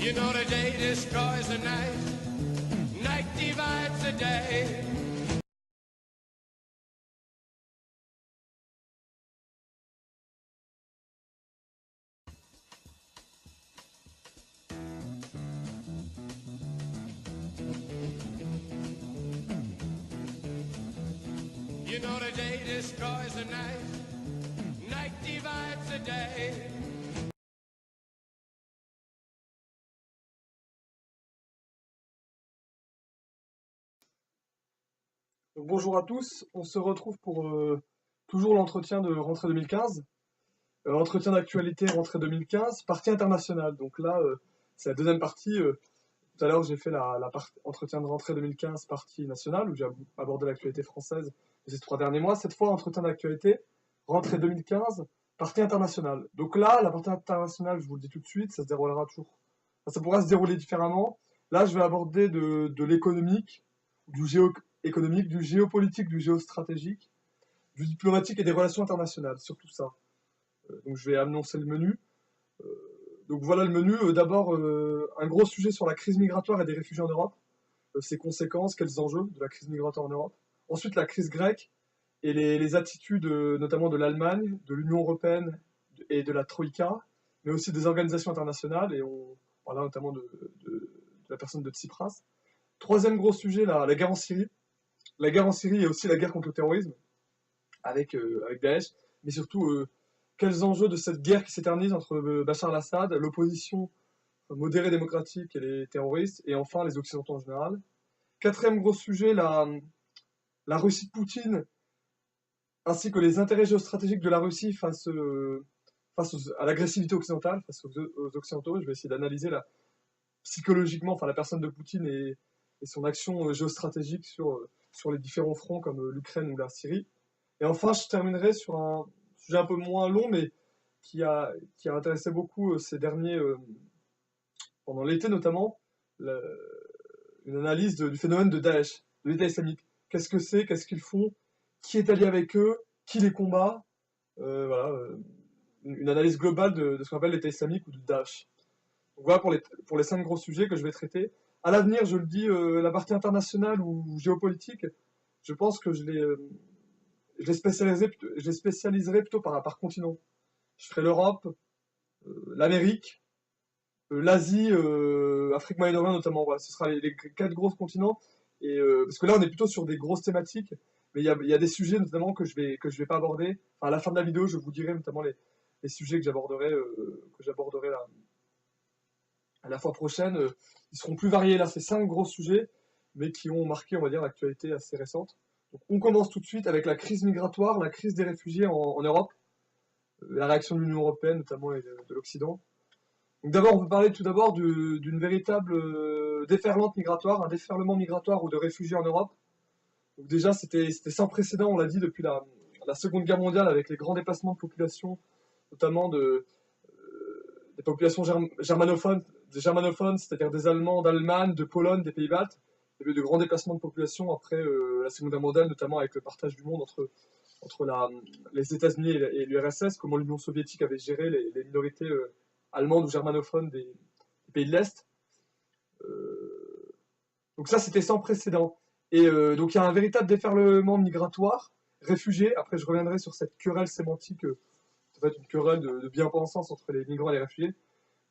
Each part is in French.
You know the day destroys the night, night divides the day. You know the day destroys the night, night divides the day. Donc, bonjour à tous, on se retrouve pour toujours l'entretien de rentrée 2015, entretien d'actualité rentrée 2015, partie internationale. Donc là, c'est la deuxième partie. Tout à l'heure, j'ai fait la partie entretien de rentrée 2015, partie nationale, où j'ai abordé l'actualité française de ces 3 derniers mois. Cette fois, entretien d'actualité, rentrée 2015, partie internationale. Donc là, la partie internationale, je vous le dis tout de suite, ça se déroulera toujours. Enfin, ça pourra se dérouler différemment. Là, je vais aborder de l'économique, du géoéconomique, du géopolitique, du géostratégique, du diplomatique et des relations internationales, surtout ça. Donc je vais annoncer le menu. Donc voilà le menu. D'abord, un gros sujet sur la crise migratoire et des réfugiés en Europe, ses conséquences, quels enjeux de la crise migratoire en Europe. Ensuite, la crise grecque et les attitudes notamment de l'Allemagne, de l'Union européenne et de la Troïka, mais aussi des organisations internationales, et on parlera notamment de la personne de Tsipras. Troisième gros sujet, la guerre en Syrie. La guerre en Syrie et aussi la guerre contre le terrorisme, avec Daesh, mais surtout quels enjeux de cette guerre qui s'éternise entre Bachar al-Assad, l'opposition modérée démocratique et les terroristes, et enfin les Occidentaux en général. Quatrième gros sujet, la Russie de Poutine, ainsi que les intérêts géostratégiques de la Russie face à l'agressivité occidentale, face aux Occidentaux. Je vais essayer d'analyser psychologiquement la personne de Poutine et son action géostratégique sur les différents fronts comme l'Ukraine ou la Syrie. Et enfin, je terminerai sur un sujet un peu moins long, mais qui a intéressé beaucoup ces derniers, pendant l'été notamment, une analyse du phénomène de Daesh, de l'État islamique. Qu'est-ce que c'est, qu'est-ce qu'ils font, qui est allié avec eux, qui les combat, voilà, une analyse globale de ce qu'on appelle l'État islamique ou du Daesh. Donc voilà pour les 5 gros sujets que je vais traiter. À l'avenir, je le dis, la partie internationale ou géopolitique, je pense que je les spécialiserai plutôt par continent. Je ferai l'Europe, l'Amérique, l'Asie, Afrique Moyen-Orient notamment. Voilà, ce sera les 4 gros continents. Et, parce que là, on est plutôt sur des grosses thématiques, mais il y a des sujets notamment que je vais pas aborder. Enfin, à la fin de la vidéo, je vous dirai notamment les sujets que j'aborderai la fois prochaine. Ils seront plus variés. Là, c'est 5 gros sujets, mais qui ont marqué, on va dire, l'actualité assez récente. Donc, on commence tout de suite avec la crise migratoire, la crise des réfugiés en Europe, la réaction de l'Union européenne notamment et de l'Occident. Donc d'abord, on peut parler tout d'abord d'une véritable déferlante migratoire, un déferlement migratoire ou de réfugiés en Europe. Donc déjà, c'était sans précédent, on l'a dit, depuis la Seconde Guerre mondiale, avec les grands déplacements de population, notamment des populations germanophones, c'est-à-dire des Allemands d'Allemagne, de Pologne, des Pays-Baltes. Il y avait de grands déplacements de population après la Seconde Guerre mondiale, notamment avec le partage du monde entre les États-Unis et l'URSS, comment l'Union soviétique avait géré les minorités allemandes ou germanophones des pays de l'Est. Donc ça, c'était sans précédent. Et donc il y a un véritable déferlement migratoire, réfugié. Après, je reviendrai sur cette querelle sémantique, ça va être une querelle de bien-pensance entre les migrants et les réfugiés.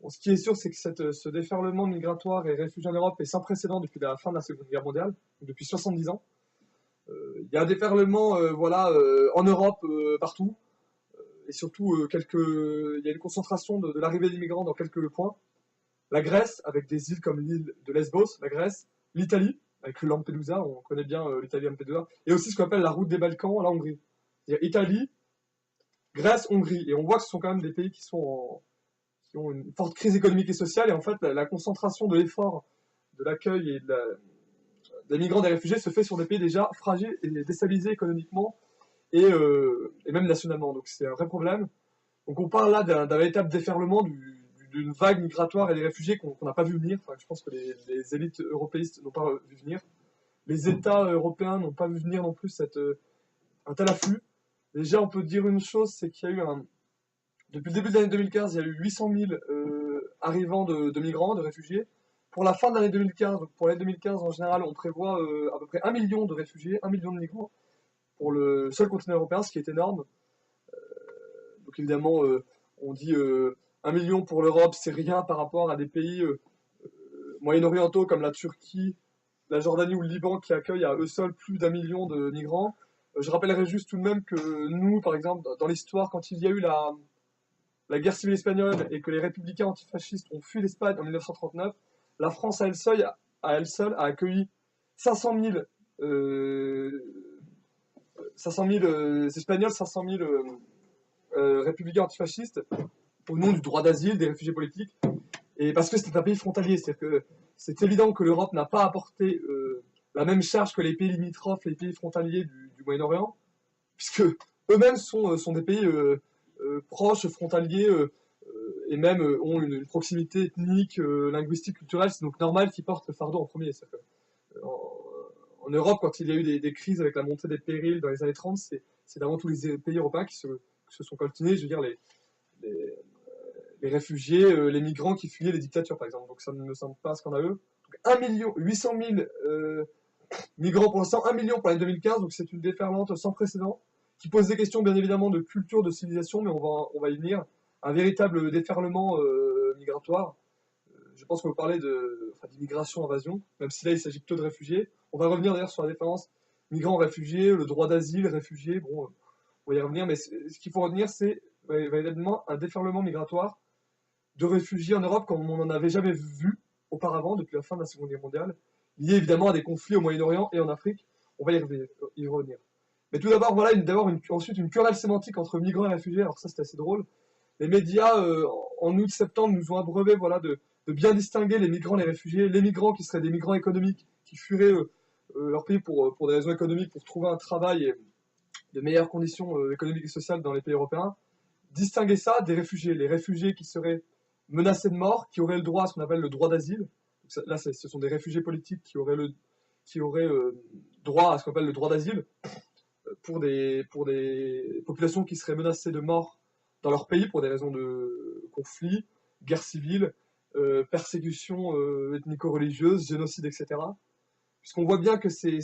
Bon, ce qui est sûr, c'est que ce déferlement migratoire et réfugié en Europe est sans précédent depuis la fin de la Seconde Guerre mondiale, donc depuis 70 ans. Il y a un déferlement en Europe partout, et surtout il y a une concentration de l'arrivée des migrants dans quelques points. La Grèce, avec des îles comme l'île de Lesbos, la Grèce, l'Italie, avec le Lampedusa, on connaît bien l'Italie Lampedusa, et aussi ce qu'on appelle la route des Balkans, la Hongrie. C'est-à-dire Italie, Grèce, Hongrie. Et on voit que ce sont quand même des pays qui ont une forte crise économique et sociale, et en fait, la concentration de l'effort de l'accueil et des migrants, des réfugiés se fait sur des pays déjà fragiles et déstabilisés économiquement et même nationalement. Donc c'est un vrai problème. Donc on parle là d'un véritable déferlement d'une vague migratoire et des réfugiés qu'on n'a pas vu venir. Enfin, je pense que les élites européistes n'ont pas vu venir. Les États européens n'ont pas vu venir non plus un tel afflux. Déjà, on peut dire une chose, c'est qu'il y a eu depuis le début de l'année 2015, il y a eu 800 000 arrivant de migrants, de réfugiés. Pour la fin de l'année 2015, donc pour l'année 2015 en général, on prévoit à peu près 1 million de réfugiés, 1 million de migrants pour le seul continent européen, ce qui est énorme. Donc évidemment, on dit 1 million pour l'Europe, c'est rien par rapport à des pays moyen-orientaux comme la Turquie, la Jordanie ou le Liban qui accueillent à eux seuls plus d'1 million de migrants. Je rappellerai juste tout de même que nous, par exemple, dans l'histoire, quand il y a eu la guerre civile espagnole et que les républicains antifascistes ont fui l'Espagne en 1939, la France à elle seule a accueilli 500 000, 500 000 Espagnols, 500 000 républicains antifascistes au nom du droit d'asile, des réfugiés politiques, et parce que c'était un pays frontalier. C'est-à-dire que c'est évident que l'Europe n'a pas apporté la même charge que les pays limitrophes, les pays frontaliers du Moyen-Orient, puisque eux-mêmes sont des pays proches, frontaliers, et même ont une proximité ethnique, linguistique, culturelle. C'est donc normal qu'ils portent le fardeau en premier. En Europe, quand il y a eu des crises avec la montée des périls dans les années 30, c'est avant tous les pays européens qui se sont coltinés, je veux dire, les réfugiés, les migrants qui fuyaient les dictatures, par exemple. Donc ça ne me semble pas scandaleux. Donc 1 million, 800 000 migrants pour l'instant, 1 million pour l'année 2015, donc c'est une déferlante sans précédent, qui pose des questions bien évidemment de culture, de civilisation, mais on va y venir. Un véritable déferlement migratoire. Je pense qu'on peut parler d'immigration-invasion, même si là il s'agit plutôt de réfugiés. On va revenir d'ailleurs sur la différence migrants-réfugiés, le droit d'asile, réfugiés, bon, on va y revenir, mais ce qu'il faut retenir, c'est véritablement un déferlement migratoire de réfugiés en Europe comme on n'en avait jamais vu auparavant depuis la fin de la Seconde Guerre mondiale, lié évidemment à des conflits au Moyen-Orient et en Afrique. On va y revenir. Mais tout d'abord, voilà, ensuite une querelle sémantique entre migrants et réfugiés. Alors ça, c'est assez drôle. Les médias, en août-septembre, nous ont abreuvé de bien distinguer les migrants et les réfugiés. Les migrants qui seraient des migrants économiques, qui fuiraient leur pays pour des raisons économiques, pour trouver un travail et de meilleures conditions économiques et sociales dans les pays européens. Distinguer ça des réfugiés. Les réfugiés qui seraient menacés de mort, qui auraient le droit à ce qu'on appelle le droit d'asile. Là, ce sont des réfugiés politiques qui auraient droit à ce qu'on appelle le droit d'asile pour des populations qui seraient menacées de mort dans leur pays pour des raisons de conflit, guerre civile, persécution ethnico-religieuse, génocide, etc. Puisqu'on voit bien que ces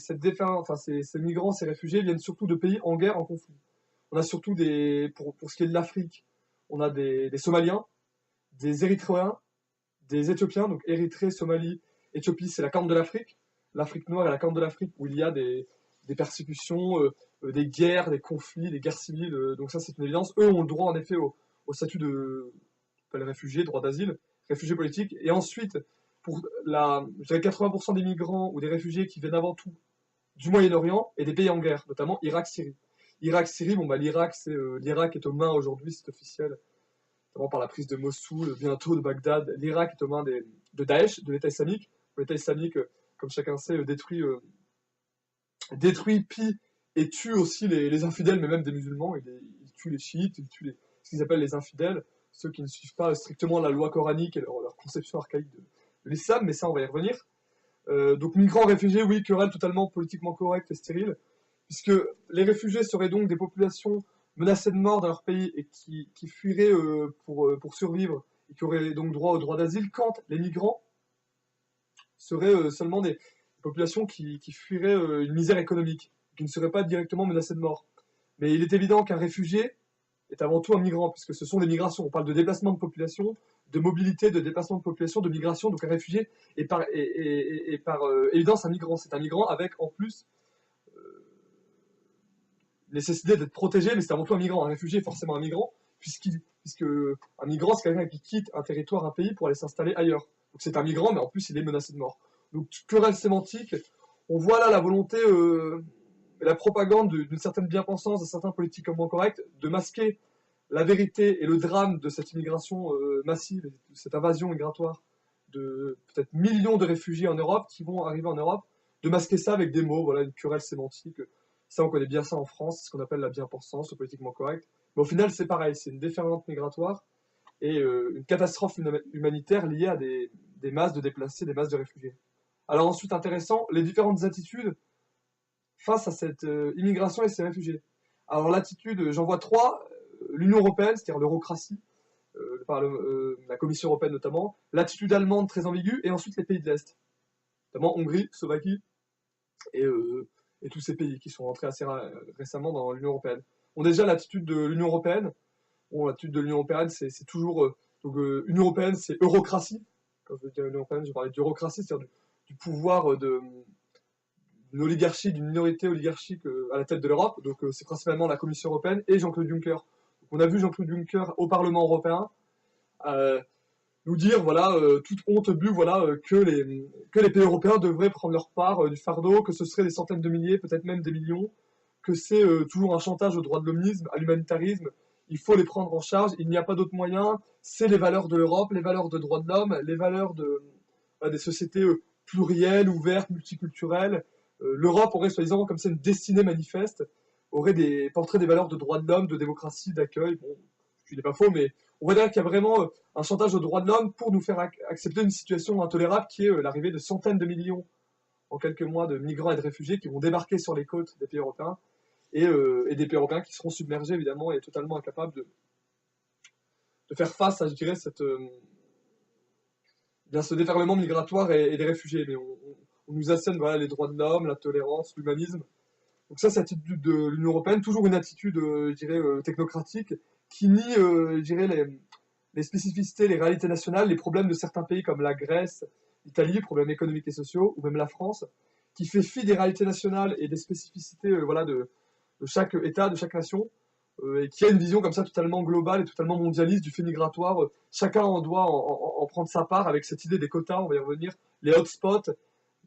migrants, ces réfugiés viennent surtout de pays en guerre, en conflit. On a surtout pour ce qui est de l'Afrique, on a des Somaliens, des Érythréens, des Éthiopiens, donc Érythrée, Somalie, Éthiopie, c'est la corne de l'Afrique. L'Afrique noire est la corne de l'Afrique où il y a des persécutions, des guerres, des conflits, des guerres civiles. Donc ça, c'est une évidence. Eux ont le droit, en effet, au statut de réfugiés, droit d'asile, réfugiés politiques. Et ensuite, pour je dirais 80% des migrants ou des réfugiés qui viennent avant tout du Moyen-Orient et des pays en guerre, notamment Irak-Syrie. Irak-Syrie, l'Irak, l'Irak est aux mains aujourd'hui, c'est officiel, notamment par la prise de Mossoul, bientôt de Bagdad. L'Irak est aux mains de Daesh, de l'État islamique. L'État islamique, comme chacun sait, détruit, pille et tue aussi les infidèles, mais même des musulmans. Il tue les chiites, il tue ce qu'ils appellent les infidèles, ceux qui ne suivent pas strictement la loi coranique et leur conception archaïque de l'islam, mais ça, on va y revenir. Donc migrants, réfugiés, oui, querelle totalement politiquement correcte et stérile, puisque les réfugiés seraient donc des populations menacées de mort dans leur pays et qui fuiraient pour survivre et qui auraient donc droit au droit d'asile, quand les migrants seraient seulement des populations qui fuiraient une misère économique, qui ne seraient pas directement menacées de mort. Mais il est évident qu'un réfugié est avant tout un migrant, puisque ce sont des migrations. On parle de déplacement de population, de mobilité, de déplacement de population, de migration. Donc un réfugié est par évidence un migrant. C'est un migrant avec en plus nécessité d'être protégé, mais c'est avant tout un migrant. Un réfugié est forcément un migrant, puisque un migrant, c'est quelqu'un qui quitte un territoire, un pays pour aller s'installer ailleurs. Donc c'est un migrant, mais en plus il est menacé de mort. Donc querelle sémantique, on voit là la volonté et la propagande d'une certaine bien-pensance, de certains politiquement corrects, de masquer la vérité et le drame de cette immigration massive, de cette invasion migratoire de peut-être millions de réfugiés en Europe qui vont arriver en Europe, de masquer ça avec des mots, voilà, une querelle sémantique. Ça, on connaît bien ça en France, c'est ce qu'on appelle la bien-pensance, le politiquement correct. Mais au final, c'est pareil, c'est une déferlante migratoire et une catastrophe humanitaire liée à des masses de déplacés, des masses de réfugiés. Alors ensuite, intéressant, les différentes attitudes face à cette immigration et ces réfugiés. Alors l'attitude, j'en vois trois. L'Union européenne, c'est-à-dire l'eurocratie, la Commission européenne notamment, l'attitude allemande très ambiguë, et ensuite les pays de l'Est, notamment Hongrie, Slovaquie, et, tous ces pays qui sont rentrés assez récemment dans l'Union européenne. Bon, déjà, l'attitude de l'Union européenne, l'attitude de l'Union européenne, c'est toujours... Union européenne, c'est eurocratie. Quand je veux dire Union européenne, je parlais d'eurocratie, c'est-à-dire du pouvoir d'une oligarchie, d'une minorité oligarchique à la tête de l'Europe. Donc c'est principalement la Commission européenne et Jean-Claude Juncker. Donc, on a vu Jean-Claude Juncker au Parlement européen nous dire, voilà, toute honte bue, voilà, que les pays européens devraient prendre leur part du fardeau, que ce serait des centaines de milliers, peut-être même des millions, que c'est toujours un chantage au droit de l'homisme, à l'humanitarisme. Il faut les prendre en charge, il n'y a pas d'autre moyen, c'est les valeurs de l'Europe, les valeurs de droits de l'homme, les valeurs des sociétés plurielles, ouvertes, multiculturelles. L'Europe aurait, soi-disant, comme ça, une destinée manifeste, porterait des valeurs de droits de l'homme, de démocratie, d'accueil. Bon, ce n'est pas faux, mais on voit dire qu'il y a vraiment un chantage aux droits de l'homme pour nous faire accepter une situation intolérable qui est l'arrivée de centaines de millions en quelques mois de migrants et de réfugiés qui vont débarquer sur les côtes des pays européens et des pays européens qui seront submergés évidemment et totalement incapables de faire face à, je dirais, ce déferlement migratoire et des réfugiés. Mais on nous assène, voilà, les droits de l'homme, la tolérance, l'humanisme. Donc ça, c'est l'attitude de l'Union européenne, toujours une attitude, je dirais, technocratique, qui nie, je dirais, les spécificités, les réalités nationales, les problèmes de certains pays comme la Grèce, l'Italie, problèmes économiques et sociaux, ou même la France, qui fait fi des réalités nationales et des spécificités voilà, de chaque État, de chaque nation, et qui a une vision comme ça totalement globale et totalement mondialiste du fait migratoire. Chacun doit en prendre sa part avec cette idée des quotas, on va y revenir, les hotspots,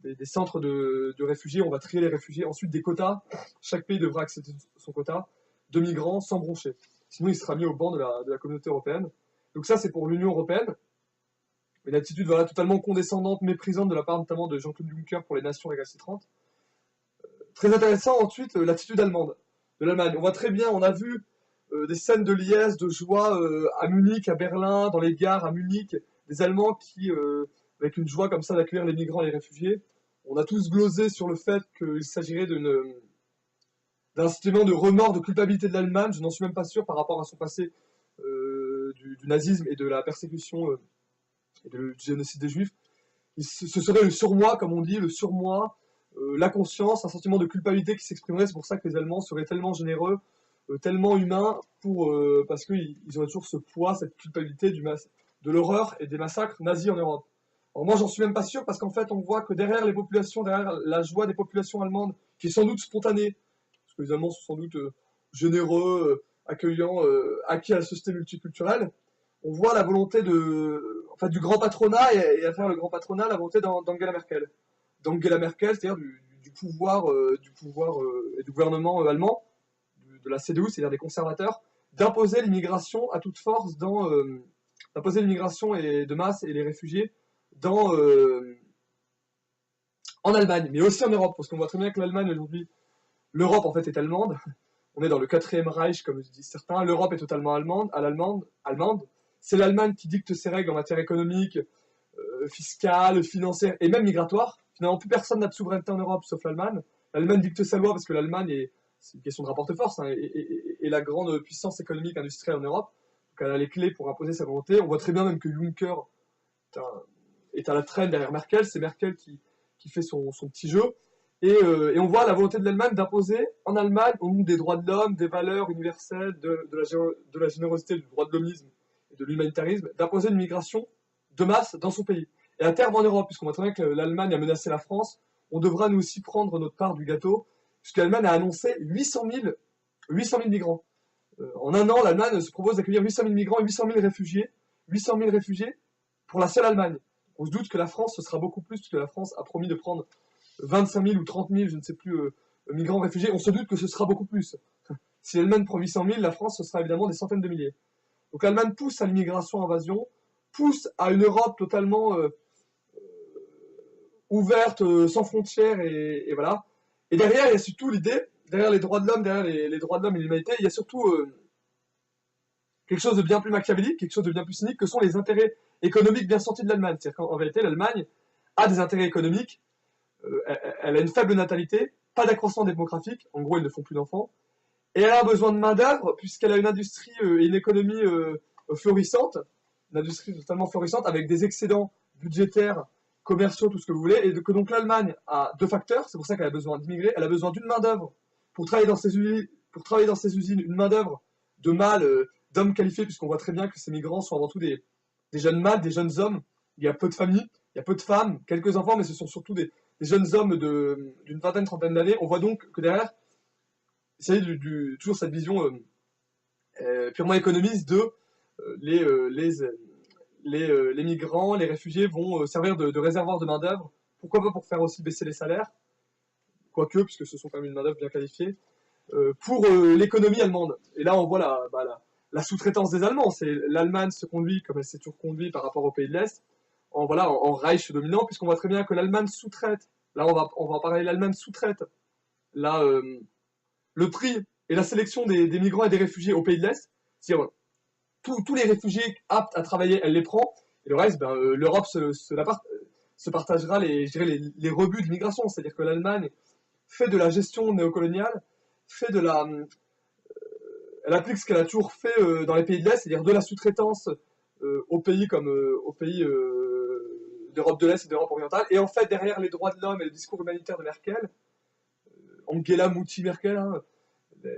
des centres de réfugiés, on va trier les réfugiés, ensuite des quotas, chaque pays devra accepter son quota de migrants sans broncher. Sinon il sera mis au banc de la communauté européenne. Donc ça c'est pour l'Union européenne, une attitude voilà, totalement condescendante, méprisante de la part notamment de Jean-Claude Juncker pour les nations récalcitrantes. Très intéressant ensuite l'attitude allemande, de l'Allemagne. On voit très bien, on a vu des scènes de liesse, de joie à Munich, à Berlin, dans les gares à Munich, des Allemands qui, avec une joie comme ça d'accueillir les migrants et les réfugiés, on a tous glosé sur le fait qu'il s'agirait d'un sentiment de remords, de culpabilité de l'Allemagne. Je n'en suis même pas sûr par rapport à son passé du nazisme et de la persécution et du génocide des Juifs. Ce serait le surmoi, comme on dit, le surmoi, la conscience, un sentiment de culpabilité qui s'exprimerait. C'est pour ça que les Allemands seraient tellement généreux, tellement humains, parce qu'ils auraient toujours ce poids, cette culpabilité de l'horreur et des massacres nazis en Europe. Alors moi, j'en suis même pas sûr, parce qu'en fait, on voit que derrière les populations, derrière la joie des populations allemandes, qui est sans doute spontanée, parce que les Allemands sont sans doute généreux, accueillants, acquis à la société multiculturelle, on voit la volonté du grand patronat, et à travers le grand patronat, la volonté d'Angela Merkel. D'Angela Merkel, c'est-à-dire du pouvoir et du gouvernement allemand, de la CDU, c'est-à-dire des conservateurs, d'imposer l'immigration à toute force d'imposer l'immigration de masse et les réfugiés en Allemagne, mais aussi en Europe, parce qu'on voit très bien que l'Allemagne aujourd'hui, l'Europe en fait est allemande, on est dans le 4e Reich comme disent certains, l'Europe est totalement allemande, c'est l'Allemagne qui dicte ses règles en matière économique, fiscale, financière et même migratoire. Finalement, plus personne n'a de souveraineté en Europe sauf l'Allemagne. L'Allemagne dicte sa loi parce que l'Allemagne c'est une question de rapport de force, hein, et la grande puissance économique industrielle en Europe. Donc elle a les clés pour imposer sa volonté. On voit très bien même que Juncker est à la traîne derrière Merkel. C'est Merkel qui fait son petit jeu. Et on voit la volonté de l'Allemagne d'imposer en Allemagne, au nom des droits de l'homme, des valeurs universelles, de la générosité, du droit de l'homisme et de l'humanitarisme, d'imposer une migration de masse dans son pays. Et à terme en Europe, puisqu'on voit très bien que l'Allemagne a menacé la France, on devra nous aussi prendre notre part du gâteau, puisque l'Allemagne a annoncé 800 000 migrants. En un an, l'Allemagne se propose d'accueillir 800 000 migrants et 800 000 réfugiés pour la seule Allemagne. On se doute que la France, ce sera beaucoup plus, puisque la France a promis de prendre 25 000 ou 30 000, je ne sais plus, migrants réfugiés. On se doute que ce sera beaucoup plus. Si l'Allemagne prend 800 000, la France, ce sera évidemment des centaines de milliers. Donc l'Allemagne pousse à l'immigration-invasion, pousse à une Europe totalement ouverte, sans frontières, et voilà. Et derrière, il y a surtout l'idée, derrière les droits de l'homme, derrière les droits de l'homme et l'humanité, il y a surtout quelque chose de bien plus machiavélique, quelque chose de bien plus cynique, que sont les intérêts économiques bien sentis de l'Allemagne. C'est-à-dire qu'en vérité, l'Allemagne a des intérêts économiques, elle a une faible natalité, pas d'accroissement démographique, en gros, ils ne font plus d'enfants, et elle a besoin de main-d'œuvre, puisqu'elle a une industrie et une économie florissante, une industrie totalement florissante, avec des excédents budgétaires, commerciaux, tout ce que vous voulez, et que donc l'Allemagne a deux facteurs, c'est pour ça qu'elle a besoin d'immigrés, elle a besoin d'une main-d'œuvre pour travailler dans ses usines, une main-d'œuvre de mâles, d'hommes qualifiés, puisqu'on voit très bien que ces migrants sont avant tout des jeunes mâles, des jeunes hommes. Il y a peu de familles, il y a peu de femmes, quelques enfants, mais ce sont surtout des jeunes hommes d'une vingtaine, trentaine d'années. On voit donc que derrière, c'est toujours cette vision purement économiste de les migrants, les réfugiés vont servir de réservoir de main-d'œuvre. Pourquoi pas pour faire aussi baisser les salaires, quoique, puisque ce sont quand même une main-d'œuvre bien qualifiée, pour l'économie allemande. Et là, on voit la sous-traitance des Allemands. L'Allemagne se conduit comme elle s'est toujours conduite par rapport aux pays de l'Est, en Reich dominant, puisqu'on voit très bien que l'Allemagne sous-traite. Là, on va en parler, l'Allemagne sous-traite le tri et la sélection des migrants et des réfugiés aux pays de l'Est. C'est-à-dire, tous les réfugiés aptes à travailler, elle les prend, et le reste, l'Europe se partagera les rebuts de migration. C'est-à-dire que l'Allemagne fait de la gestion néocoloniale, elle applique ce qu'elle a toujours fait dans les pays de l'Est, c'est-à-dire de la sous-traitance aux pays comme aux pays d'Europe de l'Est et d'Europe orientale. Et en fait, derrière les droits de l'homme et le discours humanitaire de Merkel, Angela Mutti Merkel, hein,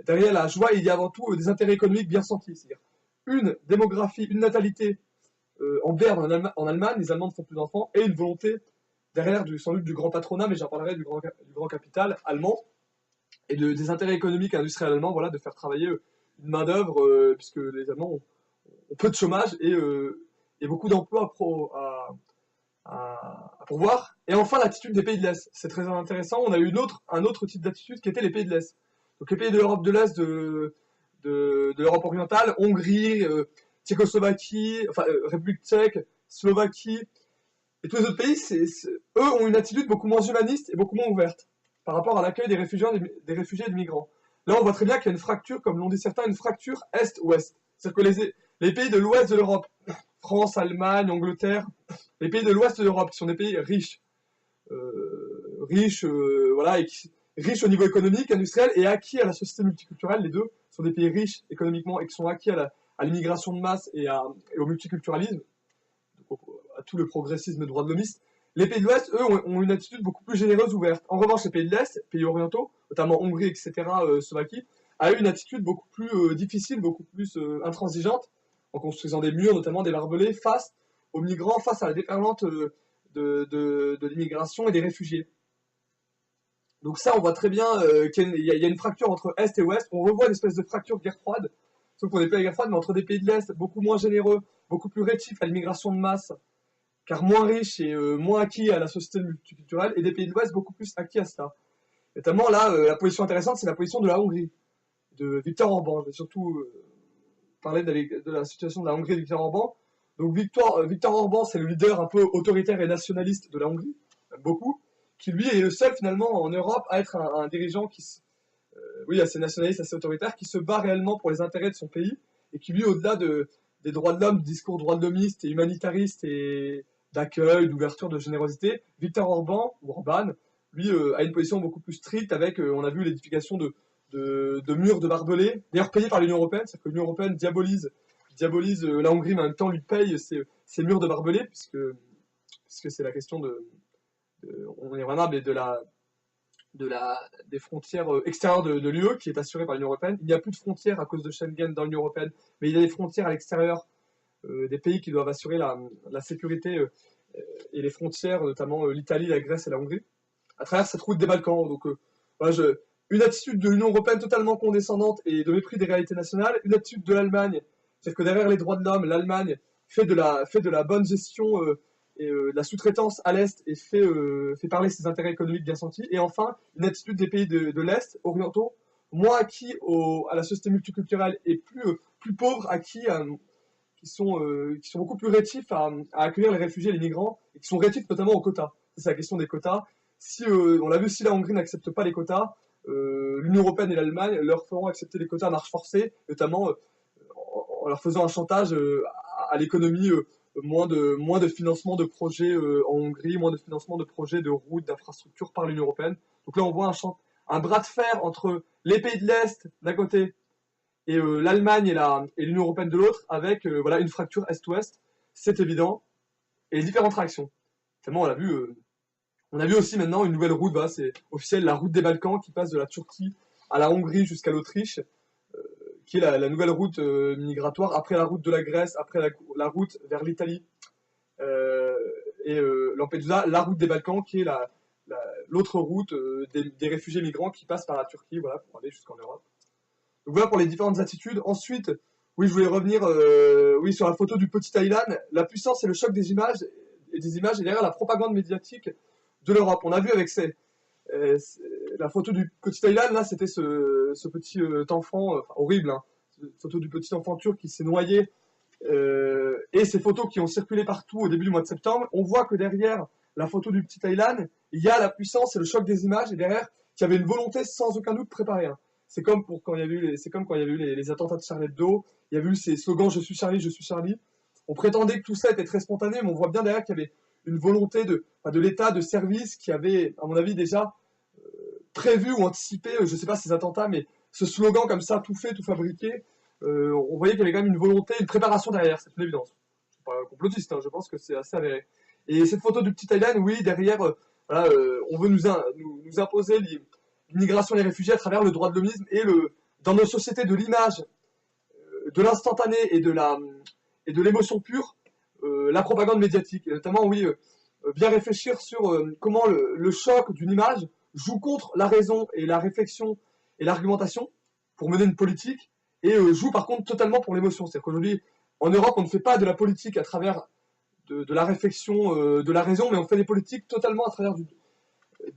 derrière la joie, il y a avant tout des intérêts économiques bien sentis. C'est-à-dire une démographie, une natalité en berne en Allemagne, les Allemands ne font plus d'enfants, et une volonté derrière sans doute du grand patronat, mais j'en parlerai du grand capital allemand, et des intérêts économiques et industriels allemands, voilà, de faire travailler une main-d'œuvre, puisque les Allemands ont peu de chômage et beaucoup d'emplois à pourvoir. Et enfin, l'attitude des pays de l'Est. C'est très intéressant. On a eu un autre type d'attitude qui était les pays de l'Est. Donc les pays de l'Europe de l'Est, de l'Europe orientale, Hongrie, Tchécoslovaquie, République tchèque, Slovaquie, et tous les autres pays, eux ont une attitude beaucoup moins humaniste et beaucoup moins ouverte par rapport à l'accueil des réfugiés et des migrants. Là, on voit très bien qu'il y a une fracture, comme l'ont dit certains, une fracture Est-Ouest. C'est-à-dire que les pays de l'Ouest de l'Europe, France, Allemagne, Angleterre, les pays de l'Ouest de l'Europe, qui sont des pays riches, riches au niveau économique, industriel, et acquis à la société multiculturelle, les deux sont des pays riches économiquement et qui sont acquis à l'immigration de masse et au multiculturalisme, à tout le progressisme droit de l'homiste. Les pays de l'Ouest, eux, ont une attitude beaucoup plus généreuse, ouverte. En revanche, les pays de l'Est, pays orientaux, notamment Hongrie, etc., Slovaquie, a eu une attitude beaucoup plus difficile, beaucoup plus intransigeante, en construisant des murs, notamment des barbelés, face aux migrants, face à la déferlante de l'immigration et des réfugiés. Donc ça, on voit très bien qu'il y a une fracture entre Est et Ouest. On revoit une espèce de fracture de guerre froide, sauf qu'on n'est pas à la guerre froide, mais entre des pays de l'Est beaucoup moins généreux, beaucoup plus rétifs à l'immigration de masse, car moins riches et moins acquis à la société multiculturelle, et des pays de l'Ouest beaucoup plus acquis à cela. Notamment là, la position intéressante, c'est la position de la Hongrie, de Viktor Orban. Je vais surtout parler de la situation de la Hongrie de Viktor Orban. Donc Viktor Orban, c'est le leader un peu autoritaire et nationaliste de la Hongrie, beaucoup, qui lui est le seul finalement en Europe à être un dirigeant assez nationaliste, assez autoritaire, qui se bat réellement pour les intérêts de son pays, et qui lui, au-delà des droits de l'homme, du discours droit de l'homiste et humanitariste et d'accueil, d'ouverture, de générosité, Viktor Orban, lui, a une position beaucoup plus stricte avec, on a vu l'édification de murs de barbelés, d'ailleurs payés par l'Union Européenne, c'est-à-dire que l'Union Européenne diabolise la Hongrie, mais en même temps lui paye ces murs de barbelés, puisque c'est la question on est vraiment des frontières extérieures de l'UE qui est assurée par l'Union Européenne. Il n'y a plus de frontières à cause de Schengen dans l'Union Européenne, mais il y a des frontières à l'extérieur des pays qui doivent assurer la sécurité et les frontières, notamment l'Italie, la Grèce et la Hongrie, à travers cette route des Balkans. Donc une attitude de l'Union Européenne totalement condescendante et de mépris des réalités nationales, une attitude de l'Allemagne, c'est-à-dire que derrière les droits de l'homme, l'Allemagne fait de la bonne gestion et de la sous-traitance à l'Est et fait parler ses intérêts économiques bien sentis. Et enfin, une attitude des pays de l'Est, orientaux, moins acquis à la société multiculturelle et plus pauvres, qui sont beaucoup plus rétifs à accueillir les réfugiés et les migrants, et qui sont rétifs notamment aux quotas. C'est la question des quotas. On l'a vu, si la Hongrie n'accepte pas les quotas, l'Union Européenne et l'Allemagne leur feront accepter les quotas à marche forcée, notamment en leur faisant un chantage à l'économie, moins de financement de projets en Hongrie, moins de financement de projets de routes, d'infrastructures par l'Union Européenne. Donc là, on voit un bras de fer entre les pays de l'Est d'un côté et l'Allemagne et l'Union européenne de l'autre, avec voilà, une fracture Est-Ouest, c'est évident, et les différentes réactions. Tellement on a vu aussi maintenant une nouvelle route, voilà, c'est officiel, la route des Balkans qui passe de la Turquie à la Hongrie jusqu'à l'Autriche, qui est la nouvelle route migratoire, après la route de la Grèce, après la route vers l'Italie, et Lampedusa, la route des Balkans, qui est l'autre route des réfugiés migrants qui passent par la Turquie, voilà, pour aller jusqu'en Europe. Donc voilà pour les différentes attitudes. Ensuite, oui, je voulais revenir oui, sur la photo du petit Thaïlande. La puissance et le choc des images et derrière la propagande médiatique de l'Europe. On a vu avec la photo du petit Thaïlande, là, c'était ce petit enfant, horrible, hein, photo du petit enfant turc qui s'est noyé, et ces photos qui ont circulé partout au début du mois de septembre. On voit que derrière la photo du petit Thaïlande, il y a la puissance et le choc des images, et derrière, qu'il y avait une volonté sans aucun doute préparée. Hein. C'est comme quand il y a eu les attentats de Charlie Hebdo, il y a eu ces slogans je suis Charlie, je suis Charlie. On prétendait que tout ça était très spontané, mais on voit bien derrière qu'il y avait une volonté de l'État, de service, qui avait, à mon avis, déjà prévu ou anticipé, je ne sais pas ces attentats, mais ce slogan comme ça, tout fait, tout fabriqué, on voyait qu'il y avait quand même une volonté, une préparation derrière, c'est une évidence. Je ne suis pas complotiste, hein, je pense que c'est assez avéré. Et cette photo du petit Thaïlande, oui, derrière, voilà, on veut nous imposer l'immigration et les réfugiés à travers le droit de l'homisme et dans nos sociétés de l'image, de l'instantané et de l'émotion pure, la propagande médiatique. Et notamment, oui, bien réfléchir sur comment le choc d'une image joue contre la raison et la réflexion et l'argumentation pour mener une politique, et joue par contre totalement pour l'émotion. C'est-à-dire qu'aujourd'hui, en Europe, on ne fait pas de la politique à travers de la réflexion, de la raison, mais on fait des politiques totalement à travers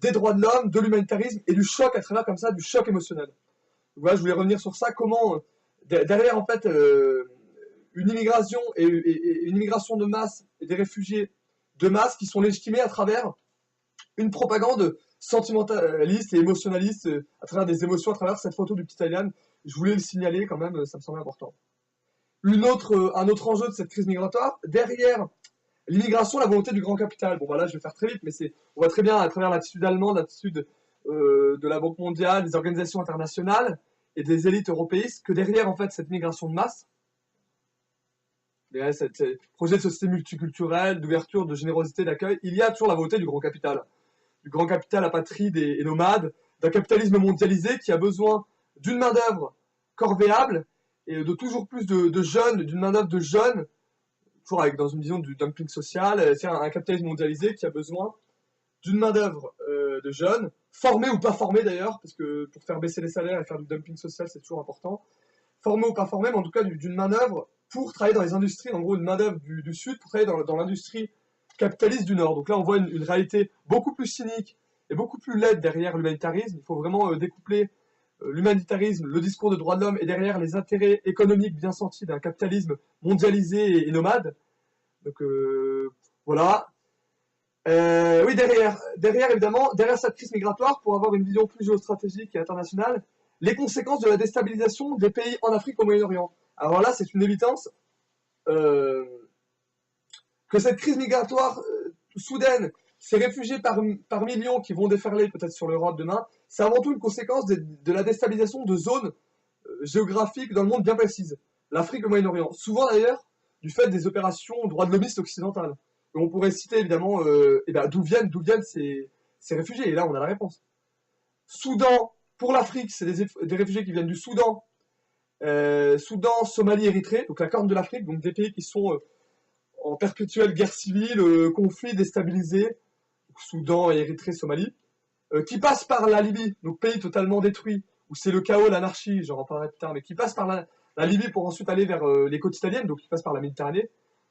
des droits de l'homme, de l'humanitarisme et du choc à travers comme ça, du choc émotionnel. Donc voilà, je voulais revenir sur ça, comment derrière en fait une immigration et une immigration de masse et des réfugiés de masse qui sont légitimés à travers une propagande sentimentaliste et émotionnaliste, à travers des émotions, à travers cette photo du petit Thaïlande. Je voulais le signaler quand même, ça me semblait important. Un autre enjeu de cette crise migratoire, derrière l'immigration, la volonté du grand capital. Bon, voilà, je vais faire très vite, mais on voit très bien à travers l'attitude allemande, l'attitude de la Banque mondiale, des organisations internationales et des élites européistes, que derrière, en fait, cette migration de masse, derrière ce projet de société multiculturelle, d'ouverture, de générosité, d'accueil, il y a toujours la volonté du grand capital apatride et nomade, d'un capitalisme mondialisé qui a besoin d'une main-d'œuvre corvéable et de toujours plus de jeunes, d'une main-d'œuvre de jeunes, toujours dans une vision du dumping social. C'est un capitalisme mondialisé qui a besoin d'une main-d'œuvre de jeunes, formés ou pas formés d'ailleurs, parce que pour faire baisser les salaires et faire du dumping social, c'est toujours important. Formés ou pas formés, mais en tout cas d'une main-d'œuvre pour travailler dans les industries, en gros une main-d'œuvre du Sud pour travailler dans l'industrie capitaliste du Nord. Donc là, on voit une réalité beaucoup plus cynique et beaucoup plus laide derrière l'humanitarisme. Il faut vraiment découpler l'humanitarisme, le discours de droits de l'homme et derrière les intérêts économiques bien sentis d'un capitalisme mondialisé et nomade. Donc voilà. Oui, derrière évidemment, derrière cette crise migratoire, pour avoir une vision plus géostratégique et internationale, les conséquences de la déstabilisation des pays en Afrique au Moyen-Orient. Alors là, c'est une évidence que cette crise migratoire soudaine, ces réfugiés par millions qui vont déferler peut-être sur l'Europe demain, c'est avant tout une conséquence de la déstabilisation de zones géographiques dans le monde bien précises. L'Afrique et le Moyen-Orient. Souvent d'ailleurs, du fait des opérations droits de l'hommiste occidentales. Et on pourrait citer évidemment d'où viennent ces réfugiés. Et là, on a la réponse. Soudan, pour l'Afrique, c'est des réfugiés qui viennent du Soudan, Soudan, Somalie, Érythrée, donc la corne de l'Afrique, donc des pays qui sont en perpétuelle guerre civile, conflit déstabilisé, Soudan, Érythrée, Somalie, qui passent par la Libye, donc pays totalement détruit, où c'est le chaos, l'anarchie, j'en reparlerai plus tard, mais qui passent par la Libye pour ensuite aller vers les côtes italiennes, donc qui passent par la Méditerranée.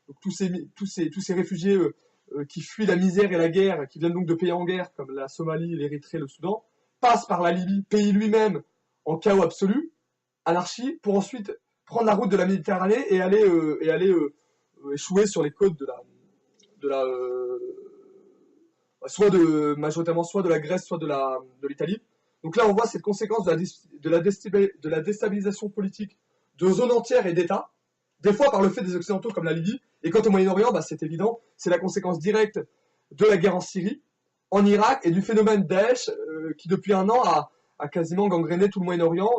Donc tous ces réfugiés qui fuient la misère et la guerre, qui viennent donc de pays en guerre, comme la Somalie, l'Érythrée, le Soudan, passent par la Libye, pays lui-même en chaos absolu, anarchie, pour ensuite prendre la route de la Méditerranée et aller échouer sur les côtes majoritairement soit de la Grèce, soit de l'Italie. Donc là, on voit cette conséquence de la déstabilisation politique de zones entières et d'États, des fois par le fait des Occidentaux comme la Libye, et quant au Moyen-Orient, c'est évident, c'est la conséquence directe de la guerre en Syrie, en Irak, et du phénomène Daesh, qui depuis un an a quasiment gangréné tout le Moyen-Orient,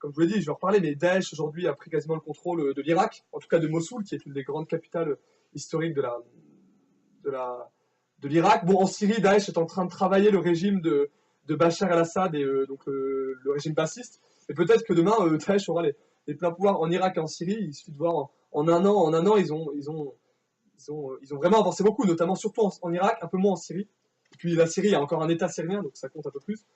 comme je vous l'ai dit, je vais en reparler, mais Daesh aujourd'hui a pris quasiment le contrôle de l'Irak, en tout cas de Mossoul, qui est une des grandes capitales historiques de l'Irak. Bon, en Syrie, Daesh est en train de travailler le régime de Bachar el-Assad et donc le régime bassiste. Et peut-être que demain, Daesh aura les pleins pouvoirs en Irak et en Syrie. Il suffit de voir en un an, ils ont vraiment avancé beaucoup, notamment surtout en Irak, un peu moins en Syrie. Et puis la Syrie, il y a encore un État syrien, donc ça compte un peu plus.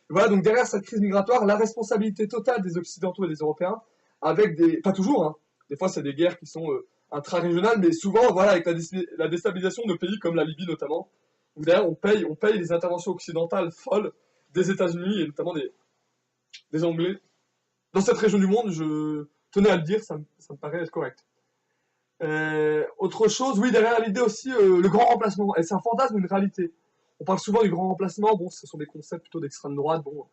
Et voilà, donc derrière cette crise migratoire, la responsabilité totale des Occidentaux et des Européens, avec pas toujours, hein, des fois c'est des guerres qui sont intra-régionales, mais souvent, voilà, avec la déstabilisation de pays comme la Libye notamment, où derrière on paye les interventions occidentales folles des États-Unis et notamment des Anglais. Dans cette région du monde, je tenais à le dire, ça me paraît être correct. Autre chose, oui, derrière l'idée aussi, le grand remplacement. Et c'est un fantasme ou une réalité? On parle souvent du grand remplacement, bon, ce sont des concepts plutôt d'extrême droite, bon,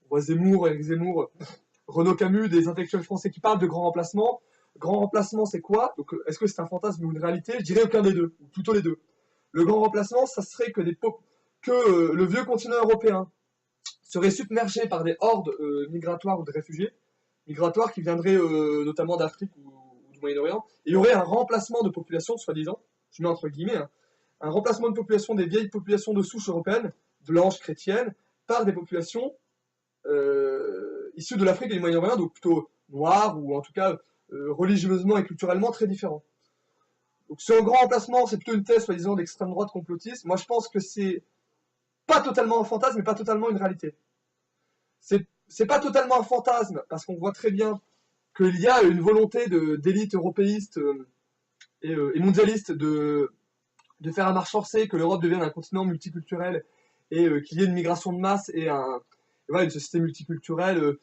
on voit Zemmour, Éric Zemmour, Renaud Camus, des intellectuels français qui parlent de grand remplacement. Grand remplacement, c'est quoi? Donc, est-ce que c'est un fantasme ou une réalité? Je dirais aucun des deux, ou plutôt les deux. Le grand remplacement, ça serait que le vieux continent européen serait submergé par des hordes migratoires ou de réfugiés, migratoires qui viendraient notamment d'Afrique ou du Moyen-Orient, et il y aurait un remplacement de population, soi-disant, je mets entre guillemets, hein, un remplacement de population des vieilles populations de souche européennes, blanches, chrétiennes, par des populations issues de l'Afrique et du Moyen-Orient, donc plutôt noires, ou en tout cas religieusement et culturellement très différents. Donc ce grand remplacement, c'est plutôt une thèse, soi-disant, d'extrême droite complotiste. Moi, je pense que c'est pas totalement un fantasme, mais pas totalement une réalité. C'est pas totalement un fantasme, parce qu'on voit très bien qu'il y a une volonté d'élite européiste et mondialiste de faire à marche forcée, que l'Europe devienne un continent multiculturel et qu'il y ait une migration de masse et voilà, une société multiculturelle,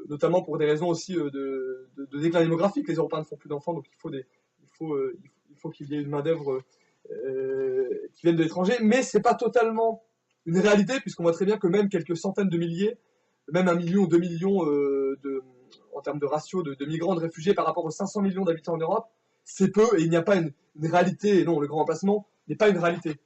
notamment pour des raisons aussi de déclin démographique. Les Européens ne font plus d'enfants, donc il faut qu'il y ait une main-d'œuvre qui vienne de l'étranger, mais c'est pas totalement une réalité, puisqu'on voit très bien que même quelques centaines de milliers, même 1 million ou 2 millions en termes de ratio de migrants, de réfugiés par rapport aux 500 millions d'habitants en Europe, c'est peu et il n'y a pas une réalité. Et non, le grand remplacement n'est pas une réalité.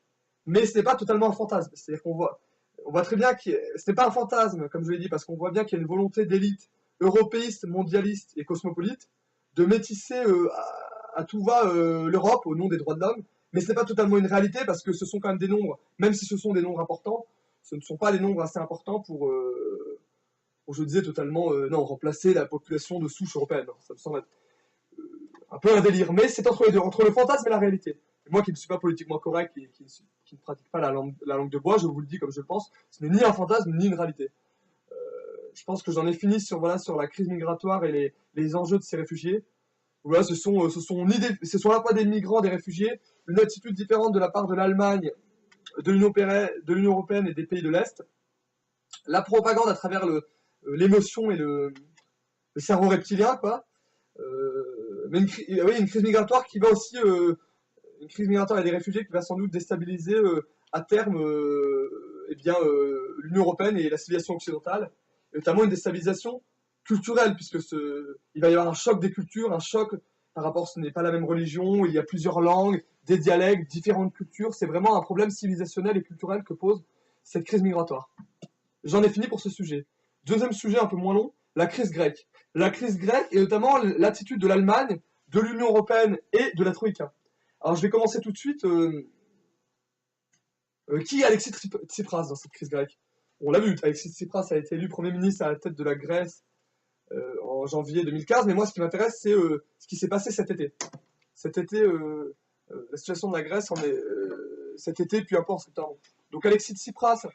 Mais ce n'est pas totalement un fantasme. C'est-à-dire qu'on voit très bien que ce n'est pas un fantasme, comme je l'ai dit, parce qu'on voit bien qu'il y a une volonté d'élite européiste, mondialiste et cosmopolite de métisser à tout va l'Europe au nom des droits de l'homme. Mais ce n'est pas totalement une réalité parce que ce sont quand même des nombres, même si ce sont des nombres importants, ce ne sont pas des nombres assez importants pour je disais totalement, remplacer la population de souche européenne. Ça me semble être un peu un délire, mais c'est entre les deux, entre le fantasme et la réalité. Et moi qui ne suis pas politiquement correct et qui ne pratique pas la langue de bois, je vous le dis comme je le pense, ce n'est ni un fantasme ni une réalité. Je pense que j'en ai fini sur la crise migratoire et les enjeux de ces réfugiés. Voilà, ce sont à la fois des migrants, des réfugiés, une attitude différente de la part de l'Allemagne, de l'Union européenne et des pays de l'Est. La propagande à travers l'émotion et le cerveau reptilien, quoi. Mais une crise migratoire qui va aussi, une crise migratoire et des réfugiés qui va sans doute déstabiliser à terme l'Union européenne et la civilisation occidentale, et notamment une déstabilisation culturelle, puisque il va y avoir un choc des cultures, un choc par rapport, ce n'est pas la même religion, il y a plusieurs langues, des dialectes, différentes cultures, c'est vraiment un problème civilisationnel et culturel que pose cette crise migratoire. J'en ai fini pour ce sujet. Deuxième sujet un peu moins long, la crise grecque. La crise grecque et notamment l'attitude de l'Allemagne, de l'Union européenne et de la Troïka. Alors je vais commencer tout de suite. Qui est Alexis Tsipras dans cette crise grecque? On l'a vu, Alexis Tsipras a été élu Premier ministre à la tête de la Grèce en janvier 2015, mais moi ce qui m'intéresse c'est ce qui s'est passé cet été. Cet été, la situation de la Grèce cet été puis un peu en septembre. Donc Alexis Tsipras,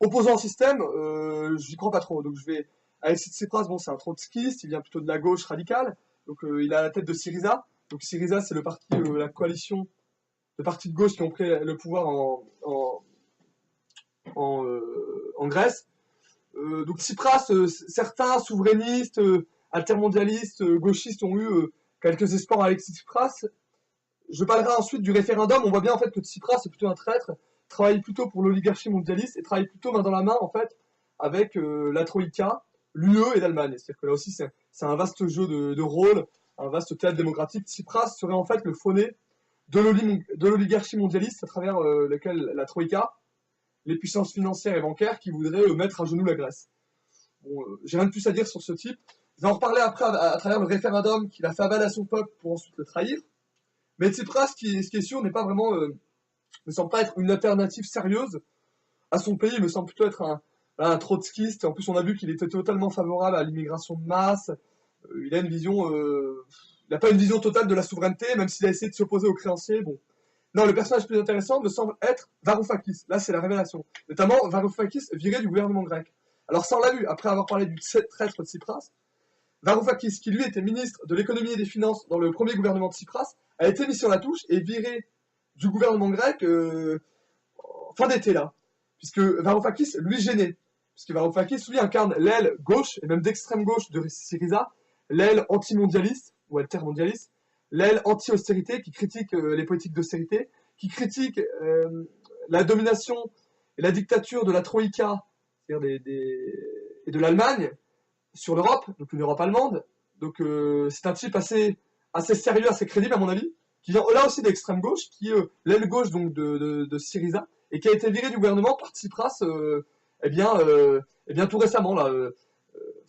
opposant au système, j'y crois pas trop. Donc Alexis Tsipras, bon, c'est un trotskiste, il vient plutôt de la gauche radicale. Donc il a la tête de Syriza. Donc Syriza, c'est le parti, la coalition de partis de gauche qui ont pris le pouvoir en Grèce. Donc Tsipras, certains souverainistes, altermondialistes, gauchistes ont eu quelques espoirs à Alexis Tsipras. Je parlerai ensuite du référendum. On voit bien en fait que Tsipras est plutôt un traître, travaille plutôt pour l'oligarchie mondialiste et travaille plutôt main dans la main en fait avec la Troïka, l'UE et l'Allemagne. C'est-à-dire que là aussi c'est un vaste jeu de rôle, un vaste théâtre démocratique. Tsipras serait en fait le fauné de l'oligarchie mondialiste à travers lequel la Troïka, les puissances financières et bancaires qui voudraient mettre à genoux la Grèce. Bon, j'ai rien de plus à dire sur ce type. Je vais en reparler après à travers le référendum qu'il a fait avaler à son peuple pour ensuite le trahir. Mais Tsipras, ce qui est sûr, n'est pas vraiment, ne semble pas être une alternative sérieuse à son pays. Il me semble plutôt être un trotskiste. En plus, on a vu qu'il était totalement favorable à l'immigration de masse. Il a une vision, il n'a pas une vision totale de la souveraineté, même s'il a essayé de s'opposer aux créanciers. Bon. Non, le personnage plus intéressant me semble être Varoufakis. Là, c'est la révélation. Notamment, Varoufakis viré du gouvernement grec. Alors ça, on l'a vu, après avoir parlé du traître de Tsipras, Varoufakis, qui lui était ministre de l'économie et des finances dans le premier gouvernement de Tsipras, a été mis sur la touche et viré du gouvernement grec fin d'été là. Puisque Varoufakis, lui, gênait. Puisque Varoufakis, lui, incarne l'aile gauche, et même d'extrême gauche de Syriza, l'aile anti-mondialiste, ou altermondialiste, l'aile anti-austérité, qui critique les politiques d'austérité, qui critique la domination et la dictature de la Troïka, c'est-à-dire et de l'Allemagne, sur l'Europe, donc une Europe allemande. Donc c'est un type assez sérieux, assez crédible à mon avis, qui vient là aussi d'extrême gauche, qui est l'aile gauche donc de Syriza, et qui a été viré du gouvernement par Tsipras, eh bien tout récemment là,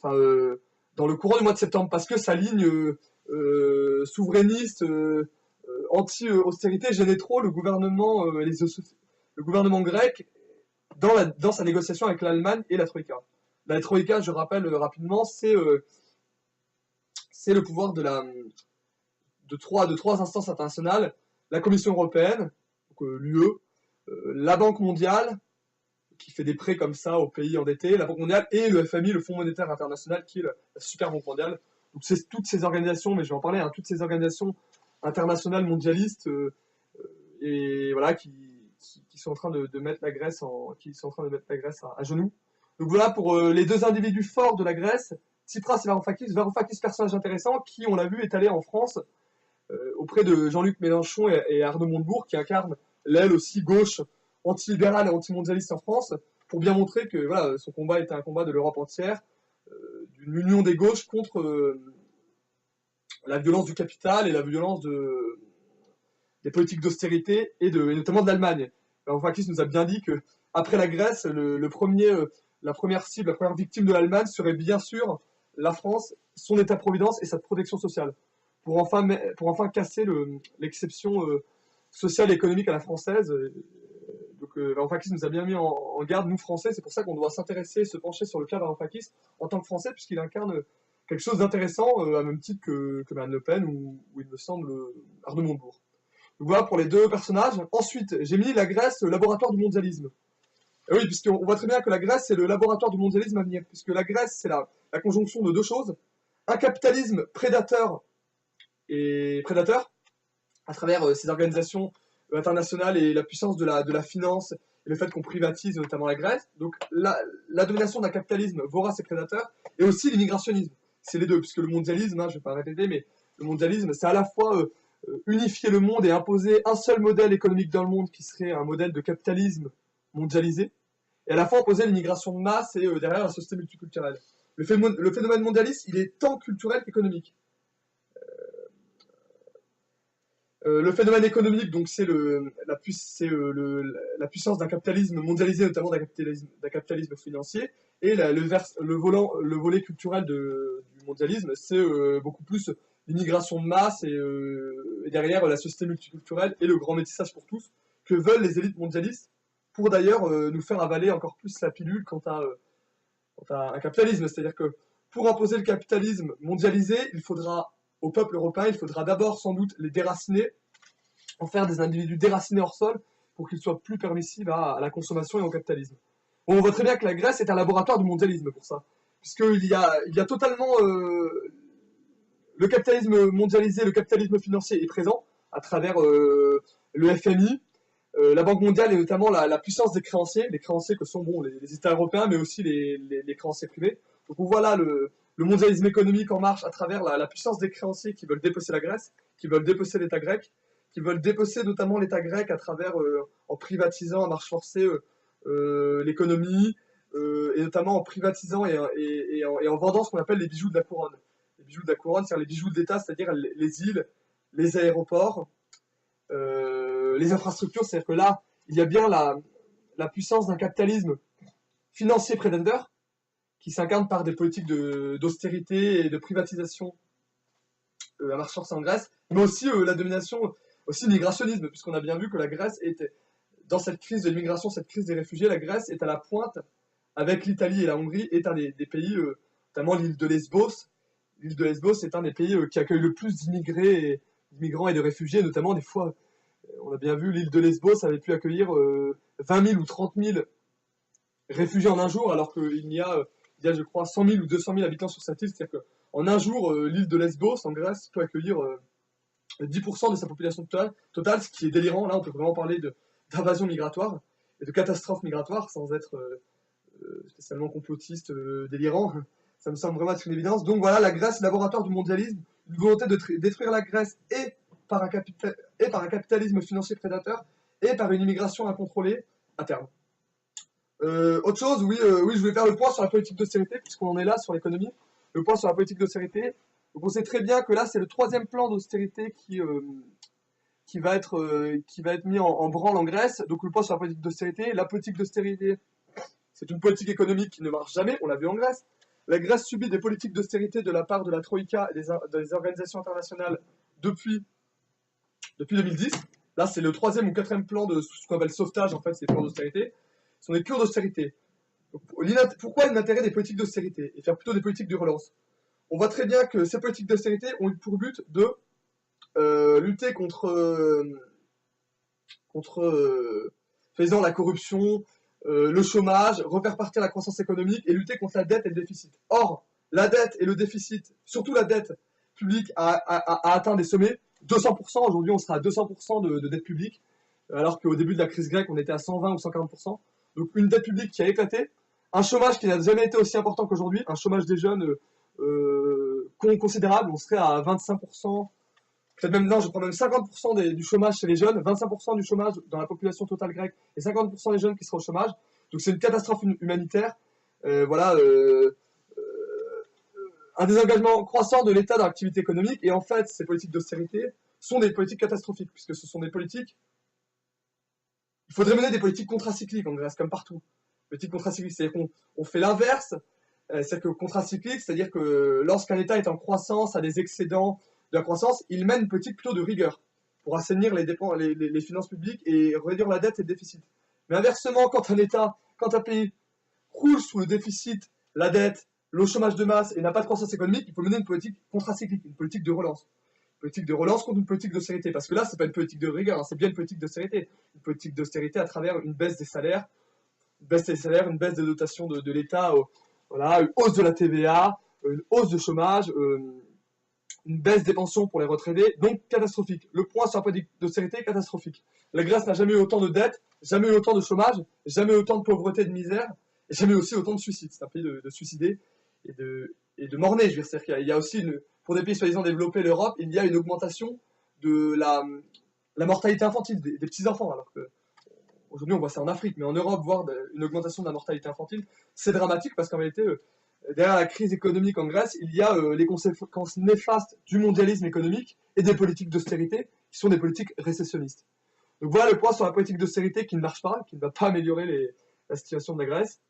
dans le courant du mois de septembre, parce que sa ligne souverainiste, anti-austérité gênait trop le gouvernement, le gouvernement grec dans sa négociation avec l'Allemagne et la Troïka. La Troïka, je rappelle rapidement, c'est le pouvoir de trois instances internationales, la Commission européenne, l'UE, la Banque mondiale, qui fait des prêts comme ça aux pays endettés, la Banque mondiale, et le FMI, le Fonds monétaire international, qui est la super banque mondiale. Donc c'est toutes ces organisations, mais je vais en parler, toutes ces organisations internationales mondialistes, et voilà, qui sont en train de mettre la Grèce à genoux. Donc voilà pour les deux individus forts de la Grèce, Tsipras et Varoufakis. Varoufakis, personnage intéressant, qui, on l'a vu, est allé en France auprès de Jean-Luc Mélenchon et Arnaud Montebourg, qui incarnent l'aile aussi gauche, anti-libérale et anti-mondialiste en France, pour bien montrer que voilà, son combat était un combat de l'Europe entière, d'une union des gauches contre la violence du capital et la violence des politiques d'austérité et notamment de l'Allemagne. Varoufakis nous a bien dit que après la Grèce, la première cible, la première victime de l'Allemagne serait bien sûr la France, son État-providence et sa protection sociale, pour enfin casser l'exception sociale et économique à la française. Donc Varoufakis nous a bien mis en garde, nous Français, c'est pour ça qu'on doit s'intéresser, se pencher sur le cas Varoufakis en tant que Français, puisqu'il incarne quelque chose d'intéressant, à même titre que Marine Le Pen ou il me semble Arnaud Montebourg. Donc voilà pour les deux personnages. Ensuite, j'ai mis la Grèce, le laboratoire du mondialisme. Et oui, puisqu'on voit très bien que la Grèce, c'est le laboratoire du mondialisme à venir, puisque la Grèce, c'est la conjonction de deux choses. Un capitalisme prédateur, à travers ces organisations internationales et la puissance de la finance, et le fait qu'on privatise notamment la Grèce. Donc la domination d'un capitalisme vorace et prédateur, et aussi l'immigrationnisme. C'est les deux, puisque le mondialisme, je ne vais pas répéter, mais le mondialisme, c'est à la fois unifier le monde et imposer un seul modèle économique dans le monde, qui serait un modèle de capitalisme mondialisé, et à la fois imposer l'immigration de masse et derrière la société multiculturelle. Le phénomène mondialiste, il est tant culturel qu'économique. Le phénomène économique, donc, c'est la puissance d'un capitalisme mondialisé, notamment d'un capitalisme financier, et le volet culturel du mondialisme, c'est beaucoup plus l'immigration de masse et derrière la société multiculturelle et le grand métissage pour tous que veulent les élites mondialistes, pour d'ailleurs nous faire avaler encore plus la pilule quant à un capitalisme. C'est-à-dire que pour imposer le capitalisme mondialisé, au peuple européen, il faudra d'abord sans doute les déraciner, en faire des individus déracinés hors sol, pour qu'ils soient plus permissifs à la consommation et au capitalisme. Bon, on voit très bien que la Grèce est un laboratoire du mondialisme pour ça, puisqu'il y a totalement le capitalisme mondialisé, le capitalisme financier est présent à travers le FMI, la Banque mondiale et notamment la puissance des créanciers, les créanciers que sont les États européens, mais aussi les créanciers privés. Donc on voit là le mondialisme économique en marche à travers la puissance des créanciers qui veulent dépecer la Grèce, qui veulent dépecer l'État grec, qui veulent dépecer notamment l'État grec à travers, en privatisant à marche forcée l'économie, et notamment en privatisant et en vendant ce qu'on appelle les bijoux de la couronne. Les bijoux de la couronne, c'est-à-dire les bijoux de l'État, c'est-à-dire les îles, les aéroports, les infrastructures. C'est-à-dire que là, il y a bien la puissance d'un capitalisme financier prédateur, qui s'incarne par des politiques d'austérité et de privatisation à marche forcée en Grèce, mais aussi la domination, aussi le migrationnisme, puisqu'on a bien vu que la Grèce était, dans cette crise de l'immigration, cette crise des réfugiés, la Grèce est à la pointe, avec l'Italie et la Hongrie, est un des pays, notamment l'île de Lesbos. L'île de Lesbos est un des pays qui accueille le plus d'immigrants et de réfugiés, notamment des fois, on a bien vu, l'île de Lesbos avait pu accueillir 20 000 ou 30 000 réfugiés en un jour, alors qu'il y a, je crois, 100 000 ou 200 000 habitants sur cette île. C'est-à-dire qu'en un jour, l'île de Lesbos, en Grèce, peut accueillir 10% de sa population totale, ce qui est délirant. Là, on peut vraiment parler d'invasion migratoire et de catastrophe migratoire sans être spécialement complotiste, délirant. Ça me semble vraiment être une évidence. Donc voilà, la Grèce, laboratoire du mondialisme, une volonté de détruire la Grèce et par un capitalisme financier prédateur et par une immigration incontrôlée à terme. Autre chose, oui, je voulais faire le point sur la politique d'austérité, puisqu'on en est là sur l'économie. Le point sur la politique d'austérité. Donc on sait très bien que là, c'est le troisième plan d'austérité qui va être mis en branle en Grèce. Donc le point sur la politique d'austérité. La politique d'austérité, c'est une politique économique qui ne marche jamais, on l'a vu en Grèce. La Grèce subit des politiques d'austérité de la part de la Troïka et des organisations internationales depuis 2010. Là, c'est le troisième ou quatrième plan de ce qu'on appelle sauvetage, en fait, c'est les plans d'austérité. Ce sont des cures d'austérité. Pourquoi l'intérêt des politiques d'austérité et faire plutôt des politiques de relance? On voit très bien que ces politiques d'austérité ont eu pour but de lutter faisant la corruption, le chômage, refaire partir la croissance économique et lutter contre la dette et le déficit. Or, la dette et le déficit, surtout la dette publique, a atteint des sommets. 200%, aujourd'hui on sera à 200% de dette publique, alors qu'au début de la crise grecque on était à 120 ou 140%. Donc une dette publique qui a éclaté, un chômage qui n'a jamais été aussi important qu'aujourd'hui, un chômage des jeunes considérable, on serait à 25%, peut-être même, non, je prends même 50% du chômage chez les jeunes, 25% du chômage dans la population totale grecque et 50% des jeunes qui seraient au chômage. Donc c'est une catastrophe humanitaire. Voilà, un désengagement croissant de l'État dans l'activité économique. Et en fait, ces politiques d'austérité sont des politiques catastrophiques, puisque ce sont des politiques... Il faudrait mener des politiques contracycliques en Grèce, comme partout. Politiques contracycliques, c'est-à-dire qu'on fait l'inverse. C'est-à-dire que contracyclique, c'est-à-dire que lorsqu'un État est en croissance, a des excédents de la croissance, il mène une politique plutôt de rigueur pour assainir les finances publiques et réduire la dette et le déficit. Mais inversement, quand un pays croule sous le déficit, la dette, le chômage de masse et n'a pas de croissance économique, il faut mener une politique contracyclique, une politique de relance. Une politique de relance contre une politique d'austérité. Parce que là, c'est pas une politique de rigueur, hein, c'est bien une politique d'austérité. Une politique d'austérité à travers une baisse des salaires, une baisse des dotations de l'État, voilà, une hausse de la TVA, une hausse de chômage, une baisse des pensions pour les retraités, donc catastrophique. Le point sur la politique d'austérité est catastrophique. La Grèce n'a jamais eu autant de dettes, jamais eu autant de chômage, jamais eu autant de pauvreté et de misère, et jamais aussi autant de suicides. C'est un pays de suicidés et de mornés. Je veux dire, c'est-à-dire qu'il y a aussi, pour des pays soi-disant développés, l'Europe, il y a une augmentation de la mortalité infantile des petits-enfants, alors que aujourd'hui on voit ça en Afrique, mais en Europe, voir une augmentation de la mortalité infantile, c'est dramatique parce qu'en réalité, derrière la crise économique en Grèce, il y a les conséquences néfastes du mondialisme économique et des politiques d'austérité qui sont des politiques récessionnistes. Donc voilà le point sur la politique d'austérité qui ne marche pas, qui ne va pas améliorer la situation de la Grèce.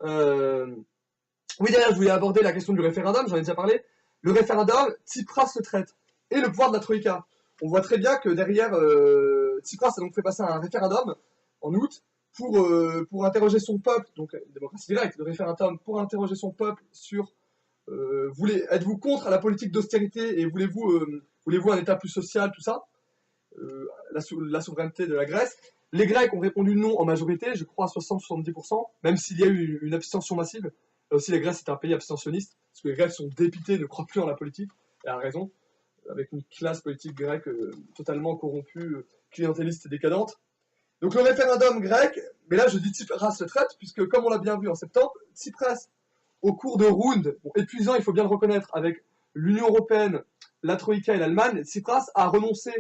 Oui, d'ailleurs, je voulais aborder la question du référendum, j'en ai déjà parlé. Le référendum, Tsipras le traite, et le pouvoir de la Troïka. On voit très bien que derrière, Tsipras a donc fait passer un référendum en août pour interroger son peuple, donc démocratie directe, le référendum pour interroger son peuple sur êtes-vous contre la politique d'austérité et voulez-vous un État plus social, tout ça, la souveraineté de la Grèce. Les Grecs ont répondu non en majorité, je crois à 60-70%, même s'il y a eu une abstention massive. Là aussi, la Grèce est un pays abstentionniste, parce que les Grecs sont dépités, ne croient plus en la politique, et à raison, avec une classe politique grecque totalement corrompue, clientéliste et décadente. Donc le référendum grec, mais là je dis Tsipras le traite, puisque comme on l'a bien vu en septembre, Tsipras, au cours de rounds, épuisant, il faut bien le reconnaître, avec l'Union Européenne, la Troïka et l'Allemagne, Tsipras a renoncé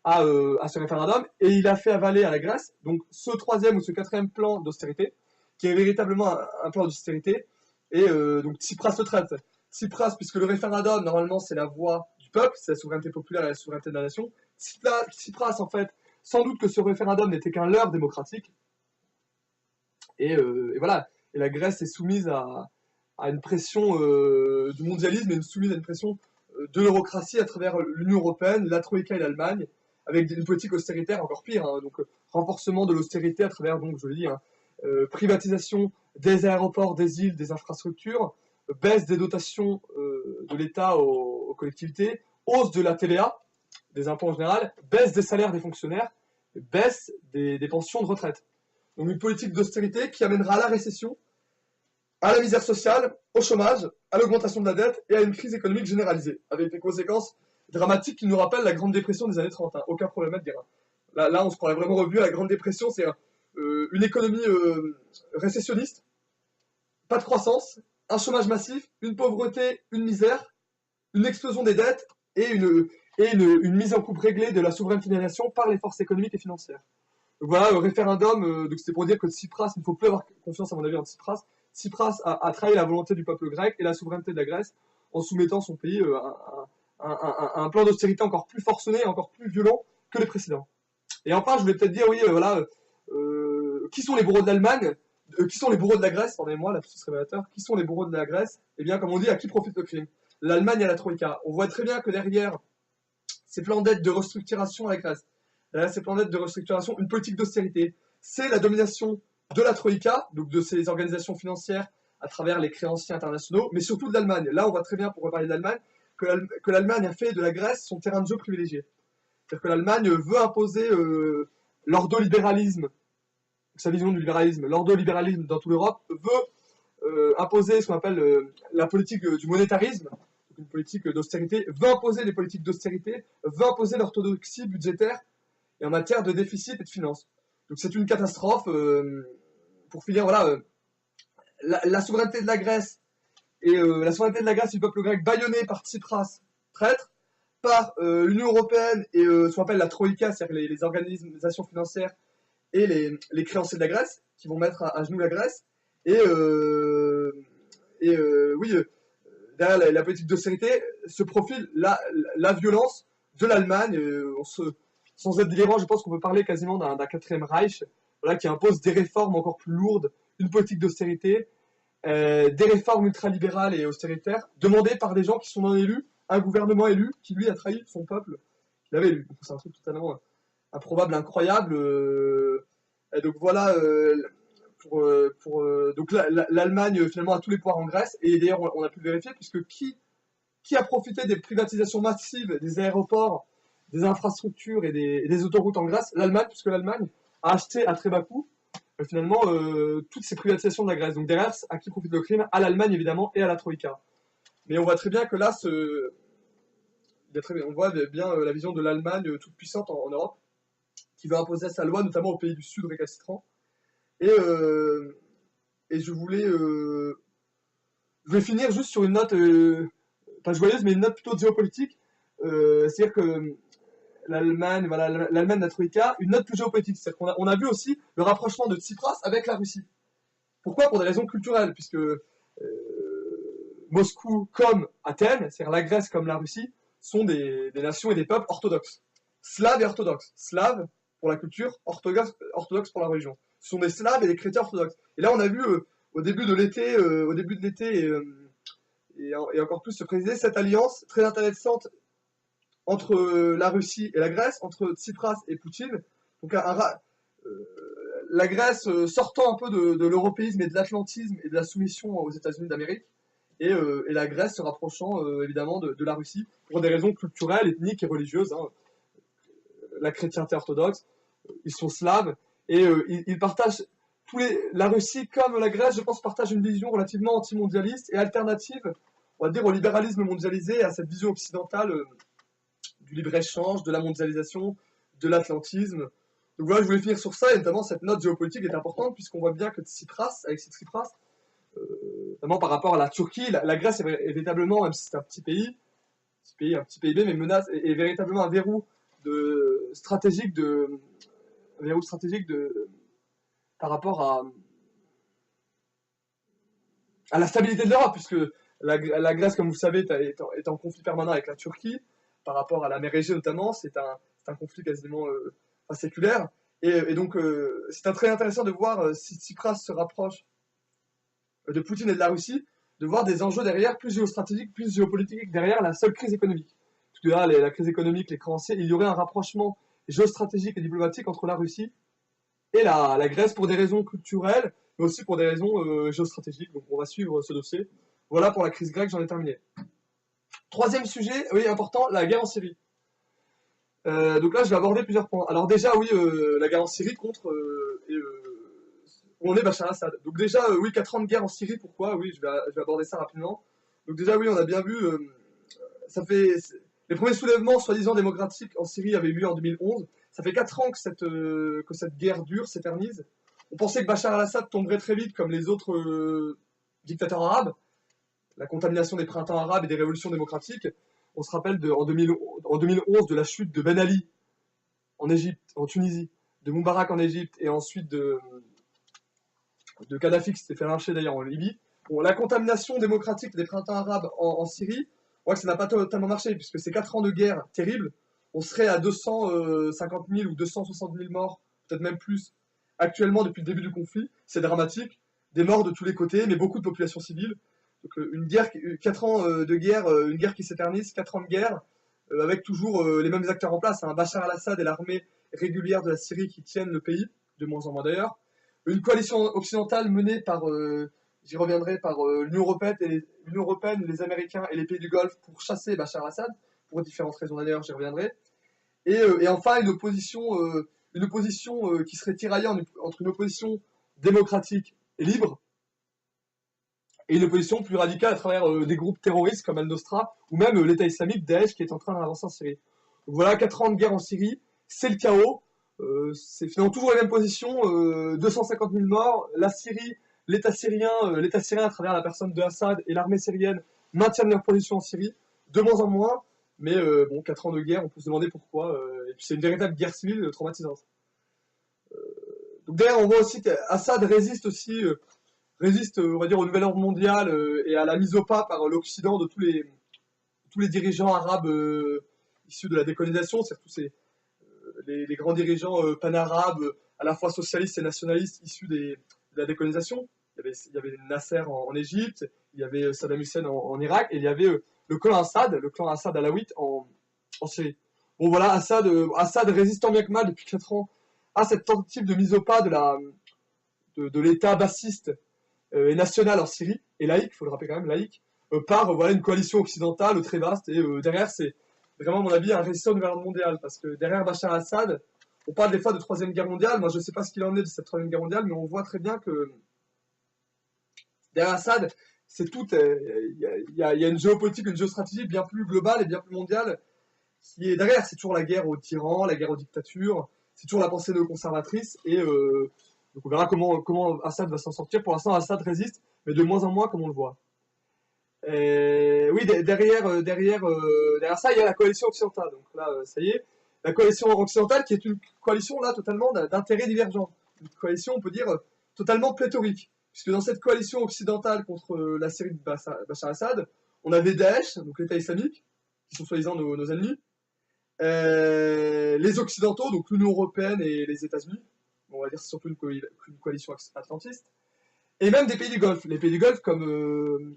à ce référendum, et il a fait avaler à la Grèce, donc ce troisième ou ce quatrième plan d'austérité, qui est véritablement un plan d'austérité, et donc Tsipras le traite. Tsipras, puisque le référendum, normalement, c'est la voix du peuple, c'est la souveraineté populaire et la souveraineté de la nation. Tsipras, en fait, sans doute que ce référendum n'était qu'un leurre démocratique. Et voilà. Et la Grèce est soumise à à une pression du mondialisme et soumise à une pression de l'eurocratie à travers l'Union européenne, la Troïka et l'Allemagne, avec une politique austéritaire encore pire, hein, donc renforcement de l'austérité à travers, donc je l'ai dit, hein, privatisation des aéroports, des îles, des infrastructures, baisse des dotations de l'État aux collectivités, hausse de la TVA, des impôts en général, baisse des salaires des fonctionnaires, baisse des pensions de retraite. Donc une politique d'austérité qui amènera à la récession, à la misère sociale, au chômage, à l'augmentation de la dette et à une crise économique généralisée, avec des conséquences dramatiques qui nous rappellent la Grande Dépression des années 30. Hein. Aucun problème à dire. Là, on se croirait vraiment revu à la Grande Dépression. C'est une économie récessionniste, pas de croissance, un chômage massif, une pauvreté, une misère, une explosion des dettes et une mise en coupe réglée de la souveraineté des nations par les forces économiques et financières. Donc voilà, référendum, donc c'était pour dire que Tsipras, il ne faut plus avoir confiance à mon avis en Tsipras. Tsipras a trahi la volonté du peuple grec et la souveraineté de la Grèce en soumettant son pays à un plan d'austérité encore plus forcené, encore plus violent que les précédents. Et enfin, je voulais peut-être dire, oui, voilà, qui sont les bourreaux de l'Allemagne, qui sont les bourreaux de la Grèce, pardonnez-moi, là, c'est révélateur, qui sont les bourreaux de la Grèce? Eh bien, comme on dit, à qui profite le crime? L'Allemagne et la Troïka. On voit très bien que derrière ces plans d'aide de restructuration à la Grèce, derrière ces plans d'aide de restructuration, une politique d'austérité, c'est la domination de la Troïka, donc de ces organisations financières à travers les créanciers internationaux, mais surtout de l'Allemagne. Là, on voit très bien, pour reparler de l'Allemagne, que l'Allemagne a fait de la Grèce son terrain de jeu privilégié. C'est-à-dire que l'Allemagne veut imposer l'ordolibéralisme, sa vision du libéralisme, l'ordolibéralisme dans toute l'Europe, veut imposer ce qu'on appelle la politique du monétarisme, donc une politique d'austérité, veut imposer les politiques d'austérité, veut imposer l'orthodoxie budgétaire et en matière de déficit et de finances. Donc c'est une catastrophe. Pour finir, voilà, la souveraineté de la Grèce et la souveraineté de la Grèce et du peuple grec bâillonné par Tsipras, traître, par l'Union européenne et ce qu'on appelle la Troïka, c'est-à-dire les organisations financières et les créanciers de la Grèce, qui vont mettre à genoux la Grèce. Et oui, derrière la politique d'austérité se profile la violence de l'Allemagne. Sans être délirant, je pense qu'on peut parler quasiment d'un quatrième Reich, voilà, qui impose des réformes encore plus lourdes, une politique d'austérité, des réformes ultralibérales et austéritaires, demandées par des gens qui sont non élus, un gouvernement élu qui lui a trahi son peuple qu'il avait élu. C'est un truc totalement improbable, incroyable. Et donc voilà, donc l'Allemagne finalement a tous les pouvoirs en Grèce, et d'ailleurs on a pu le vérifier, puisque qui a profité des privatisations massives des aéroports, des infrastructures et des autoroutes en Grèce? L'Allemagne, puisque l'Allemagne a acheté à très bas coût finalement toutes ces privatisations de la Grèce. Donc derrière, à qui profite le crime? À l'Allemagne évidemment et à la Troïka. Mais on voit très bien que là, on voit bien la vision de l'Allemagne toute puissante en Europe, qui veut imposer sa loi, notamment aux pays du Sud récalcitrants. Et je vais finir juste sur une note, pas joyeuse, mais une note plutôt géopolitique. C'est-à-dire que l'Allemagne, voilà, l'Allemagne, la Troïka, une note plus géopolitique. C'est-à-dire qu'on a vu aussi le rapprochement de Tsipras avec la Russie. Pourquoi? Pour des raisons culturelles, puisque Moscou comme Athènes, c'est-à-dire la Grèce comme la Russie, sont des nations et des peuples orthodoxes. Slaves et orthodoxes. Slaves pour la culture, orthodoxes pour la religion. Ce sont des Slaves et des chrétiens orthodoxes. Et là, on a vu au début de l'été, et encore plus se préciser cette alliance très intéressante entre la Russie et la Grèce, entre Tsipras et Poutine. Donc la Grèce sortant un peu de l'européisme et de l'atlantisme et de la soumission aux États-Unis d'Amérique, et la Grèce se rapprochant évidemment de la Russie pour des raisons culturelles, ethniques et religieuses. Hein. La chrétienté orthodoxe, ils sont slaves, et ils partagent la Russie comme la Grèce, je pense, partagent une vision relativement anti-mondialiste et alternative, on va dire, au libéralisme mondialisé, à cette vision occidentale du libre-échange, de la mondialisation, de l'atlantisme. Donc voilà, je voulais finir sur ça, et notamment cette note géopolitique est importante, puisqu'on voit bien que Tsipras, notamment par rapport à la Turquie, la Grèce est véritablement, même si c'est un petit pays, un petit PIB, mais menace, est véritablement un verrou stratégique par rapport à la stabilité de l'Europe, puisque la Grèce, comme vous le savez, est en conflit permanent avec la Turquie, par rapport à la mer Égée notamment. C'est un conflit quasiment séculaire. Et donc, c'est très intéressant de voir si Tsipras se rapproche de Poutine et de la Russie, de voir des enjeux derrière plus géostratégiques, plus géopolitiques derrière la seule crise économique. Parce que là, la crise économique, les créanciers, il y aurait un rapprochement géostratégique et diplomatique entre la Russie et la Grèce pour des raisons culturelles, mais aussi pour des raisons géostratégiques. Donc on va suivre ce dossier. Voilà pour la crise grecque, j'en ai terminé. Troisième sujet, oui, important, la guerre en Syrie. Donc là, je vais aborder plusieurs points. Alors déjà, oui, la guerre en Syrie contre où on est Bachar al-Assad. Donc déjà, oui, 4 ans de guerre en Syrie, pourquoi? Oui, je vais aborder ça rapidement. Donc déjà, oui, on a bien vu, les premiers soulèvements soi-disant démocratiques en Syrie avaient eu lieu en 2011. Ça fait 4 ans que cette guerre dure, s'éternise. On pensait que Bachar al-Assad tomberait très vite comme les autres dictateurs arabes, la contamination des printemps arabes et des révolutions démocratiques. On se rappelle en 2011 de la chute de Ben Ali en Égypte, en Tunisie, de Moubarak en Égypte et ensuite de Kadhafi qui s'était fait lyncher d'ailleurs en Libye. Bon, la contamination démocratique des printemps arabes en Syrie, on voit que ça n'a pas totalement marché puisque ces 4 ans de guerre terribles, on serait à 250 000 ou 260 000 morts, peut-être même plus, actuellement depuis le début du conflit. C'est dramatique, des morts de tous les côtés, mais beaucoup de populations civiles. Donc une guerre, 4 ans de guerre, une guerre qui s'éternise, 4 ans de guerre, avec toujours les mêmes acteurs en place, hein, Bachar al-Assad et l'armée régulière de la Syrie qui tiennent le pays, de moins en moins d'ailleurs. Une coalition occidentale menée par, j'y reviendrai, par l'Union européenne, les Américains et les pays du Golfe pour chasser Bachar al-Assad, pour différentes raisons d'ailleurs, j'y reviendrai. Et enfin, une opposition qui serait tiraillée entre une opposition démocratique et libre, et une opposition plus radicale à travers des groupes terroristes comme Al-Nosra, ou même l'État islamique, Daesh, qui est en train d'avancer en Syrie. Donc voilà, 4 ans de guerre en Syrie, c'est le chaos, c'est finalement toujours les mêmes positions, 250 000 morts, la Syrie, l'État syrien à travers la personne de Assad et l'armée syrienne maintiennent leur position en Syrie, de moins en moins, mais bon, 4 ans de guerre, on peut se demander pourquoi, et puis c'est une véritable guerre civile traumatisante. Donc derrière, on voit aussi qu'Assad résiste, on va dire, au nouvel ordre mondial et à la mise au pas par l'Occident de tous les dirigeants arabes issus de la décolonisation, surtout les grands dirigeants pan-arabes, à la fois socialistes et nationalistes issus de la décolonisation. Il y avait Nasser en Égypte, il y avait Saddam Hussein en Irak, et il y avait le clan Assad alawite en Syrie. Bon voilà, Assad résiste tant bien que mal depuis 4 ans à cette tentative de mise au pas de l'État bassiste et national en Syrie, et laïque, il faut le rappeler quand même, laïque, par voilà, une coalition occidentale très vaste, et derrière, c'est vraiment, à mon avis, un résistant du nouvel ordre mondial, parce que derrière Bachar al-Assad, on parle des fois de Troisième Guerre mondiale, moi je ne sais pas ce qu'il en est de cette Troisième Guerre mondiale, mais on voit très bien que derrière Assad, c'est tout, il y a une géopolitique, une géostratégie bien plus globale et bien plus mondiale, qui est derrière, c'est toujours la guerre aux tyrans, la guerre aux dictatures, c'est toujours la pensée néoconservatrice, et donc on verra comment Assad va s'en sortir. Pour l'instant, Assad résiste, mais de moins en moins, comme on le voit. Oui, derrière ça, il y a la coalition occidentale. Donc là, ça y est, la coalition occidentale qui est une coalition là totalement d'intérêts divergents. Une coalition, on peut dire, totalement pléthorique. Puisque dans cette coalition occidentale contre la Syrie de Bachar al-Assad, on avait Daesh, donc l'État islamique, qui sont soi-disant nos ennemis, les Occidentaux, donc l'Union européenne et les États-Unis, on va dire c'est surtout une coalition atlantiste, et même des pays du Golfe. Les pays du Golfe comme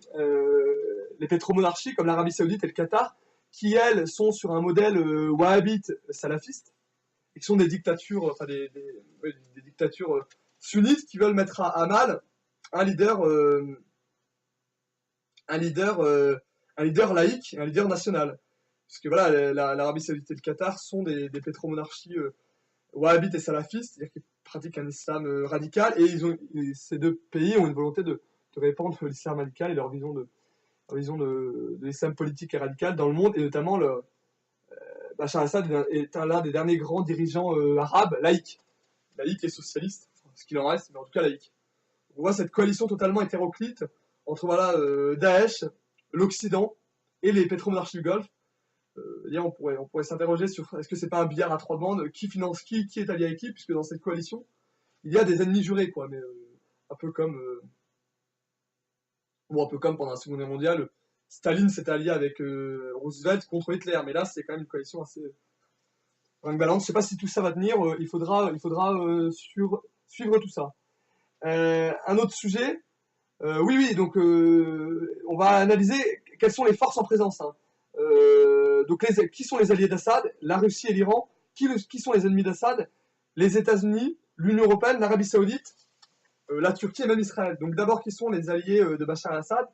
les pétromonarchies, comme l'Arabie Saoudite et le Qatar, qui elles sont sur un modèle wahhabite salafiste, et qui sont des dictatures, enfin des dictatures sunnites qui veulent mettre à mal un leader laïque, un leader national. Parce que voilà, l'Arabie Saoudite et le Qatar sont des pétromonarchies wahhabites et salafistes, c'est-à-dire qu'ils pratiquent un islam radical, et ces deux pays ont une volonté de répandre l'islam radical et leur vision de l'islam politique et radical dans le monde, et notamment Bachar al-Assad est l'un des derniers grands dirigeants arabes laïques et socialistes, ce qu'il en reste, mais en tout cas laïques. On voit cette coalition totalement hétéroclite entre voilà, Daesh, l'Occident et les pétromonarchies du Golfe. On pourrait s'interroger sur est-ce que c'est pas un billard à 3 bandes, qui finance qui est allié avec qui, puisque dans cette coalition, il y a des ennemis jurés, quoi, mais un peu comme pendant la Seconde Guerre mondiale, Staline s'est allié avec Roosevelt contre Hitler, mais là c'est quand même une coalition assez brinque-ballante. Je sais pas si tout ça va tenir, il faudra suivre tout ça. Un autre sujet, Oui, donc on va analyser quelles sont les forces en présence, hein. Donc qui sont les alliés d'Assad? La Russie et l'Iran. Qui sont les ennemis d'Assad? Les États-Unis, l'Union européenne, l'Arabie saoudite, la Turquie et même Israël. Donc d'abord, qui sont les alliés de Bachar al-Assad?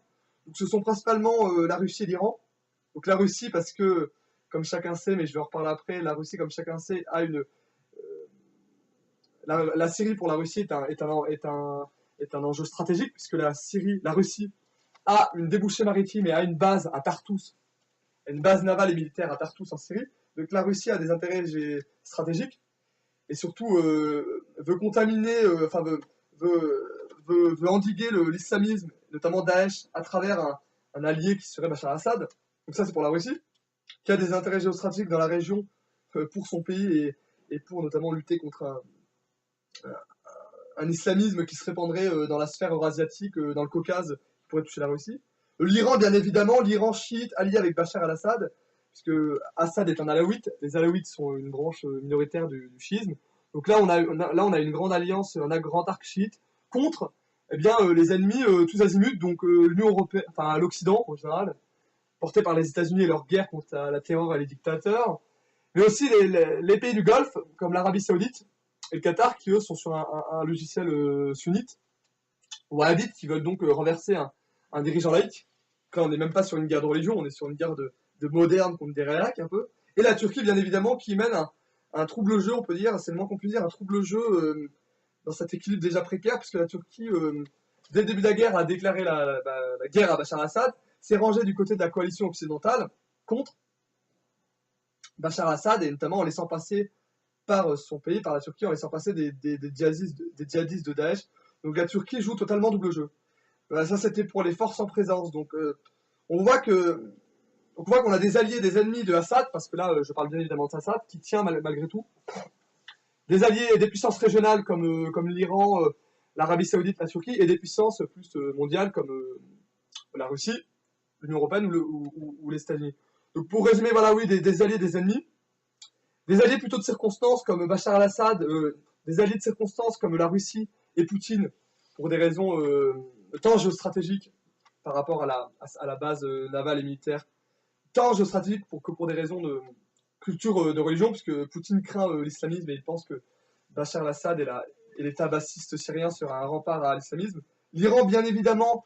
Donc ce sont principalement la Russie et l'Iran. Donc la Russie parce que, comme chacun sait, mais je vais en reparler après, la Russie, comme chacun sait, a une... la Syrie pour la Russie est un enjeu stratégique puisque la Russie a une débouchée maritime et a une base à Tartous, une base navale et militaire à Tartous en Syrie. Donc la Russie a des intérêts stratégiques et surtout veut contaminer, veut endiguer l'islamisme, notamment Daesh, à travers un allié qui serait Bachar al-Assad. Donc ça c'est pour la Russie, qui a des intérêts géostratégiques dans la région pour son pays et pour notamment lutter contre un islamisme qui se répandrait dans la sphère eurasiatique, dans le Caucase, qui pourrait toucher la Russie. L'Iran, bien évidemment, l'Iran chiite allié avec Bachar al-Assad, puisque Assad est un alaouite. Les alaouites sont une branche minoritaire du chiisme. Donc là, on a une grande alliance, un grand arc chiite contre les ennemis tous azimuts, donc l'Union européenne, enfin l'Occident en général, porté par les États-Unis et leur guerre contre la terreur et les dictateurs, mais aussi les pays du Golfe, comme l'Arabie Saoudite et le Qatar, qui eux sont sur un logiciel sunnite, wahhabite, qui veulent donc renverser un dirigeant laïque. Là, on n'est même pas sur une guerre de religion, on est sur une guerre de moderne contre des réacs un peu. Et la Turquie, bien évidemment, qui mène un trouble jeu, on peut dire, c'est le moins qu'on puisse dire, un trouble jeu dans cet équilibre déjà précaire, puisque la Turquie, dès le début de la guerre, a déclaré la guerre à Bachar al-Assad, s'est rangée du côté de la coalition occidentale contre Bachar al-Assad, et notamment en laissant passer par son pays, par la Turquie, en laissant passer des djihadistes de Daesh. Donc la Turquie joue totalement double jeu. Ça, c'était pour les forces en présence. Donc on voit qu'on a des alliés, des ennemis de Assad, parce que là, je parle bien évidemment d'Assad, qui tient malgré tout. Des alliés et des puissances régionales comme l'Iran, l'Arabie Saoudite, la Turquie, et des puissances plus mondiales comme la Russie, l'Union Européenne ou les États-Unis. Donc pour résumer, voilà, oui, des alliés, des ennemis. Des alliés plutôt de circonstances comme Bachar al-Assad, des alliés de circonstances comme la Russie et Poutine, pour des raisons tant géostratégiques par rapport à la base navale et militaire, tant géostratégiques que pour des raisons de culture, de religion, puisque Poutine craint l'islamisme et il pense que Bachar al-Assad et l'État bassiste syrien sera un rempart à l'islamisme. L'Iran, bien évidemment,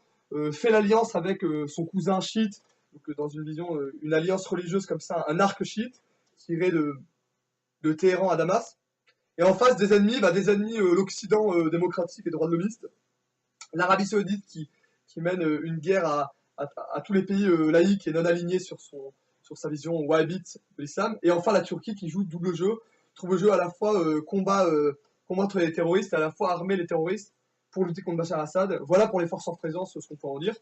fait l'alliance avec son cousin chiite, donc dans une vision, une alliance religieuse comme ça, un arc chiite, qui irait de Téhéran à Damas. Et en face, des ennemis, l'Occident démocratique et droit de l'homiste, l'Arabie Saoudite qui mène une guerre à tous les pays laïcs et non alignés sur sa vision wahhabite de l'islam. Et enfin, la Turquie qui joue double jeu, trouble jeu à la fois combattre les terroristes et à la fois armer les terroristes pour lutter contre Bachar al-Assad. Voilà pour les forces en présence ce qu'on peut en dire.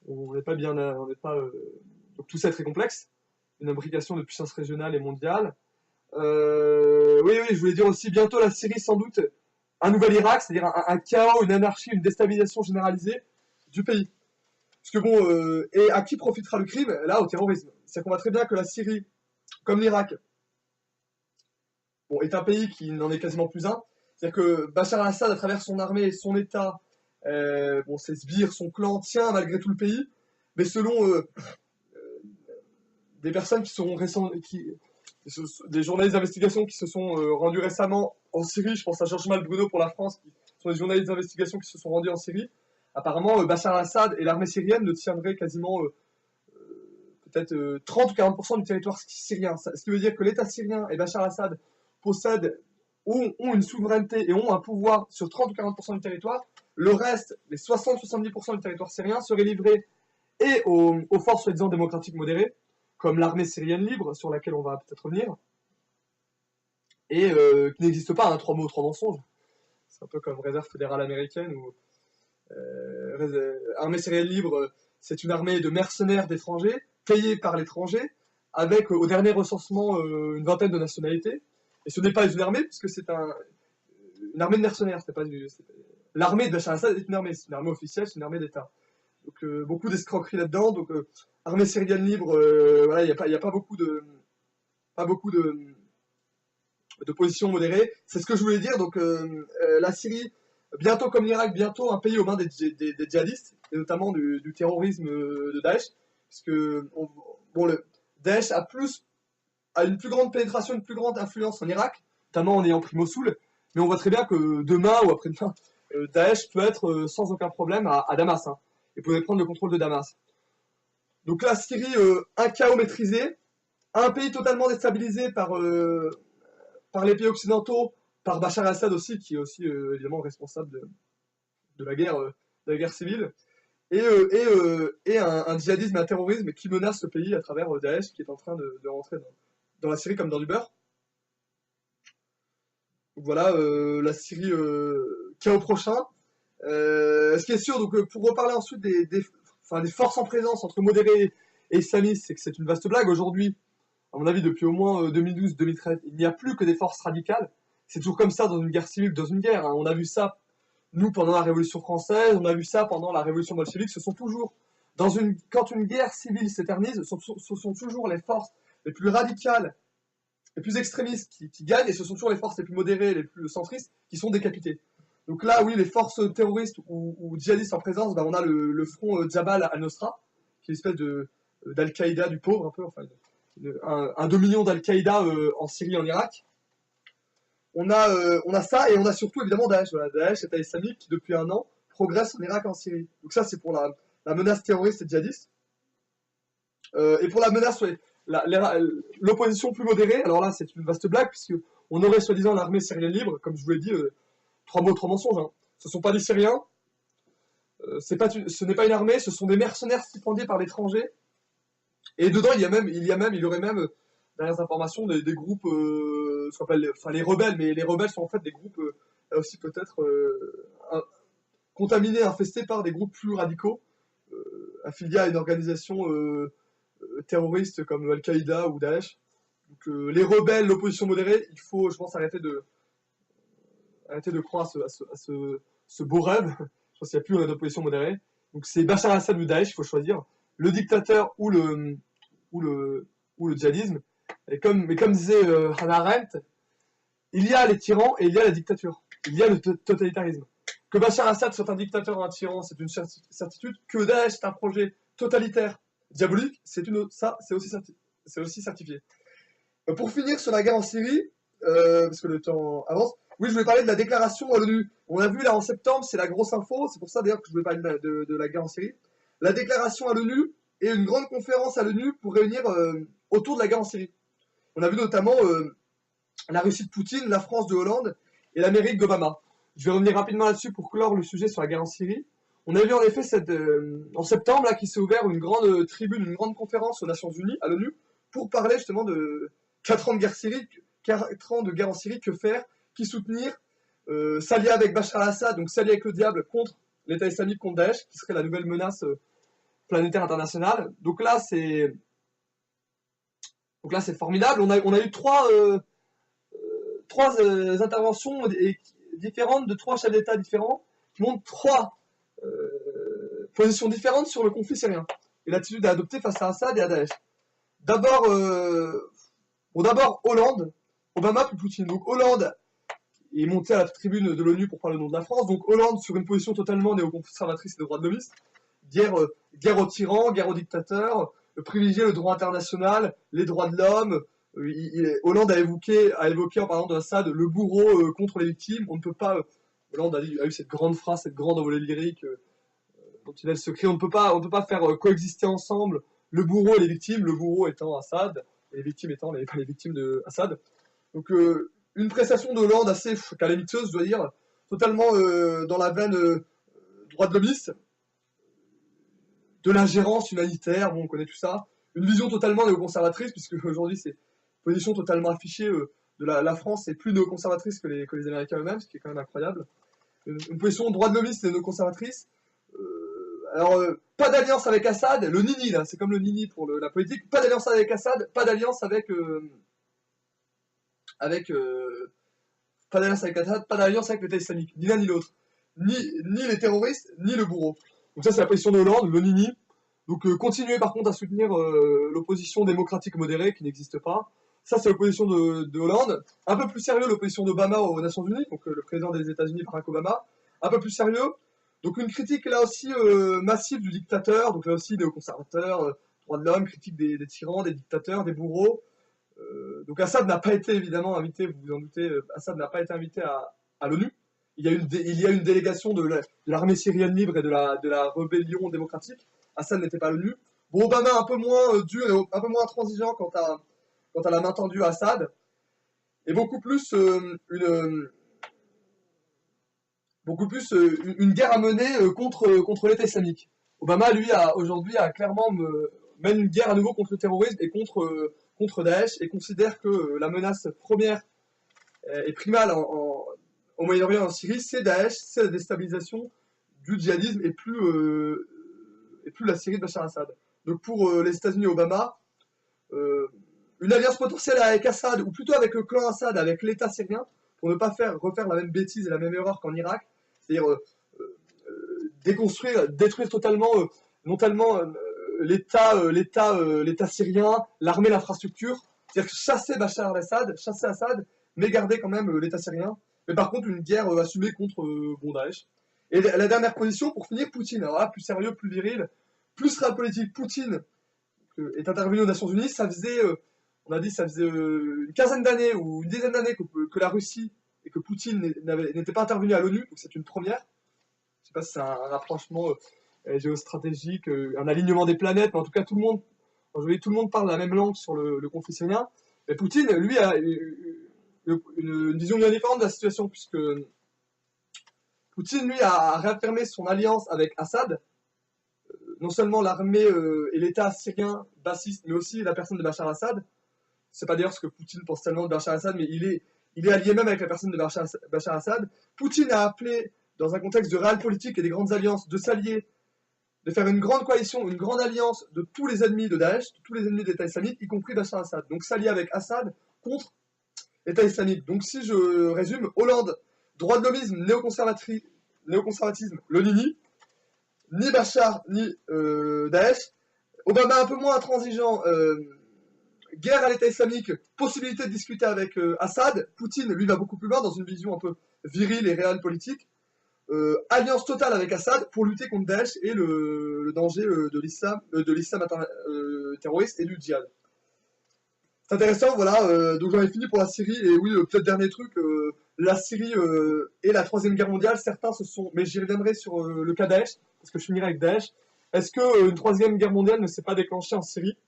On n'est pas bien, donc tout ça est très complexe. Une imbrication de puissances régionales et mondiales. Oui, je voulais dire aussi bientôt la Syrie sans doute un nouvel Irak, c'est-à-dire un chaos, une anarchie, une déstabilisation généralisée du pays. Parce que bon, et à qui profitera le crime? Là, au terrorisme. C'est qu'on voit très bien que la Syrie, comme l'Irak, est un pays qui n'en est quasiment plus un. C'est-à-dire que Bachar al-Assad, à travers son armée, son État, ses sbires, son clan, tient malgré tout le pays. Mais selon des personnes qui seront récentes, des journalistes d'investigation qui se sont rendus récemment en Syrie, je pense à Georges Malbruno pour la France, qui sont des journalistes d'investigation qui se sont rendus en Syrie. Apparemment, Bachar al-Assad et l'armée syrienne ne tiendraient quasiment peut-être 30 ou 40% du territoire syrien. Ce qui veut dire que l'État syrien et Bachar al-Assad ont une souveraineté et ont un pouvoir sur 30 ou 40% du territoire. Le reste, les 60-70% du territoire syrien, serait livré et aux forces soi-disant démocratiques modérées, comme l'armée syrienne libre, sur laquelle on va peut-être revenir, et qui n'existe pas, 3 mots, 3 mensonges. C'est un peu comme réserve fédérale américaine, ou armée syrienne libre, c'est une armée de mercenaires d'étrangers, payés par l'étranger, avec au dernier recensement une vingtaine de nationalités. Et ce n'est pas une armée, puisque c'est une armée de mercenaires. L'armée de Bachar al-Assad est une armée officielle, c'est une armée d'État. Donc beaucoup d'escroqueries là-dedans. Donc armée syrienne libre, voilà, il n'y a pas beaucoup de positions modérées. C'est ce que je voulais dire. Donc la Syrie bientôt comme l'Irak, bientôt un pays aux mains des djihadistes, et notamment du terrorisme de Daesh, puisque bon, le Daesh a une plus grande pénétration, une plus grande influence en Irak, notamment en ayant pris Mossoul, mais on voit très bien que demain ou après-demain, Daesh peut être sans aucun problème à Damas, hein, et peut prendre le contrôle de Damas. Donc la Syrie, un chaos maîtrisé, un pays totalement déstabilisé par les pays occidentaux, par Bachar el-Assad aussi, qui est aussi évidemment responsable de la guerre civile, et un djihadisme et un terrorisme qui menace le pays à travers Daesh, qui est en train de rentrer dans la Syrie comme dans du beurre. Donc voilà, la Syrie chaos prochain. Ce qui est sûr, donc pour reparler ensuite des forces en présence entre modérés et islamistes, c'est que c'est une vaste blague. Aujourd'hui, à mon avis, depuis au moins 2012-2013, il n'y a plus que des forces radicales. C'est toujours comme ça dans une guerre civile, dans une guerre, hein. On a vu ça, nous, pendant la Révolution française, on a vu ça pendant la Révolution bolchevique. Ce sont toujours, quand une guerre civile s'éternise, ce sont toujours les forces les plus radicales, les plus extrémistes qui gagnent, et ce sont toujours les forces les plus modérées, les plus centristes, qui sont décapitées. Donc là, oui, les forces terroristes ou djihadistes en présence, on a le front Jabal al-Nusra, qui est une espèce d'Al-Qaïda du pauvre, un peu, enfin, un dominion d'Al-Qaïda en Syrie et en Irak. On a ça, et on a surtout évidemment Daesh. Voilà, Daesh, État islamique, qui depuis un an progresse en Irak et en Syrie. Donc ça, c'est pour la menace terroriste et djihadiste. Et pour la menace, ouais, l'opposition plus modérée, alors là, c'est une vaste blague, puisqu'on aurait soi-disant l'armée syrienne libre, comme je vous l'ai dit, 3 mots, 3 mensonges. Hein. Ce ne sont pas des Syriens, ce n'est pas une armée, ce sont des mercenaires stipendiés par l'étranger. Et dedans, il y aurait même, dernières informations, des groupes, ce qu'on appelle les rebelles, mais les rebelles sont en fait des groupes aussi peut-être contaminés, infestés par des groupes plus radicaux, affiliés à une organisation terroriste comme Al-Qaïda ou Daesh. Donc les rebelles, l'opposition modérée, il faut, je pense, arrêter de croire à ce beau rêve. Je pense qu'il n'y a plus d'opposition modérée. Donc c'est Bachar el-Assad ou Daesh, il faut choisir. Le dictateur ou le djihadisme. Mais comme disait Hannah Arendt, il y a les tyrans et il y a la dictature. Il y a le totalitarisme. Que Bachar el-Assad soit un dictateur ou un tyran, c'est une certitude. Que Daesh est un projet totalitaire, diabolique, c'est aussi certifié. Pour finir sur la guerre en Syrie, parce que le temps avance, oui, je voulais parler de la déclaration à l'ONU. On a vu là en septembre, c'est la grosse info, c'est pour ça d'ailleurs que je voulais parler de la guerre en Syrie. La déclaration à l'ONU et une grande conférence à l'ONU pour réunir autour de la guerre en Syrie. On a vu notamment la Russie de Poutine, la France de Hollande et l'Amérique d'Obama. Je vais revenir rapidement là-dessus pour clore le sujet sur la guerre en Syrie. On a vu en effet en septembre là, qu'il s'est ouvert une grande tribune, une grande conférence aux Nations Unies, à l'ONU, pour parler justement de 4 ans de guerre en Syrie, que faire, qui soutenir, s'allier avec Bachar el-Assad, donc s'allier avec le diable contre l'État islamique, contre Daesh, qui serait la nouvelle menace planétaire internationale. Donc là, c'est formidable. On a eu trois interventions différentes de 3 chefs d'État différents qui montrent 3 positions différentes sur le conflit syrien et l'attitude à adopter face à Assad et à Daesh. D'abord Hollande, Obama puis Poutine. Donc Hollande est monté à la tribune de l'ONU pour parler au nom de la France. Donc Hollande sur une position totalement néoconservatrice et de droit de l'hommiste. Guerre aux tyrans, guerre aux dictateurs, privilégier le droit international, les droits de l'homme. Hollande a évoqué en parlant de Assad le bourreau contre les victimes. On ne peut pas. Hollande a eu cette grande phrase, cette grande envolée lyrique dont il a le secret. On ne peut pas faire coexister ensemble le bourreau et les victimes. Le bourreau étant Assad et les victimes étant les victimes de Assad. Donc une prestation de Hollande assez calamiteuse, je dois dire, totalement dans la veine droit de l'hommiste. De l'ingérence humanitaire, bon, on connaît tout ça. Une vision totalement néoconservatrice, puisque aujourd'hui, c'est une position totalement affichée de la France, c'est plus néoconservatrice que les Américains eux-mêmes, ce qui est quand même incroyable. Une position droit de l'hommiste et néoconservatrice. Pas d'alliance avec Assad, le nini, là, c'est comme le nini pour la politique. Pas d'alliance avec Assad, pas d'alliance avec l'État islamique, ni l'un ni l'autre. Ni les terroristes, ni le bourreau. Donc ça, c'est la position de Hollande, le nini. Donc continuer par contre à soutenir l'opposition démocratique modérée qui n'existe pas. Ça, c'est l'opposition de Hollande. Un peu plus sérieux, l'opposition d'Obama aux Nations Unies, donc le président des États-Unis, Barack Obama. un peu plus sérieux. Donc une critique là aussi massive du dictateur, donc là aussi néoconservateur, droits de l'homme, critique des tyrans, des dictateurs, des bourreaux. Donc Assad n'a pas été évidemment invité, vous vous en doutez, Assad n'a pas été invité à l'ONU. Il y a une délégation de l'armée syrienne libre et de la rébellion démocratique. Assad n'était pas à l'ONU. Bon, Obama un peu moins dur et un peu moins intransigeant quant à la main tendue à Assad, et beaucoup plus une guerre à mener contre l'État islamique. Obama, lui, aujourd'hui, mène une guerre à nouveau contre le terrorisme et contre Daesh, et considère que la menace première et primale au Moyen-Orient et en Syrie, c'est Daesh, c'est la déstabilisation du djihadisme et plus la Syrie de Bachar Assad. Donc pour les États-Unis et Obama, une alliance potentielle avec Assad, ou plutôt avec le clan Assad, avec l'État syrien, pour ne pas refaire la même bêtise et la même erreur qu'en Irak, c'est-à-dire détruire totalement, non tellement l'État syrien, l'armée, l'infrastructure, c'est-à-dire chasser Bachar al-Assad, chasser Assad, mais garder quand même l'État syrien, mais par contre une guerre assumée contre Daesh. Et la dernière position, pour finir, Poutine. Alors là, plus sérieux, plus viril, plus realpolitique. Poutine est intervenu aux Nations Unies, on a dit, ça faisait une quinzaine d'années ou une dizaine d'années que la Russie et que Poutine n'était pas intervenu à l'ONU, donc c'est une première. Je ne sais pas si c'est un rapprochement géostratégique, un alignement des planètes, mais en tout cas tout le monde parle la même langue sur le conflit syrien. Mais Poutine, lui, a une vision bien différente de la situation, puisque Poutine, lui, a réaffirmé son alliance avec Assad, non seulement l'armée et l'État syrien bassiste, mais aussi la personne de Bachar al-Assad. C'est pas d'ailleurs ce que Poutine pense tellement de Bachar al-Assad, mais il est allié même avec la personne de Bachar al-Assad. Poutine a appelé, dans un contexte de réelle politique et des grandes alliances, de s'allier, de faire une grande coalition, une grande alliance de tous les ennemis de Daesh, de tous les ennemis de l'État islamique, y compris Bachar al-Assad. Donc s'allier avec Assad contre l'État islamique. Donc si je résume, Hollande, droit de l'hommisme, néoconservatisme, le nini, ni Bachar, ni Daesh. Obama un peu moins intransigeant, guerre à l'État islamique, possibilité de discuter avec Assad. Poutine, lui, va beaucoup plus loin dans une vision un peu virile et réelle politique. Alliance totale avec Assad pour lutter contre Daesh et le danger de l'islam terroriste et du djihad. C'est intéressant, voilà. Donc j'en ai fini pour la Syrie. Et oui, peut-être dernier truc, la Syrie et la Troisième Guerre mondiale, certains se sont... Mais j'y reviendrai sur le cas Daesh, parce que je finirai avec Daesh. Est-ce qu'une Troisième Guerre mondiale ne s'est pas déclenchée en Syrie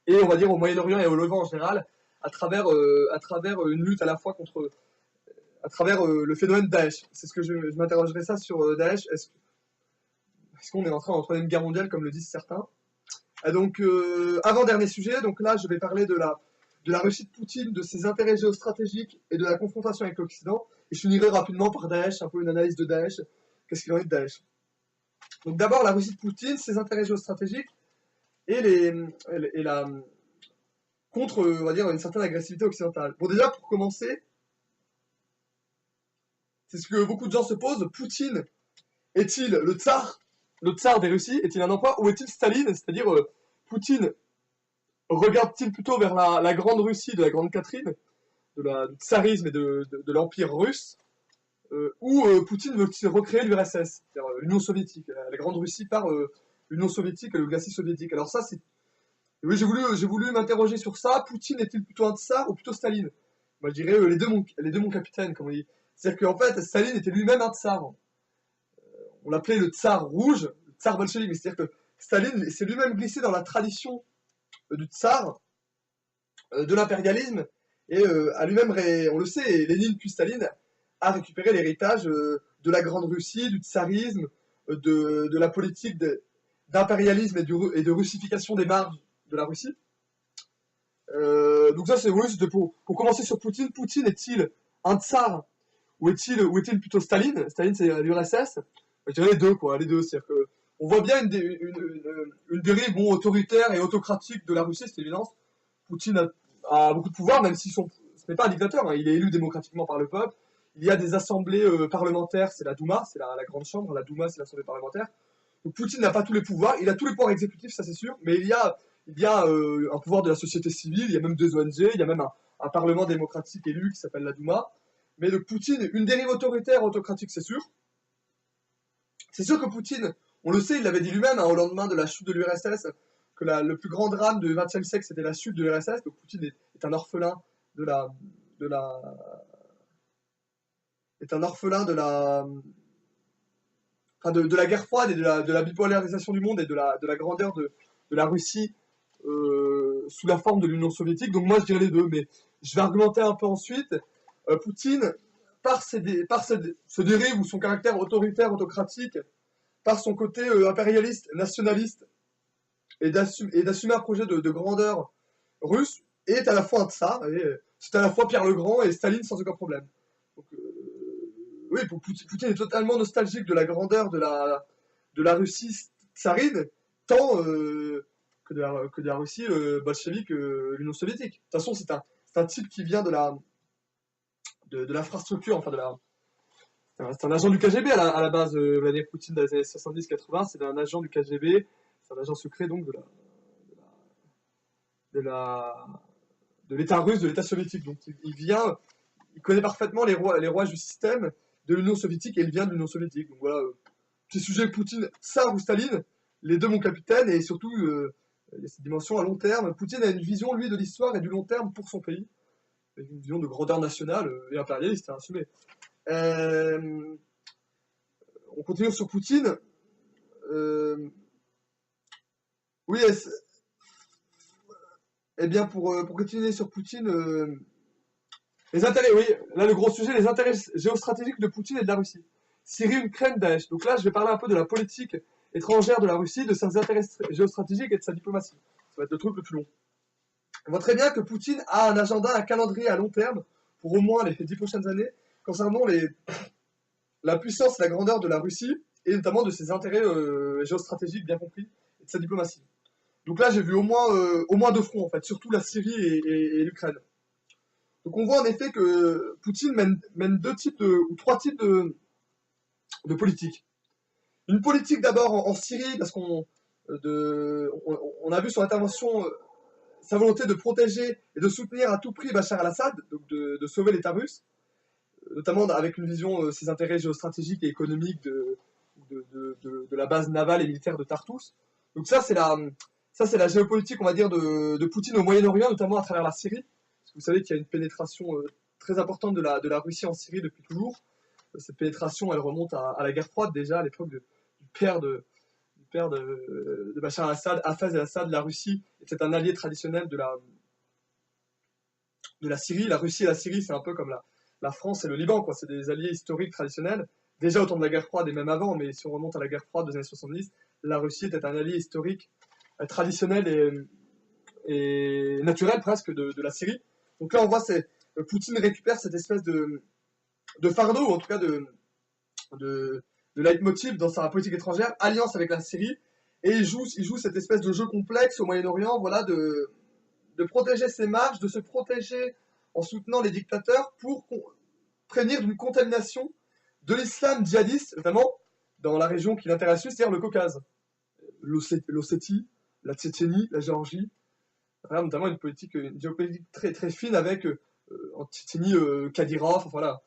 et on va dire au Moyen-Orient et au Levant en général, à travers une lutte à la fois à travers le phénomène Daesh. C'est ce que je m'interrogerai ça sur Daesh. Est-ce qu'on est entré en Troisième Guerre mondiale, comme le disent certains? Et donc, avant-dernier sujet, donc là, je vais parler de la Russie de Poutine, de ses intérêts géostratégiques et de la confrontation avec l'Occident. Et je finirai rapidement par Daesh, un peu une analyse de Daesh. Qu'est-ce qu'il en est de Daesh? Donc d'abord, la Russie de Poutine, ses intérêts géostratégiques et contre, on va dire, une certaine agressivité occidentale. Bon, déjà, pour commencer, c'est ce que beaucoup de gens se posent. Poutine est-il le tsar des Russies? Est-il un empereur? Ou est-il Staline? C'est-à-dire, Poutine regarde-t-il plutôt vers la grande Russie de la grande Catherine, du tsarisme et de l'empire russe, ou Poutine veut-il recréer l'URSS, c'est-à-dire l'Union soviétique, la grande Russie par l'Union soviétique et le glacis soviétique? Alors ça, c'est... Oui, j'ai voulu m'interroger sur ça. Poutine est-il plutôt un tsar ou plutôt Staline? Moi, je dirais les deux, mon capitaine, comme on dit. C'est-à-dire qu'en fait, Staline était lui-même un tsar. On l'appelait le tsar rouge, le tsar bolchevique. C'est-à-dire que Staline s'est lui-même glissé dans la tradition du tsar, de l'impérialisme, et a lui-même, on le sait, Lénine puis Staline, a récupéré l'héritage de la grande Russie, du tsarisme, de la politique d'impérialisme et de russification des marges de la Russie. Donc ça, c'était pour commencer sur Poutine. Poutine est-il un tsar ou est-il plutôt Staline? Staline, c'est l'URSS. Je dirais les deux, quoi. Les deux, c'est-à-dire que on voit bien une dérive autoritaire et autocratique de la Russie, c'est évident. Poutine a beaucoup de pouvoir, même si ce n'est pas un dictateur, hein, il est élu démocratiquement par le peuple. Il y a des assemblées parlementaires, c'est la Douma, c'est la grande chambre, la Douma, c'est l'assemblée parlementaire. Donc Poutine n'a pas tous les pouvoirs, il a tous les pouvoirs exécutifs, ça c'est sûr, mais il y a un pouvoir de la société civile, il y a même deux ONG, il y a même un parlement démocratique élu qui s'appelle la Douma. mais de Poutine, une dérive autoritaire, autocratique, c'est sûr. C'est sûr que Poutine, on le sait, il l'avait dit lui-même hein, au lendemain de la chute de l'URSS, que le plus grand drame du XXe siècle, c'était la chute de l'URSS. Donc Poutine est un orphelin de la, de la, est un orphelin de la, enfin de la guerre froide et de la bipolarisation du monde et de la grandeur de la Russie sous la forme de l'Union soviétique. Donc moi je dirais les deux, mais je vais argumenter un peu ensuite. Poutine, par ce dérive ou son caractère autoritaire, autocratique, par son côté impérialiste, nationaliste, et d'assumer un projet de grandeur russe, est à la fois un tsar, et c'est à la fois Pierre le Grand et Staline sans aucun problème. Donc, oui, Poutine est totalement nostalgique de la grandeur de la Russie tsarine, tant que de la Russie bolchevique, l'Union soviétique. De toute façon, c'est un type qui vient de l'infrastructure, enfin c'est un agent du KGB à la base, Vladimir Poutine dans les années 70-80, c'est un agent du KGB, c'est un agent secret donc de l'État russe, de l'État soviétique. Donc il connaît parfaitement les rois du système de l'Union soviétique et il vient de l'Union soviétique. Donc voilà, petit sujet Poutine, tsar ou Staline, les deux mon capitaine et surtout il y a cette dimension à long terme. Poutine a une vision lui de l'histoire et du long terme pour son pays, une vision de grandeur nationale et impérialiste à assumer. On continue sur Poutine. Oui, eh bien pour continuer sur Poutine, les intérêts, oui, là le gros sujet, les intérêts géostratégiques de Poutine et de la Russie. Syrie, Ukraine, Daesh. Donc là, je vais parler un peu de la politique étrangère de la Russie, de ses intérêts géostratégiques et de sa diplomatie. Ça va être le truc le plus long. On voit très bien que Poutine a un agenda, un calendrier à long terme, pour au moins les 10 prochaines années, concernant la puissance et la grandeur de la Russie, et notamment de ses intérêts géostratégiques bien compris, et de sa diplomatie. Donc là, j'ai vu au moins deux fronts, en fait, surtout la Syrie et l'Ukraine. Donc on voit en effet que Poutine mène ou trois types de politiques. Une politique d'abord en Syrie, parce qu'on a vu son intervention, sa volonté de protéger et de soutenir à tout prix Bachar al-Assad, donc de sauver l'État russe, notamment avec une vision ses intérêts géostratégiques et économiques de la base navale et militaire de Tartous. Donc ça c'est la géopolitique, on va dire, de Poutine au Moyen-Orient, notamment à travers la Syrie. Parce que vous savez qu'il y a une pénétration très importante de la Russie en Syrie depuis toujours. Cette pénétration, elle remonte à la guerre froide déjà, à l'époque du père de Bachar al-Assad, Hafez al-Assad. La Russie était un allié traditionnel de la Syrie. La Russie et la Syrie, c'est un peu comme la France et le Liban, quoi. C'est des alliés historiques traditionnels, déjà au temps de la guerre froide et même avant, mais si on remonte à la guerre froide des années 70, la Russie était un allié historique traditionnel et naturel presque de la Syrie. Donc là, on voit Poutine récupère cette espèce de fardeau, ou en tout cas de leitmotiv dans sa politique étrangère, alliance avec la Syrie, et il joue cette espèce de jeu complexe au Moyen-Orient, voilà, de protéger ses marges, de se protéger en soutenant les dictateurs pour prévenir d'une contamination de l'islam djihadiste, notamment dans la région qui l'intéresse, c'est-à-dire le Caucase, l'Ossétie, la Tchétchénie, la Géorgie, voilà, notamment une géopolitique très très fine avec en Tchétchénie Kadyrov, voilà.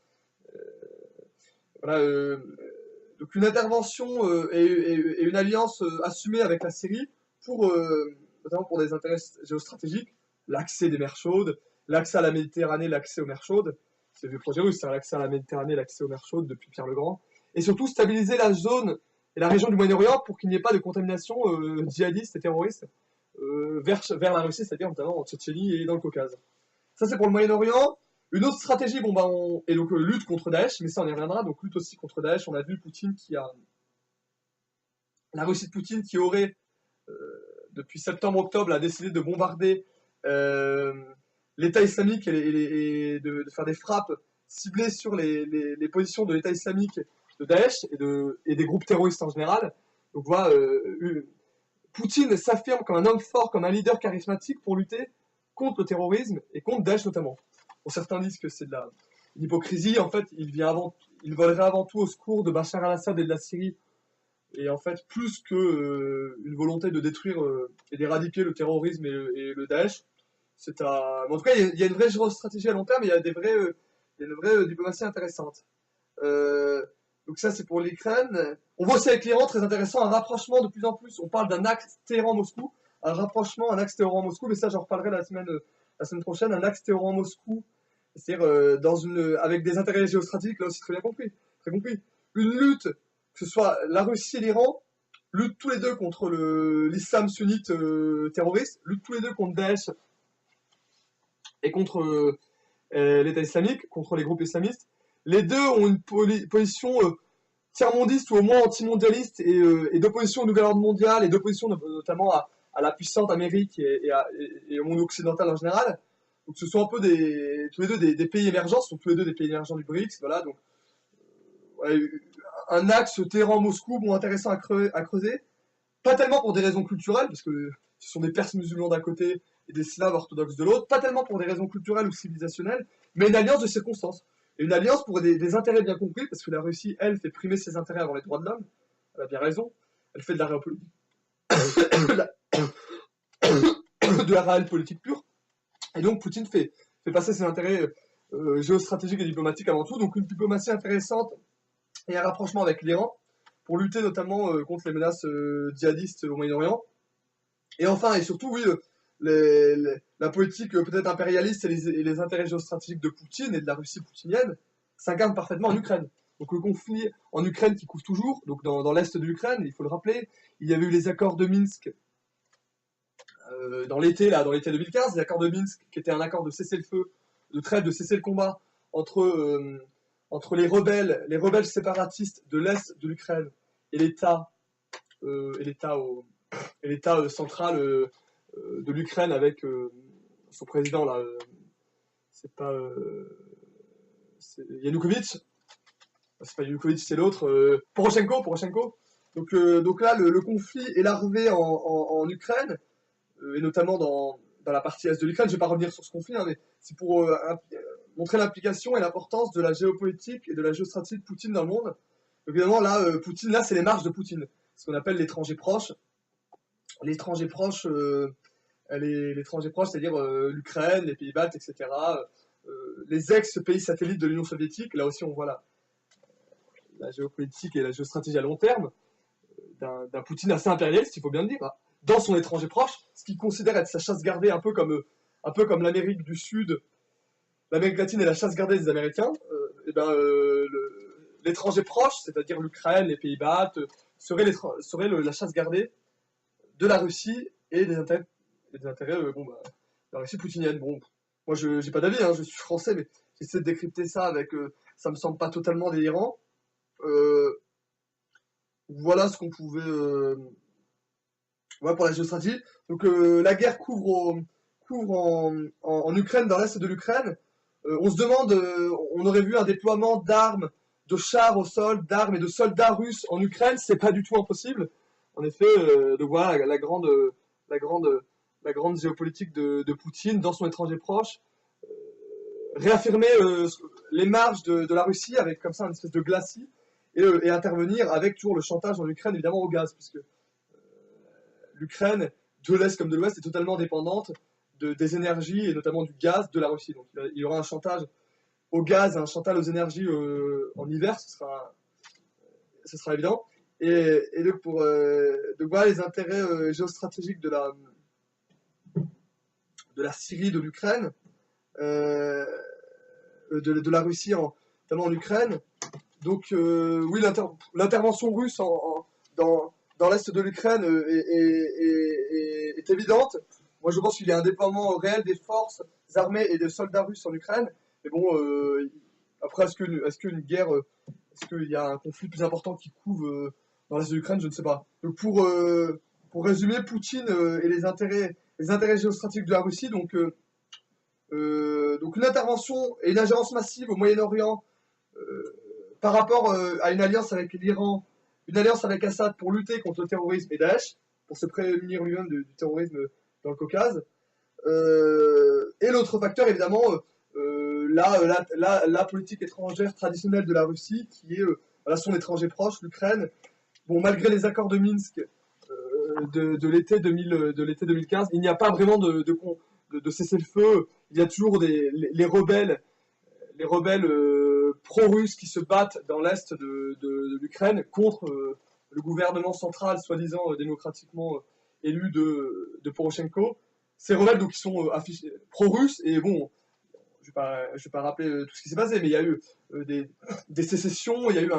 Donc une intervention et une alliance assumée avec la Syrie notamment pour des intérêts géostratégiques, l'accès des mers chaudes, l'accès à la Méditerranée, l'accès aux mers chaudes, c'est le projet russe, c'est l'accès à la Méditerranée, l'accès aux mers chaudes depuis Pierre le Grand, et surtout stabiliser la zone et la région du Moyen-Orient pour qu'il n'y ait pas de contamination djihadiste et terroriste vers la Russie, c'est-à-dire notamment en Tchétchénie et dans le Caucase. Ça c'est pour le Moyen-Orient. Une autre stratégie, et donc lutte contre Daesh, mais ça on y reviendra, donc lutte aussi contre Daesh. On a vu la Russie de Poutine qui aurait, depuis septembre-octobre, a décidé de bombarder l'État islamique et de faire des frappes ciblées sur les positions de l'État islamique, de Daesh et des groupes terroristes en général. Donc voilà, Poutine s'affirme comme un homme fort, comme un leader charismatique pour lutter contre le terrorisme et contre Daesh notamment. Bon, certains disent que c'est de l'hypocrisie. En fait, il volerait avant tout au secours de Bachar al-Assad et de la Syrie. Et en fait, plus qu'une volonté de détruire et d'éradiquer le terrorisme et le Daesh, en tout cas, il y a une vraie géostratégie à long terme. Il y a des vrais Il y a une vraie diplomatie intéressante. Donc ça, c'est pour l'Ukraine. On voit aussi avec l'Iran, très intéressant, un rapprochement de plus en plus. On parle d'un axe Téhéran-Moscou, un rapprochement, un axe Téhéran-Moscou, mais ça, j'en reparlerai la semaine prochaine. Un axe Téhéran-Moscou, c'est-à-dire avec des intérêts géostratégiques, là aussi très bien compris. Très compris. Une lutte, que ce soit la Russie et l'Iran, luttent tous les deux contre l'islam sunnite terroriste, luttent tous les deux contre Daesh et contre l'État islamique, contre les groupes islamistes. Les deux ont une position tiers-mondiste ou au moins anti-mondialiste et d'opposition au nouvel ordre mondial et d'opposition notamment à la puissante Amérique et au monde occidental en général. Donc ce sont un peu tous les deux des pays émergents, ce sont tous les deux des pays émergents du BRICS, voilà, donc ouais, un axe Téhéran-Moscou, bon, intéressant à creuser, pas tellement pour des raisons culturelles, parce que ce sont des Perses musulmans d'un côté et des Slaves orthodoxes de l'autre, pas tellement pour des raisons culturelles ou civilisationnelles, mais une alliance de circonstances. Et une alliance pour des intérêts bien compris, parce que la Russie, elle, fait primer ses intérêts avant les droits de l'homme, elle a bien raison, elle fait de la réalité de la réelle politique pure, et donc Poutine fait passer ses intérêts géostratégiques et diplomatiques avant tout, donc une diplomatie intéressante et un rapprochement avec l'Iran, pour lutter notamment contre les menaces djihadistes au Moyen-Orient. Et enfin, et surtout, oui, la politique peut-être impérialiste et les intérêts géostratégiques de Poutine et de la Russie poutinienne s'incarnent parfaitement en Ukraine. Donc le conflit en Ukraine qui couvre toujours, donc dans l'est de l'Ukraine, il faut le rappeler, il y avait eu les accords de Minsk dans l'été 2015, les accords de Minsk qui étaient un accord de cessez-le-feu, de trêve, de cessez-le-combat entre les rebelles séparatistes de l'est de l'Ukraine et l'État central de l'Ukraine avec son président là, c'est pas c'est Yanukovych, c'est pas Yanukovych, c'est l'autre, Poroshenko. Donc là, le conflit est larvé en Ukraine et notamment dans la partie est de l'Ukraine. Je vais pas revenir sur ce conflit, hein, mais c'est pour montrer l'implication et l'importance de la géopolitique et de la géostratégie de Poutine dans le monde. Donc évidemment, là, Poutine, là, c'est les marches de Poutine, ce qu'on appelle l'étranger proche. L'étranger proche, c'est-à-dire l'Ukraine, les pays baltes, etc. Les ex-pays satellites de l'Union soviétique. Là aussi, on voit la géopolitique et la géostratégie à long terme d'un Poutine assez impérialiste, il faut bien le dire, hein, dans son étranger proche, ce qu'il considère être sa chasse gardée, un peu comme l'Amérique du Sud, l'Amérique latine est la chasse gardée des Américains. L'étranger proche, c'est-à-dire l'Ukraine, les pays baltes, serait la chasse gardée de la Russie et des intérêts de la Russie poutinienne. Bon, moi je n'ai pas d'avis, hein, je suis français, mais j'essaie de décrypter ça avec, ça me semble pas totalement délirant. Voilà ce qu'on pouvait, voilà pour la géostratégie. Donc la guerre couvre en Ukraine, dans l'est de l'Ukraine. On se demande, on aurait vu un déploiement d'armes, de chars au sol, d'armes et de soldats russes en Ukraine, c'est pas du tout impossible. En effet, de voir la grande géopolitique de Poutine dans son étranger proche, réaffirmer les marges de la Russie avec comme ça une espèce de glacis et intervenir avec toujours le chantage en Ukraine évidemment au gaz, puisque l'Ukraine, de l'Est comme de l'Ouest, est totalement dépendante des énergies et notamment du gaz de la Russie. Donc il y aura un chantage au gaz, un chantage aux énergies en hiver, ce sera évident. Et donc pour voir les intérêts géostratégiques de la Syrie, de l'Ukraine, de la Russie, notamment en Ukraine. Donc oui, l'intervention russe dans l'est de l'Ukraine est évidente. Moi, je pense qu'il y a un déploiement réel des forces armées et des soldats russes en Ukraine. Mais bon, après, est-ce qu'il y a un conflit plus important qui couvre dans l'est de l'Ukraine? Je ne sais pas. Donc, pour résumer, Poutine et les intérêts géostratégiques de la Russie, donc une intervention et une ingérence massive au Moyen-Orient par rapport à une alliance avec l'Iran, une alliance avec Assad pour lutter contre le terrorisme et Daesh, pour se prémunir lui-même du terrorisme dans le Caucase. Et l'autre facteur, évidemment, la politique étrangère traditionnelle de la Russie, qui est son étranger proche, l'Ukraine. Bon, malgré les accords de Minsk de l'été 2015, il n'y a pas vraiment de cessez-le-feu. Il y a toujours les rebelles les rebelles pro-russes qui se battent dans l'est de l'Ukraine contre le gouvernement central, soi-disant démocratiquement élu de Poroshenko. Ces rebelles donc, qui sont affichés pro-russes, et bon, je vais pas rappeler tout ce qui s'est passé, mais il y a eu des sécessions, il y a eu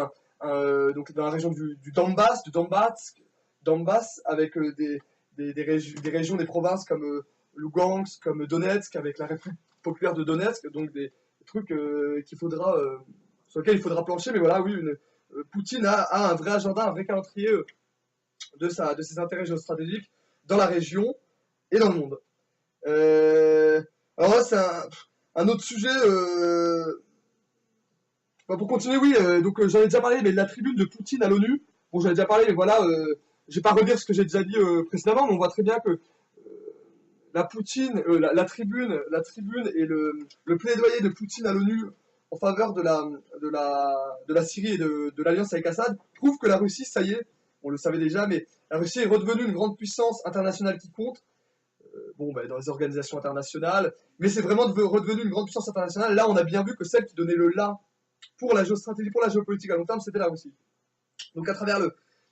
donc dans la région du Donbass avec des régions, des provinces comme Lugansk, comme Donetsk, avec la République populaire de Donetsk, donc des trucs sur lesquels il faudra plancher, mais voilà, oui, Poutine a un vrai agenda, un vrai calendrier de ses intérêts géostratégiques dans la région et dans le monde. Alors là, c'est un autre sujet. Pour continuer, oui, donc j'en ai déjà parlé, mais de la tribune de Poutine à l'ONU. Bon, j'en ai déjà parlé, mais voilà, je vais pas redire ce que j'ai déjà dit précédemment, mais on voit très bien que la tribune et le plaidoyer de Poutine à l'ONU en faveur de la Syrie et de l'alliance avec Assad prouve que la Russie, ça y est, on le savait déjà, mais la Russie est redevenue une grande puissance internationale qui compte, dans les organisations internationales, mais c'est vraiment redevenu une grande puissance internationale. Là, on a bien vu que celle qui donnait le là pour la géostratégie, pour la géopolitique à long terme, c'était la Russie. Donc à travers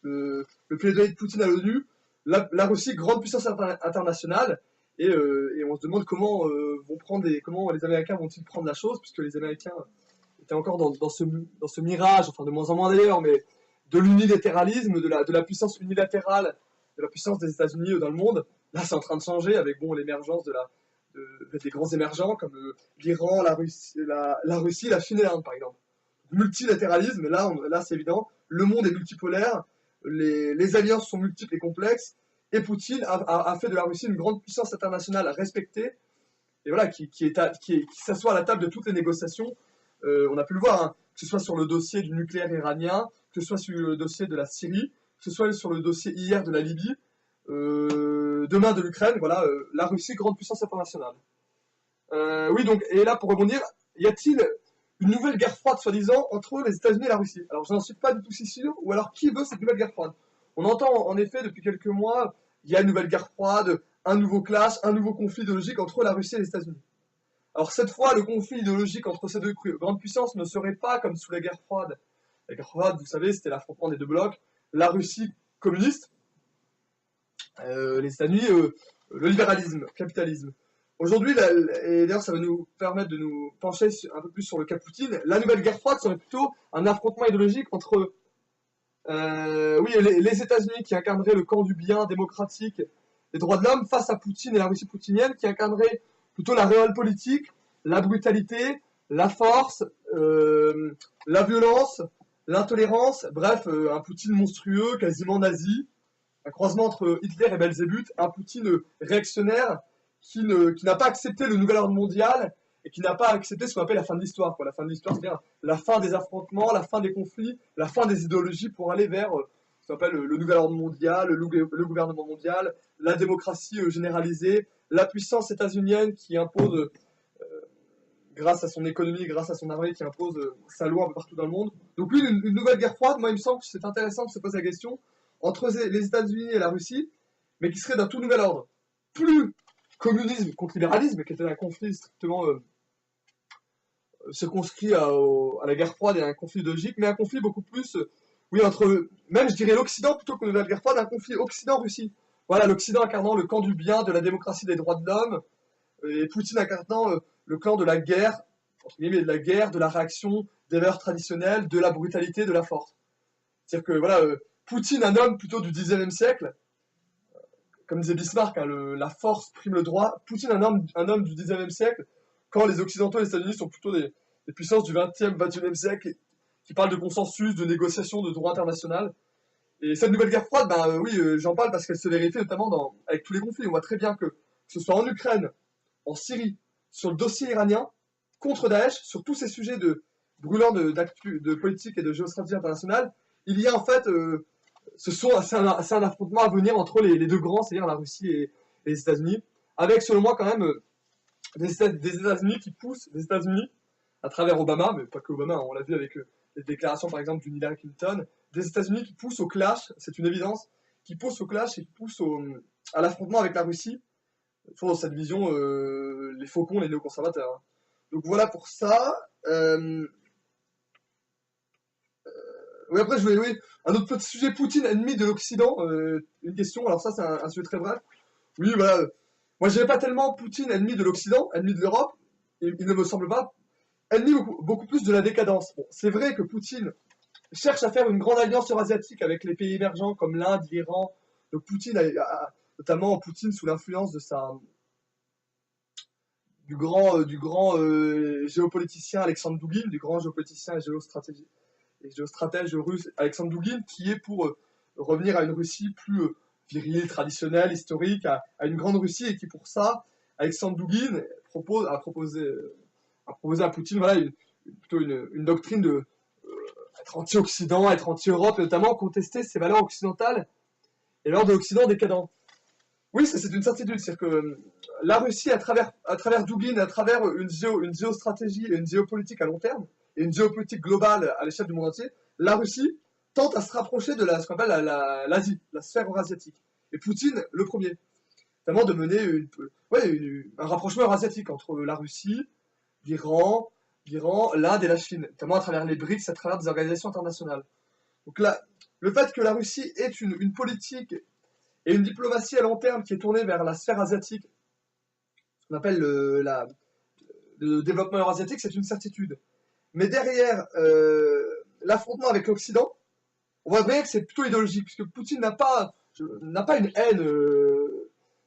le plaidoyer de Poutine à l'ONU, la Russie, grande puissance internationale, et on se demande comment les Américains vont-ils prendre la chose, puisque les Américains étaient encore dans ce mirage, enfin de moins en moins d'ailleurs, mais de l'unilatéralisme, de la puissance unilatérale, de la puissance des États-Unis dans le monde. Là, c'est en train de changer avec l'émergence des grands émergents comme l'Iran, la Russie, la Chine et l'Inde, par exemple. Multilatéralisme, là c'est évident, le monde est multipolaire, les alliances sont multiples et complexes, et Poutine a fait de la Russie une grande puissance internationale respectée, et voilà, qui s'assoit à la table de toutes les négociations. On a pu le voir, hein, que ce soit sur le dossier du nucléaire iranien, que ce soit sur le dossier de la Syrie, que ce soit sur le dossier hier de la Libye, demain de l'Ukraine, voilà, la Russie, grande puissance internationale. Oui, donc, et là, pour rebondir, y a-t-il une nouvelle guerre froide, soi-disant, entre les États-Unis et la Russie? Alors, je n'en suis pas du tout si sûr, ou alors qui veut cette nouvelle guerre froide? On entend, en effet, depuis quelques mois, il y a une nouvelle guerre froide, un nouveau clash, un nouveau conflit idéologique entre la Russie et les États-Unis. Alors, cette fois, le conflit idéologique entre ces deux grandes puissances ne serait pas comme sous la guerre froide. La guerre froide, vous savez, c'était l'affrontement des deux blocs, la Russie communiste, les États-Unis, le libéralisme, le capitalisme. Aujourd'hui, et d'ailleurs ça va nous permettre de nous pencher un peu plus sur le cas Poutine, la nouvelle guerre froide serait plutôt un affrontement idéologique entre les États-Unis qui incarneraient le camp du bien démocratique, des droits de l'homme, face à Poutine et la Russie poutinienne qui incarnerait plutôt la réelle politique, la brutalité, la force, la violence, l'intolérance, bref, un Poutine monstrueux, quasiment nazi, un croisement entre Hitler et Belzébuth, un Poutine réactionnaire qui n'a pas accepté le nouvel ordre mondial et qui n'a pas accepté ce qu'on appelle la fin de l'histoire. La fin de l'histoire, c'est-à-dire la fin des affrontements, la fin des conflits, la fin des idéologies pour aller vers ce qu'on appelle le nouvel ordre mondial, le gouvernement mondial, la démocratie généralisée, la puissance états-unienne qui impose, grâce à son économie, grâce à son armée, qui impose sa loi un peu partout dans le monde. Donc oui, une nouvelle guerre froide, moi il me semble que c'est intéressant de se poser la question, entre les États-Unis et la Russie, mais qui serait d'un tout nouvel ordre. Plus communisme contre libéralisme, qui était un conflit strictement circonscrit à la guerre froide et à un conflit idéologique, mais un conflit beaucoup plus, entre, même je dirais l'Occident plutôt que la guerre froide, un conflit Occident-Russie. Voilà, l'Occident incarnant le camp du bien, de la démocratie, des droits de l'homme, et Poutine incarnant le camp de la guerre, entre guillemets, de la guerre, de la réaction, des valeurs traditionnelles, de la brutalité, de la force. C'est-à-dire que, voilà, Poutine, un homme plutôt du XIXe siècle, comme disait Bismarck, hein, la force prime le droit. Poutine, un homme du XIXe siècle, quand les Occidentaux et les États-Unis sont plutôt des puissances du XXe, XXIe siècle, qui parlent de consensus, de négociation, de droit international. Et cette nouvelle guerre froide, j'en parle parce qu'elle se vérifie notamment avec tous les conflits. On voit très bien que ce soit en Ukraine, en Syrie, sur le dossier iranien, contre Daesh, sur tous ces sujets brûlants de politique et de géostratégie internationale, il y a en fait... c'est un affrontement à venir entre les deux grands, c'est-à-dire la Russie et les États-Unis, avec selon moi quand même des États-Unis qui poussent, des États-Unis à travers Obama, mais pas que Obama, on l'a vu avec les déclarations par exemple d'une Hillary Clinton, des États-Unis qui poussent au clash, c'est une évidence, qui poussent au clash et qui poussent à l'affrontement avec la Russie, toujours dans cette vision les faucons, les néoconservateurs. Hein. Donc voilà pour ça. Euh, oui, après, oui, un autre petit sujet, Poutine, ennemi de l'Occident. Une question, alors ça, c'est un sujet très bref. Oui, voilà. Moi, je dirais pas tellement Poutine, ennemi de l'Occident, ennemi de l'Europe. Il ne me semble pas. Ennemi beaucoup plus de la décadence. Bon, c'est vrai que Poutine cherche à faire une grande alliance eurasiatique avec les pays émergents comme l'Inde, l'Iran. Donc Poutine, notamment Poutine sous l'influence de du grand géopoliticien Alexandre Douguin, du grand géopoliticien et géostratège russe Alexandre Douguin, qui est pour revenir à une Russie plus virile, traditionnelle, historique, à une grande Russie, et qui pour ça, Alexandre Douguin a proposé à Poutine voilà, plutôt une doctrine de être anti-Occident, être anti-Europe, et notamment contester ses valeurs occidentales et l'ordre de l'Occident décadent. Oui, c'est une certitude, c'est-à-dire que la Russie, à travers Douguin, à travers une géostratégie et une géopolitique à long terme, et une géopolitique globale à l'échelle du monde entier, la Russie tente à se rapprocher de ce qu'on appelle l'Asie, la sphère eurasiatique. Et Poutine, le premier, notamment de mener un rapprochement eurasiatique entre la Russie, l'Iran, l'Inde et la Chine, notamment à travers les BRICS, à travers des organisations internationales. Donc là, le fait que la Russie ait une politique et une diplomatie à long terme qui est tournée vers la sphère asiatique, ce qu'on appelle le développement eurasiatique, c'est une certitude. Mais derrière l'affrontement avec l'Occident, on voit bien que c'est plutôt idéologique, puisque Poutine n'a pas une haine,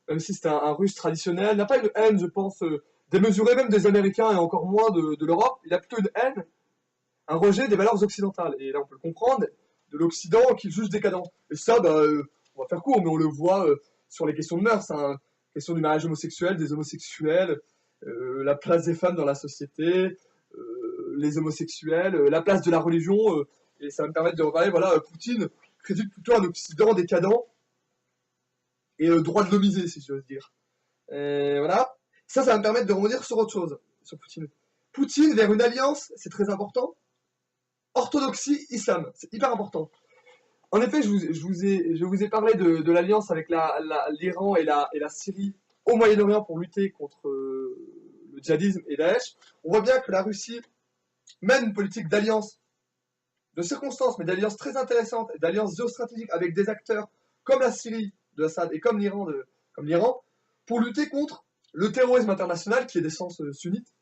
même si c'est un russe traditionnel, n'a pas une haine, je pense, démesurée même des Américains et encore moins de l'Europe. Il a plutôt une haine, un rejet des valeurs occidentales. Et là, on peut le comprendre, de l'Occident qu'il juge décadent. Et ça, on va faire court, mais on le voit sur les questions de mœurs, hein, question du mariage homosexuel, des homosexuels, la place des femmes dans la société, les homosexuels, la place de la religion, et ça va me permettre de reparler, voilà, Poutine critique plutôt un Occident décadent et droit de l'homisé, si j'ose dire. Et voilà. Ça va me permettre de revenir sur autre chose, sur Poutine. Poutine vers une alliance, c'est très important. Orthodoxie, islam, c'est hyper important. En effet, je vous ai parlé de l'alliance avec l'Iran et la Syrie au Moyen-Orient pour lutter contre le djihadisme et Daesh. On voit bien que la Russie mène une politique d'alliance, de circonstances, mais d'alliance très intéressante, d'alliance géostratégique avec des acteurs comme la Syrie de Assad et comme l'Iran, pour lutter contre le terrorisme international qui est d'essence sunnite,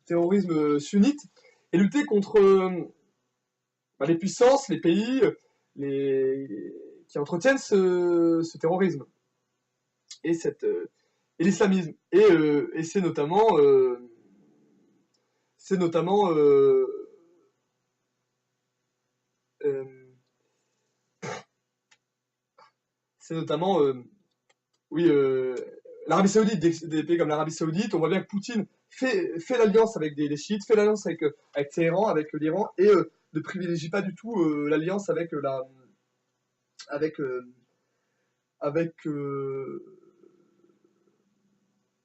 terrorisme sunnite, et lutter contre les puissances, les pays qui entretiennent ce terrorisme et l'islamisme. Et c'est notamment l'Arabie Saoudite, des pays comme l'Arabie Saoudite. On voit bien que Poutine fait l'alliance avec des chiites, fait l'alliance avec Téhéran, avec l'Iran, et ne privilégie pas du tout l'alliance avec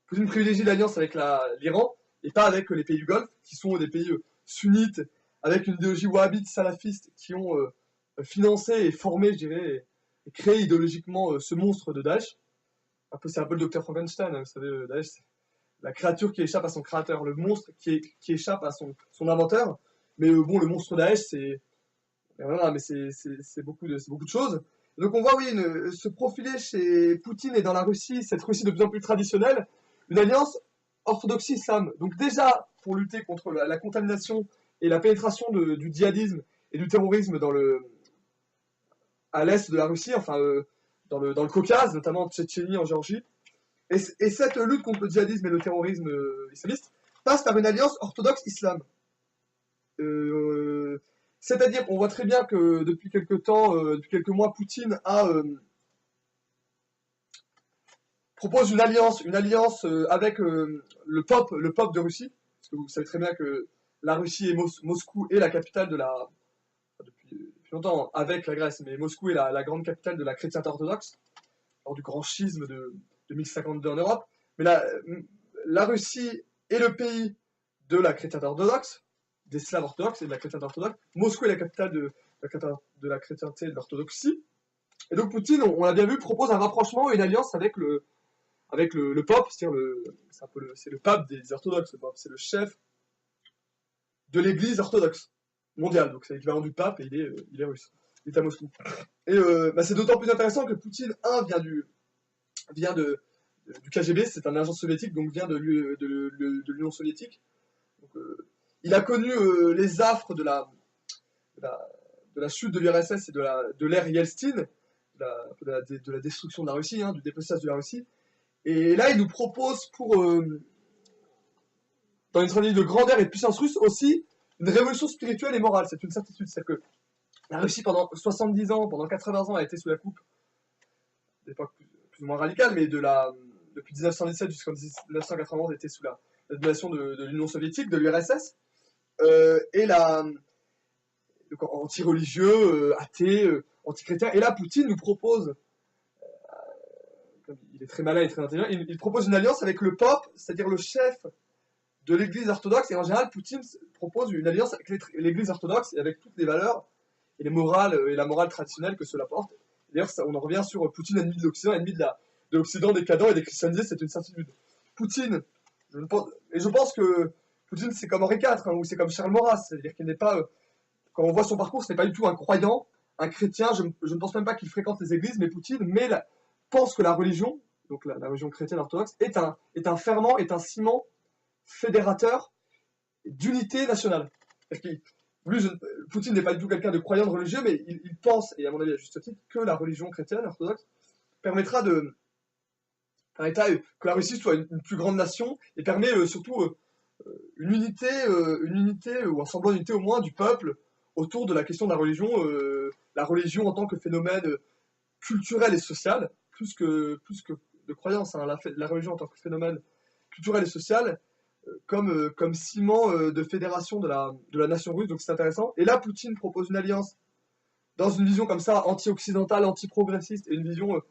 Poutine privilégie l'alliance avec l'Iran et pas avec les pays du Golfe, qui sont des pays sunnites, avec une idéologie wahhabite salafiste, qui ont financé et formé, je dirais, et créé idéologiquement ce monstre de Daesh. C'est un peu le docteur Frankenstein, hein, vous savez, Daesh, c'est la créature qui échappe à son créateur, le monstre qui échappe à son inventeur. Mais bon, le monstre Daesh, c'est beaucoup de choses. Donc on voit, oui, se profiler chez Poutine et dans la Russie, cette Russie de plus en plus traditionnelle, une alliance orthodoxie-islam. Donc déjà, pour lutter contre la contamination et la pénétration du djihadisme et du terrorisme à l'est de la Russie, enfin dans le Caucase, notamment en Tchétchénie, en Géorgie. Et cette lutte contre le djihadisme et le terrorisme islamiste passe par une alliance orthodoxe-islam. C'est-à-dire qu'on voit très bien que depuis quelques mois, Poutine propose une alliance avec le pape de Russie, parce que vous savez très bien que la Russie et Moscou est la capitale depuis longtemps avec la Grèce, mais Moscou est la grande capitale de la chrétienté orthodoxe, lors du grand schisme de 1052 en Europe. Mais la Russie est le pays de la chrétienté orthodoxe, des Slaves orthodoxes et de la chrétienté orthodoxe. Moscou est la capitale de la chrétienté et de l'orthodoxie. Et donc Poutine, on l'a bien vu, propose un rapprochement et une alliance avec le pape, c'est le pape des orthodoxes, le pape, c'est le chef de l'église orthodoxe mondiale. Donc c'est l'équivalent du pape et il est russe. Il est à Moscou. Et c'est d'autant plus intéressant que Poutine, vient du KGB, c'est un agent soviétique, donc vient de l'Union soviétique. Donc, il a connu les affres de la chute de l'URSS et de l'ère Yeltsin, de la destruction de la Russie, du dépeçage de la Russie. Et là, il nous propose, dans une stratégie de grandeur et de puissance russe, aussi une révolution spirituelle et morale. C'est une certitude. C'est-à-dire que la Russie, pendant 70 ans, pendant 80 ans, a été sous la coupe, d'époque plus ou moins radicale, mais depuis 1917 jusqu'en 1991, a été sous la domination de l'Union soviétique, de l'URSS. Donc anti-religieux, athée, anti-chrétien. Et là, Poutine nous propose, comme il est très malin et très intelligent, il propose une alliance avec le pape, c'est-à-dire le chef de l'église orthodoxe. Et en général, Poutine propose une alliance avec l'église orthodoxe et avec toutes les valeurs et la morale traditionnelle que cela porte. D'ailleurs, on en revient sur Poutine, ennemi de l'Occident, ennemi de l'Occident décadent et des christianisés, c'est une certitude. Poutine, je pense que Poutine, c'est comme Henri IV, ou c'est comme Charles Maurras, c'est-à-dire qu'il n'est pas... quand on voit son parcours, ce n'est pas du tout un croyant, un chrétien. Je ne pense même pas qu'il fréquente les églises, mais Poutine pense que la religion, donc la religion chrétienne orthodoxe, est un ferment, est un ciment fédérateur d'unité nationale. Poutine n'est pas du tout quelqu'un de croyant, de religieux, mais il pense, et à mon avis à juste titre, que la religion chrétienne orthodoxe permettra que la Russie soit une plus grande nation et permet surtout une unité ou un semblant d'unité au moins du peuple autour de la question de la religion en tant que phénomène culturel et social, plus que de croyance, la religion en tant que phénomène culturel et social, comme ciment de fédération de la nation russe, donc c'est intéressant. Et là, Poutine propose une alliance dans une vision comme ça, anti-occidentale, anti-progressiste, et une vision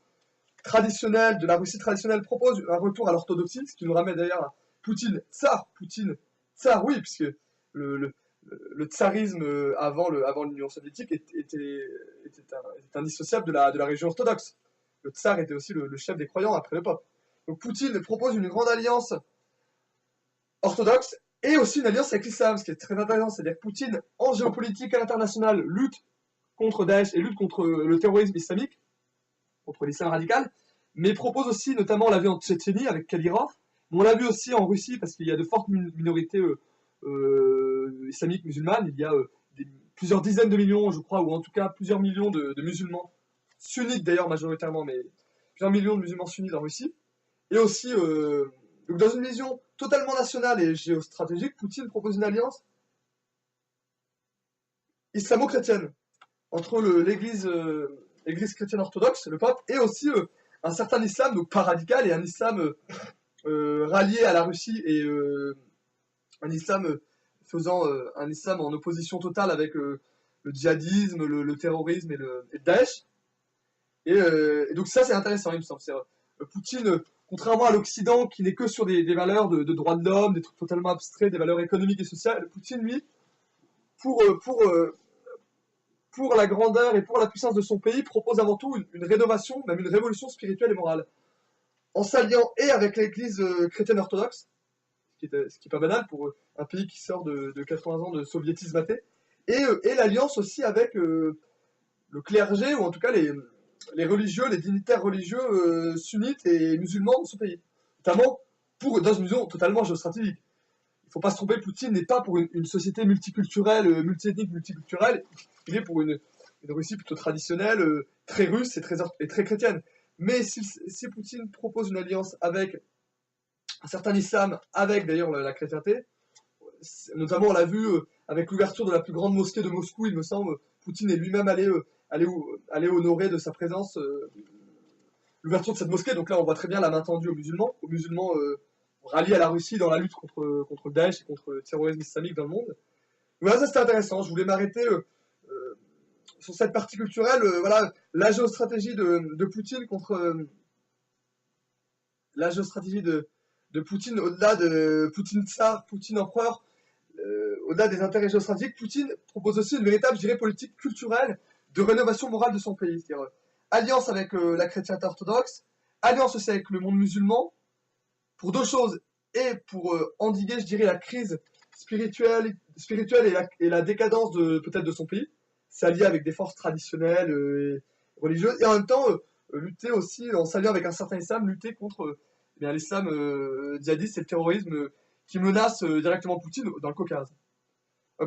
traditionnelle, de la Russie traditionnelle, propose un retour à l'orthodoxie, ce qui nous ramène d'ailleurs à Poutine, tsar, oui, puisque le tsarisme avant l'Union soviétique était indissociable de la religion orthodoxe. Le tsar était aussi le chef des croyants après le pape. Donc Poutine propose une grande alliance orthodoxe et aussi une alliance avec l'islam, ce qui est très intéressant, c'est-à-dire que Poutine, en géopolitique internationale, lutte contre Daesh et lutte contre le terrorisme islamique, contre l'islam radical, mais propose aussi, notamment on l'a vu en Tchétchénie avec Kadyrov, mais on l'a vu aussi en Russie parce qu'il y a de fortes minorités islamiques musulmanes, il y a plusieurs dizaines de millions, je crois, ou en tout cas plusieurs millions de musulmans, sunnites d'ailleurs majoritairement, mais plusieurs millions de musulmans sunnites en Russie, et aussi, donc dans une vision totalement nationale et géostratégique, Poutine propose une alliance islamo-chrétienne entre l'église chrétienne orthodoxe, le pape, et aussi un certain islam, donc pas radical, et un islam rallié à la Russie, et un islam un islam en opposition totale avec le djihadisme, le terrorisme et le Daesh. Et donc ça c'est intéressant, il me semble. Poutine, contrairement à l'Occident qui n'est que sur des valeurs de droits de l'homme, des trucs totalement abstraits, des valeurs économiques et sociales, Poutine, lui, pour la grandeur et pour la puissance de son pays, propose avant tout une rénovation, même une révolution spirituelle et morale. En s'alliant et avec l'église chrétienne orthodoxe, ce qui est pas banal pour un pays qui sort de 80 ans de soviétisme athée, et l'alliance aussi avec le clergé, ou en tout cas les religieux, les dignitaires religieux sunnites et musulmans de ce pays. Notamment dans une vision totalement géostratégique. Il ne faut pas se tromper, Poutine n'est pas pour une société multiculturelle, multiethnique, multiculturelle, il est pour une Russie plutôt traditionnelle, très russe et très chrétienne. Mais si Poutine propose une alliance avec un certain islam, avec d'ailleurs la chrétienté, notamment on l'a vu avec l'ouverture de la plus grande mosquée de Moscou, il me semble, Poutine est lui-même allé honorer de sa présence l'ouverture de cette mosquée. Donc là on voit très bien la main tendue aux musulmans ralliés à la Russie dans la lutte contre le Daesh et contre le terrorisme islamique dans le monde. Donc voilà, ça c'était intéressant, je voulais m'arrêter sur cette partie culturelle, voilà, la géostratégie de Poutine contre la géostratégie de Poutine, au-delà de Poutine tsar, Poutine empereur, au-delà des intérêts géostratégiques, Poutine propose aussi une véritable, je dirais, politique culturelle de rénovation morale de son pays. C'est-à-dire alliance avec la chrétienté orthodoxe, alliance aussi avec le monde musulman, pour deux choses, et pour endiguer, je dirais, la crise spirituelle spirituelle et la décadence peut-être de son pays, s'allier avec des forces traditionnelles et religieuses, et en même temps lutter aussi, en s'alliant avec un certain islam, lutter contre eh bien, l'islam djihadiste et le terrorisme qui menace directement Poutine dans le Caucase.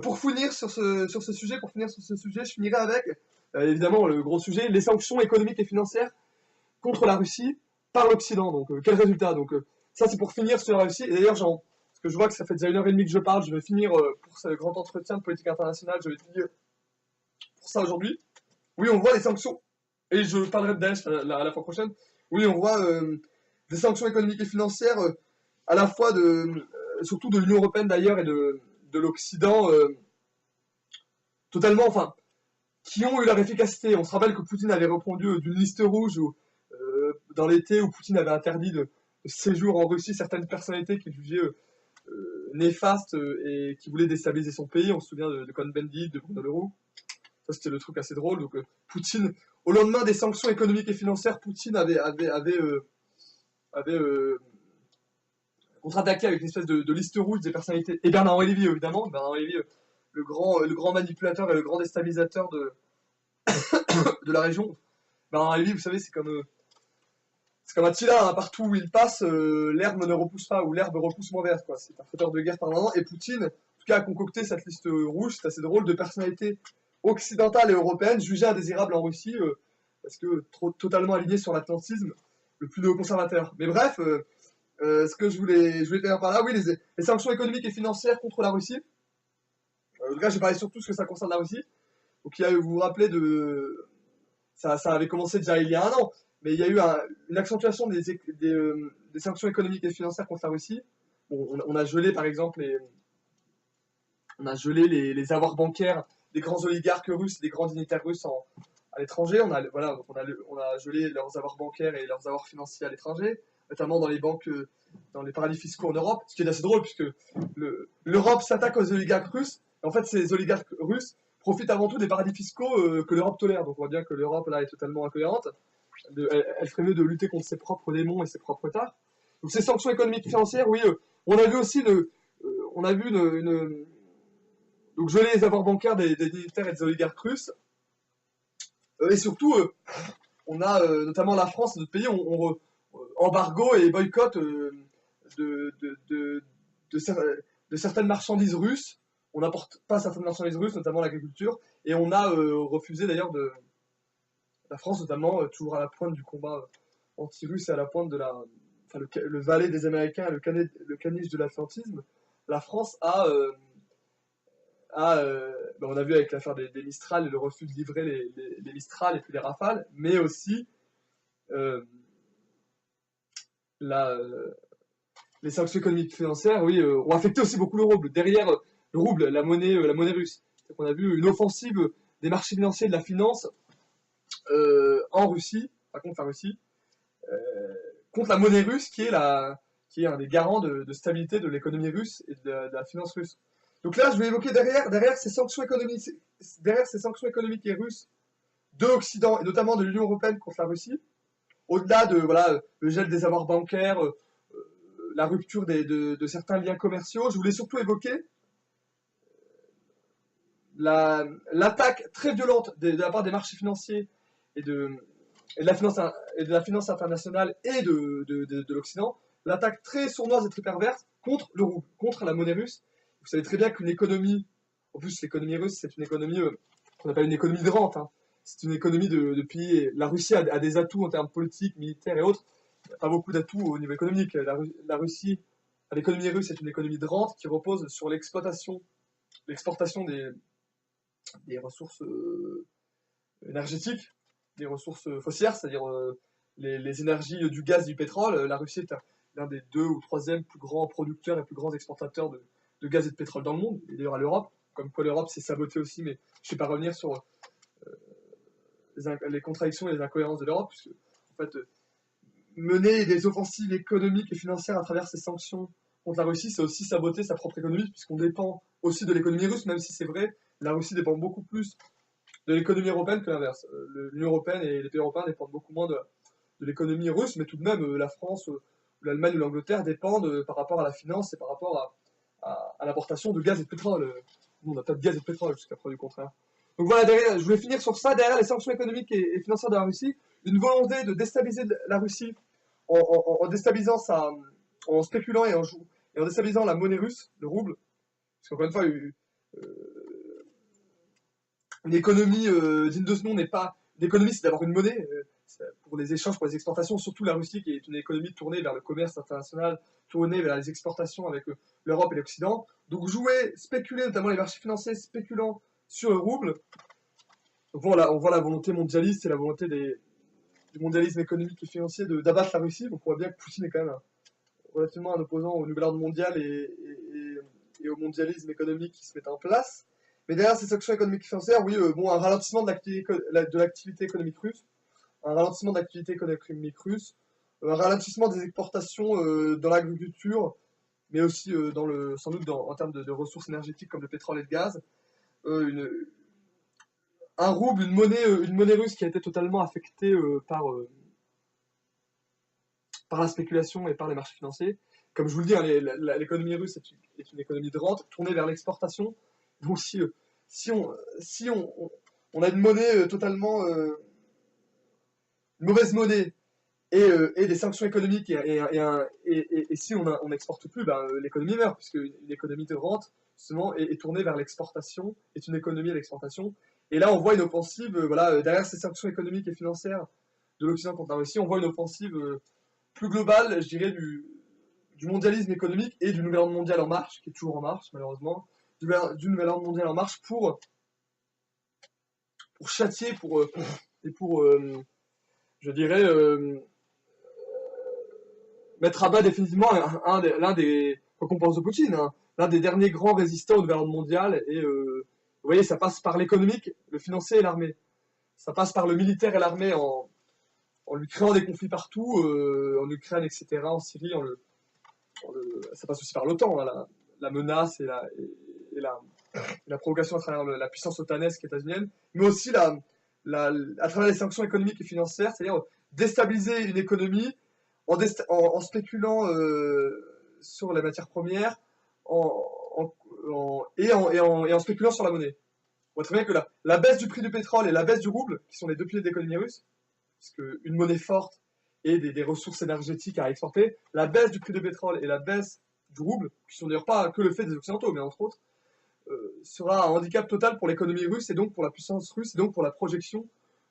Pour finir sur ce sujet, je finirai avec évidemment le gros sujet, les sanctions économiques et financières contre la Russie par l'Occident. Donc quel résultat? Donc ça c'est pour finir sur la Russie. Et d'ailleurs, parce que je vois que ça fait déjà 1h30 que je parle, je vais finir pour ce grand entretien de politique internationale, je vais finir pour ça aujourd'hui. Oui, on voit les sanctions, et je parlerai de Daesh à la fois prochaine. Oui, on voit des sanctions économiques et financières à la fois surtout de l'Union Européenne d'ailleurs et de l'Occident totalement, enfin, qui ont eu leur efficacité. On se rappelle que Poutine avait répondu d'une liste rouge dans l'été où Poutine avait interdit de séjour en Russie certaines personnalités qu'il jugeait néfastes et qui voulaient déstabiliser son pays. On se souvient de Cohn-Bendit, de Bruno Le Roux. Ça, c'était le truc assez drôle. Donc, Poutine, au lendemain des sanctions économiques et financières, Poutine avait contre-attaqué avec une espèce de liste rouge des personnalités. Et Bernard-Henri Lévy, évidemment. Bernard-Henri Lévy, le grand manipulateur et le grand déstabilisateur de la région. Bernard-Henri Lévy, vous savez, c'est comme Attila, hein, partout où il passe, l'herbe ne repousse pas, ou l'herbe repousse moins verte, quoi. C'est un fauteur de guerre permanent. Et Poutine, en tout cas, a concocté cette liste rouge, c'est assez drôle, de personnalités occidentales et européennes jugées indésirables en Russie, parce que totalement alignées sur l'atlantisme le plus conservateur. Mais bref, ce que je voulais faire par là, oui, les sanctions économiques et financières contre la Russie. En tout cas, j'ai parlé surtout ce que ça concerne la Russie. Donc, vous vous rappelez ça avait commencé déjà il y a un an, mais il y a eu une accentuation des sanctions économiques et financières contre la Russie. Bon, on a gelé, par exemple, les avoirs bancaires des grands oligarques russes, des grands dignitaires russes à l'étranger. On a gelé leurs avoirs bancaires et leurs avoirs financiers à l'étranger, notamment dans les banques, dans les paradis fiscaux en Europe, ce qui est assez drôle puisque l'Europe s'attaque aux oligarques russes. En fait, ces oligarques russes profitent avant tout des paradis fiscaux que l'Europe tolère. Donc on voit bien que l'Europe là est totalement incohérente. Elle ferait mieux de lutter contre ses propres démons et ses propres tares. Donc ces sanctions économiques et financières, oui, on a vu aussi donc geler les avoirs bancaires des dignitaires et des oligarques russes. Et surtout, on a notamment la France et d'autres pays, on embargo et boycott de certaines marchandises russes. On n'importe pas certaines marchandises russes, notamment l'agriculture, et on a refusé d'ailleurs la France, notamment, toujours à la pointe du combat anti-russe et à la pointe de le valet des Américains, le caniche de l'atlantisme. La France on a vu avec l'affaire des Mistral, le refus de livrer les Mistral et puis les Rafales, mais aussi les sanctions économiques et financières, oui, ont affecté aussi beaucoup le rouble. Derrière le rouble, la monnaie russe. Donc on a vu une offensive des marchés financiers et de la finance en Russie, pas contre la Russie, contre la monnaie russe qui est un des garants de stabilité de l'économie russe et de la finance russe. Donc là, je vais évoquer derrière ces sanctions économiques et russes de l'Occident et notamment de l'Union européenne contre la Russie, au-delà de le gel des avoirs bancaires, la rupture de certains liens commerciaux, je voulais surtout évoquer l'attaque très violente de la part des marchés financiers et de la finance internationale et de l'Occident, l'attaque très sournoise et très perverse contre le rouble, contre la monnaie russe. Vous savez très bien qu'une économie, en plus l'économie russe, c'est une économie qu'on appelle une économie de rente. Hein. C'est une économie de pays. La Russie a des atouts en termes politiques, militaires et autres. Il n'y a pas beaucoup d'atouts au niveau économique. L'économie russe est une économie de rente qui repose sur l'exportation des ressources énergétiques, des ressources foncières, c'est-à-dire les énergies du gaz et du pétrole. La Russie est l'un des 2 ou 3e plus grands producteurs et plus grands exportateurs de gaz et de pétrole dans le monde, et d'ailleurs à l'Europe, comme quoi l'Europe s'est sabotée aussi, mais je ne vais pas revenir sur les contradictions et les incohérences de l'Europe, puisque en fait, mener des offensives économiques et financières à travers ces sanctions contre la Russie, c'est aussi saboter sa propre économie, puisqu'on dépend aussi de l'économie russe, même si c'est vrai, la Russie dépend beaucoup plus de l'économie européenne que l'inverse. L'Union européenne et les pays européens dépendent beaucoup moins de l'économie russe, mais tout de même, la France, l'Allemagne ou l'Angleterre dépendent par rapport à la finance et par rapport à à l'importation de gaz et de pétrole. Nous, on n'a pas de gaz et de pétrole jusqu'à preuve du contraire. Donc voilà, derrière, je voulais finir sur ça. Derrière les sanctions économiques et financières de la Russie, une volonté de déstabiliser la Russie en déstabilisant en spéculant et en déstabilisant la monnaie russe, le rouble. Parce qu'encore une fois, une économie digne de ce nom n'est pas... L'économie, c'est d'avoir une monnaie pour les échanges, pour les exportations, surtout la Russie qui est une économie tournée vers le commerce international, tournée vers les exportations avec l'Europe et l'Occident. Donc spéculer, notamment les marchés financiers, spéculant sur le rouble, on voit la volonté mondialiste et la volonté du mondialisme économique et financier d'abattre la Russie. Donc on voit bien que Poutine est quand même relativement un opposant au nouvel ordre mondial et au mondialisme économique qui se met en place. Mais derrière ces sanctions économiques et financières, oui, un ralentissement de l'activité économique russe, un ralentissement de l'activité économique russe, un ralentissement des exportations dans l'agriculture, mais aussi sans doute en termes de ressources énergétiques comme le pétrole et le gaz. Un rouble, une monnaie russe qui a été totalement affectée par la spéculation et par les marchés financiers. Comme je vous le dis, hein, l'économie russe est une économie de rente, tournée vers l'exportation. Donc si on a une monnaie totalement... une mauvaise monnaie et des sanctions économiques et si on n'exporte plus, l'économie meurt, puisque une économie de rente, justement, est tournée vers l'exportation, est une économie à l'exportation. Et là, on voit une offensive, derrière ces sanctions économiques et financières de l'Occident contre la Russie, on voit une offensive plus globale, je dirais, du mondialisme économique et du nouvel ordre mondial en marche, qui est toujours en marche, malheureusement, du nouvel ordre mondial en marche pour châtier, je dirais, mettre à bas définitivement l'un des, quoi qu'on pense de Poutine, hein, l'un des derniers grands résistants au nouvel ordre mondial. Et vous voyez, ça passe par l'économique, le financier et l'armée. Ça passe par le militaire et l'armée en lui créant des conflits partout, en Ukraine, etc., en Syrie. Ça passe aussi par l'OTAN, hein, la menace et la provocation à travers la puissance otanesque états-unienne, mais aussi à travers les sanctions économiques et financières, c'est-à-dire déstabiliser une économie en spéculant sur les matières premières et en spéculant sur la monnaie. On voit très bien que la baisse du prix du pétrole et la baisse du rouble, qui sont les deux piliers de l'économie russe, puisque une monnaie forte et des ressources énergétiques à exporter, la baisse du prix du pétrole et la baisse du rouble, qui sont d'ailleurs pas que le fait des Occidentaux, mais entre autres, sera un handicap total pour l'économie russe et donc pour la puissance russe et donc pour la projection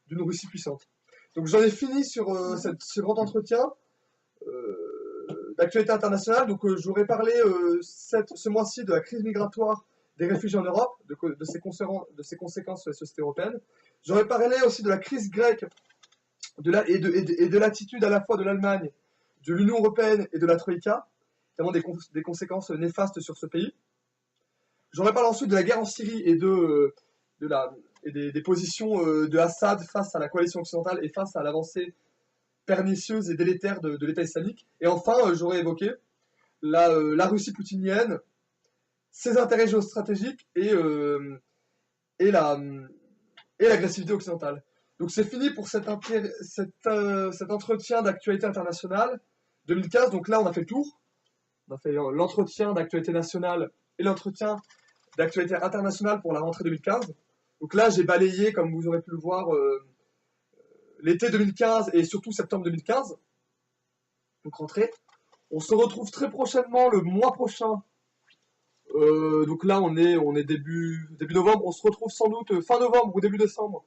d'une Russie puissante. Donc j'en ai fini sur ce grand entretien d'actualité internationale. Donc j'aurais parlé ce mois-ci de la crise migratoire des réfugiés en Europe, de ses conséquences sur la société européenne. J'aurais parlé aussi de la crise grecque et de l'attitude à la fois de l'Allemagne, de l'Union européenne et de la Troïka, notamment des conséquences néfastes sur ce pays. J'aurais parlé ensuite de la guerre en Syrie et des positions de Assad face à la coalition occidentale et face à l'avancée pernicieuse et délétère de l'État islamique. Et enfin, j'aurais évoqué la Russie poutinienne, ses intérêts géostratégiques et l'agressivité occidentale. Donc c'est fini pour cet entretien d'actualité internationale 2015. Donc là, on a fait le tour. On a fait l'entretien d'actualité nationale et l'entretien d'actualité internationale pour la rentrée 2015. Donc là, j'ai balayé, comme vous aurez pu le voir, l'été 2015 et surtout septembre 2015. Donc rentrée. On se retrouve très prochainement, le mois prochain. Donc là, on est début novembre. On se retrouve sans doute fin novembre ou début décembre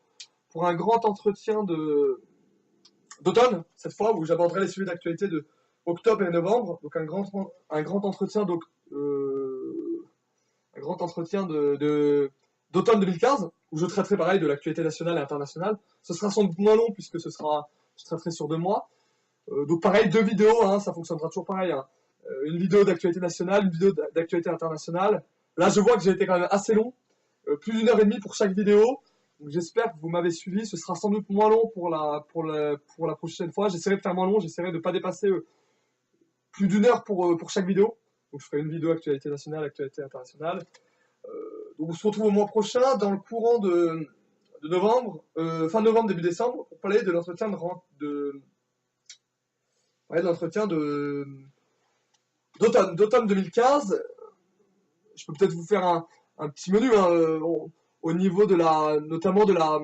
pour un grand entretien d'automne, cette fois, où j'aborderai les sujets d'actualité de octobre et novembre. Donc un grand entretien d'automne 2015, où je traiterai pareil de l'actualité nationale et internationale. Ce sera sans doute moins long, puisque je traiterai sur 2 mois. Donc pareil, 2 vidéos, hein, ça fonctionnera toujours pareil. Hein. Une vidéo d'actualité nationale, une vidéo d'actualité internationale. Là, je vois que j'ai été quand même assez long, plus d'1 heure et demie pour chaque vidéo. Donc j'espère que vous m'avez suivi. Ce sera sans doute moins long pour la prochaine fois. J'essaierai de faire moins long, j'essaierai de ne pas dépasser plus d'1 heure pour chaque vidéo. Donc je ferai une vidéo actualité nationale, actualité internationale. Donc on se retrouve au mois prochain, dans le courant de novembre, fin novembre, début décembre, pour parler de l'entretien d'automne 2015. je peux peut-être vous faire un petit menu hein, au niveau notamment de la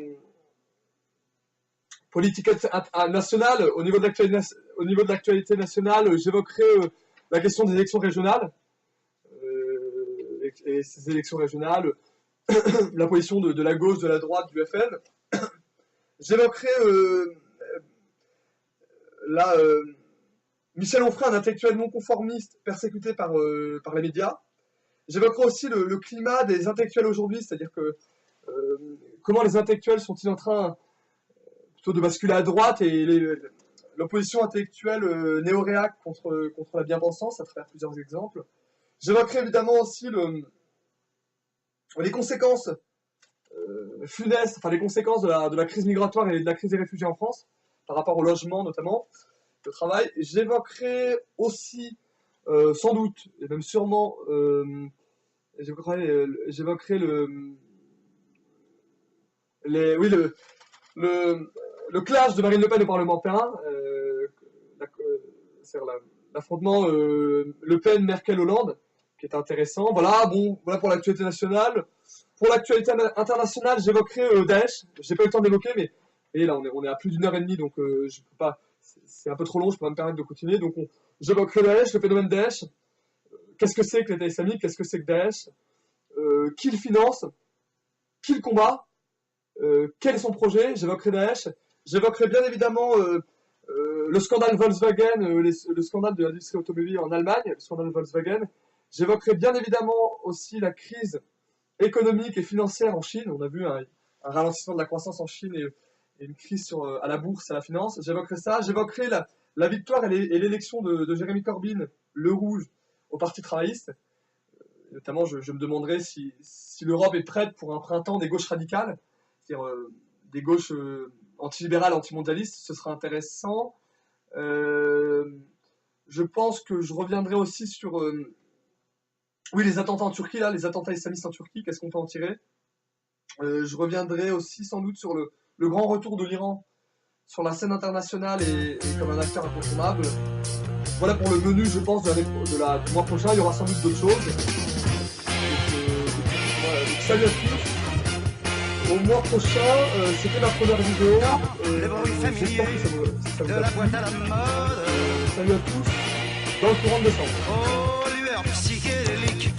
politique nationale, au niveau de l'actualité nationale, j'évoquerai la question des élections régionales et ces élections régionales, la position de la gauche, de la droite, du FN. J'évoquerai Michel Onfray, un intellectuel non conformiste persécuté par les médias. J'évoquerai aussi le climat des intellectuels aujourd'hui, c'est-à-dire que comment les intellectuels sont-ils en train plutôt de basculer à droite et l'opposition intellectuelle néo-réac contre la bien-pensance à travers plusieurs exemples. J'évoquerai évidemment aussi les conséquences funestes, enfin les conséquences de la crise migratoire et de la crise des réfugiés en France, par rapport au logement notamment, le travail. J'évoquerai aussi, sans doute, et même sûrement, j'évoquerai le clash de Marine Le Pen au Parlement européen, c'est-à-dire l'affrontement Le Pen, Merkel, Hollande, qui est intéressant. Voilà pour l'actualité nationale. Pour l'actualité internationale, j'évoquerai Daesh. J'ai pas eu le temps d'évoquer, mais et là on est à plus d'1 heure et demie, donc je peux pas. C'est un peu trop long, je peux pas me permettre de continuer. Donc j'évoquerai Daesh, le phénomène Daesh. Qu'est-ce que c'est que l'État islamique? Qu'est-ce que c'est que Daesh? Qui le finance? Qui le combat? Quel est son projet? J'évoquerai Daesh. J'évoquerai bien évidemment le scandale Volkswagen, le scandale de l'industrie automobile en Allemagne, le scandale Volkswagen. J'évoquerai bien évidemment aussi la crise économique et financière en Chine. On a vu un ralentissement de la croissance en Chine et une crise à la bourse, à la finance. J'évoquerai ça. J'évoquerai la victoire et l'élection de Jérémy Corbyn, le rouge, au Parti travailliste. Notamment, je me demanderai si l'Europe est prête pour un printemps des gauches radicales, c'est-à-dire des gauches antilibérales, antimondialistes. Ce sera intéressant. Je pense que je reviendrai aussi sur les attentats en Turquie, là, les attentats islamistes en Turquie, qu'est-ce qu'on peut en tirer? Je reviendrai aussi sans doute sur le grand retour de l'Iran sur la scène internationale et comme un acteur incontournable. Voilà pour le menu, je pense, du mois prochain. Il y aura sans doute d'autres choses. Donc, salut à tous. Au mois prochain, c'était ma première vidéo. J'espère que ça vous a plu. Salut à tous. Dans le courant de décembre. Oh, lueur psychédélique,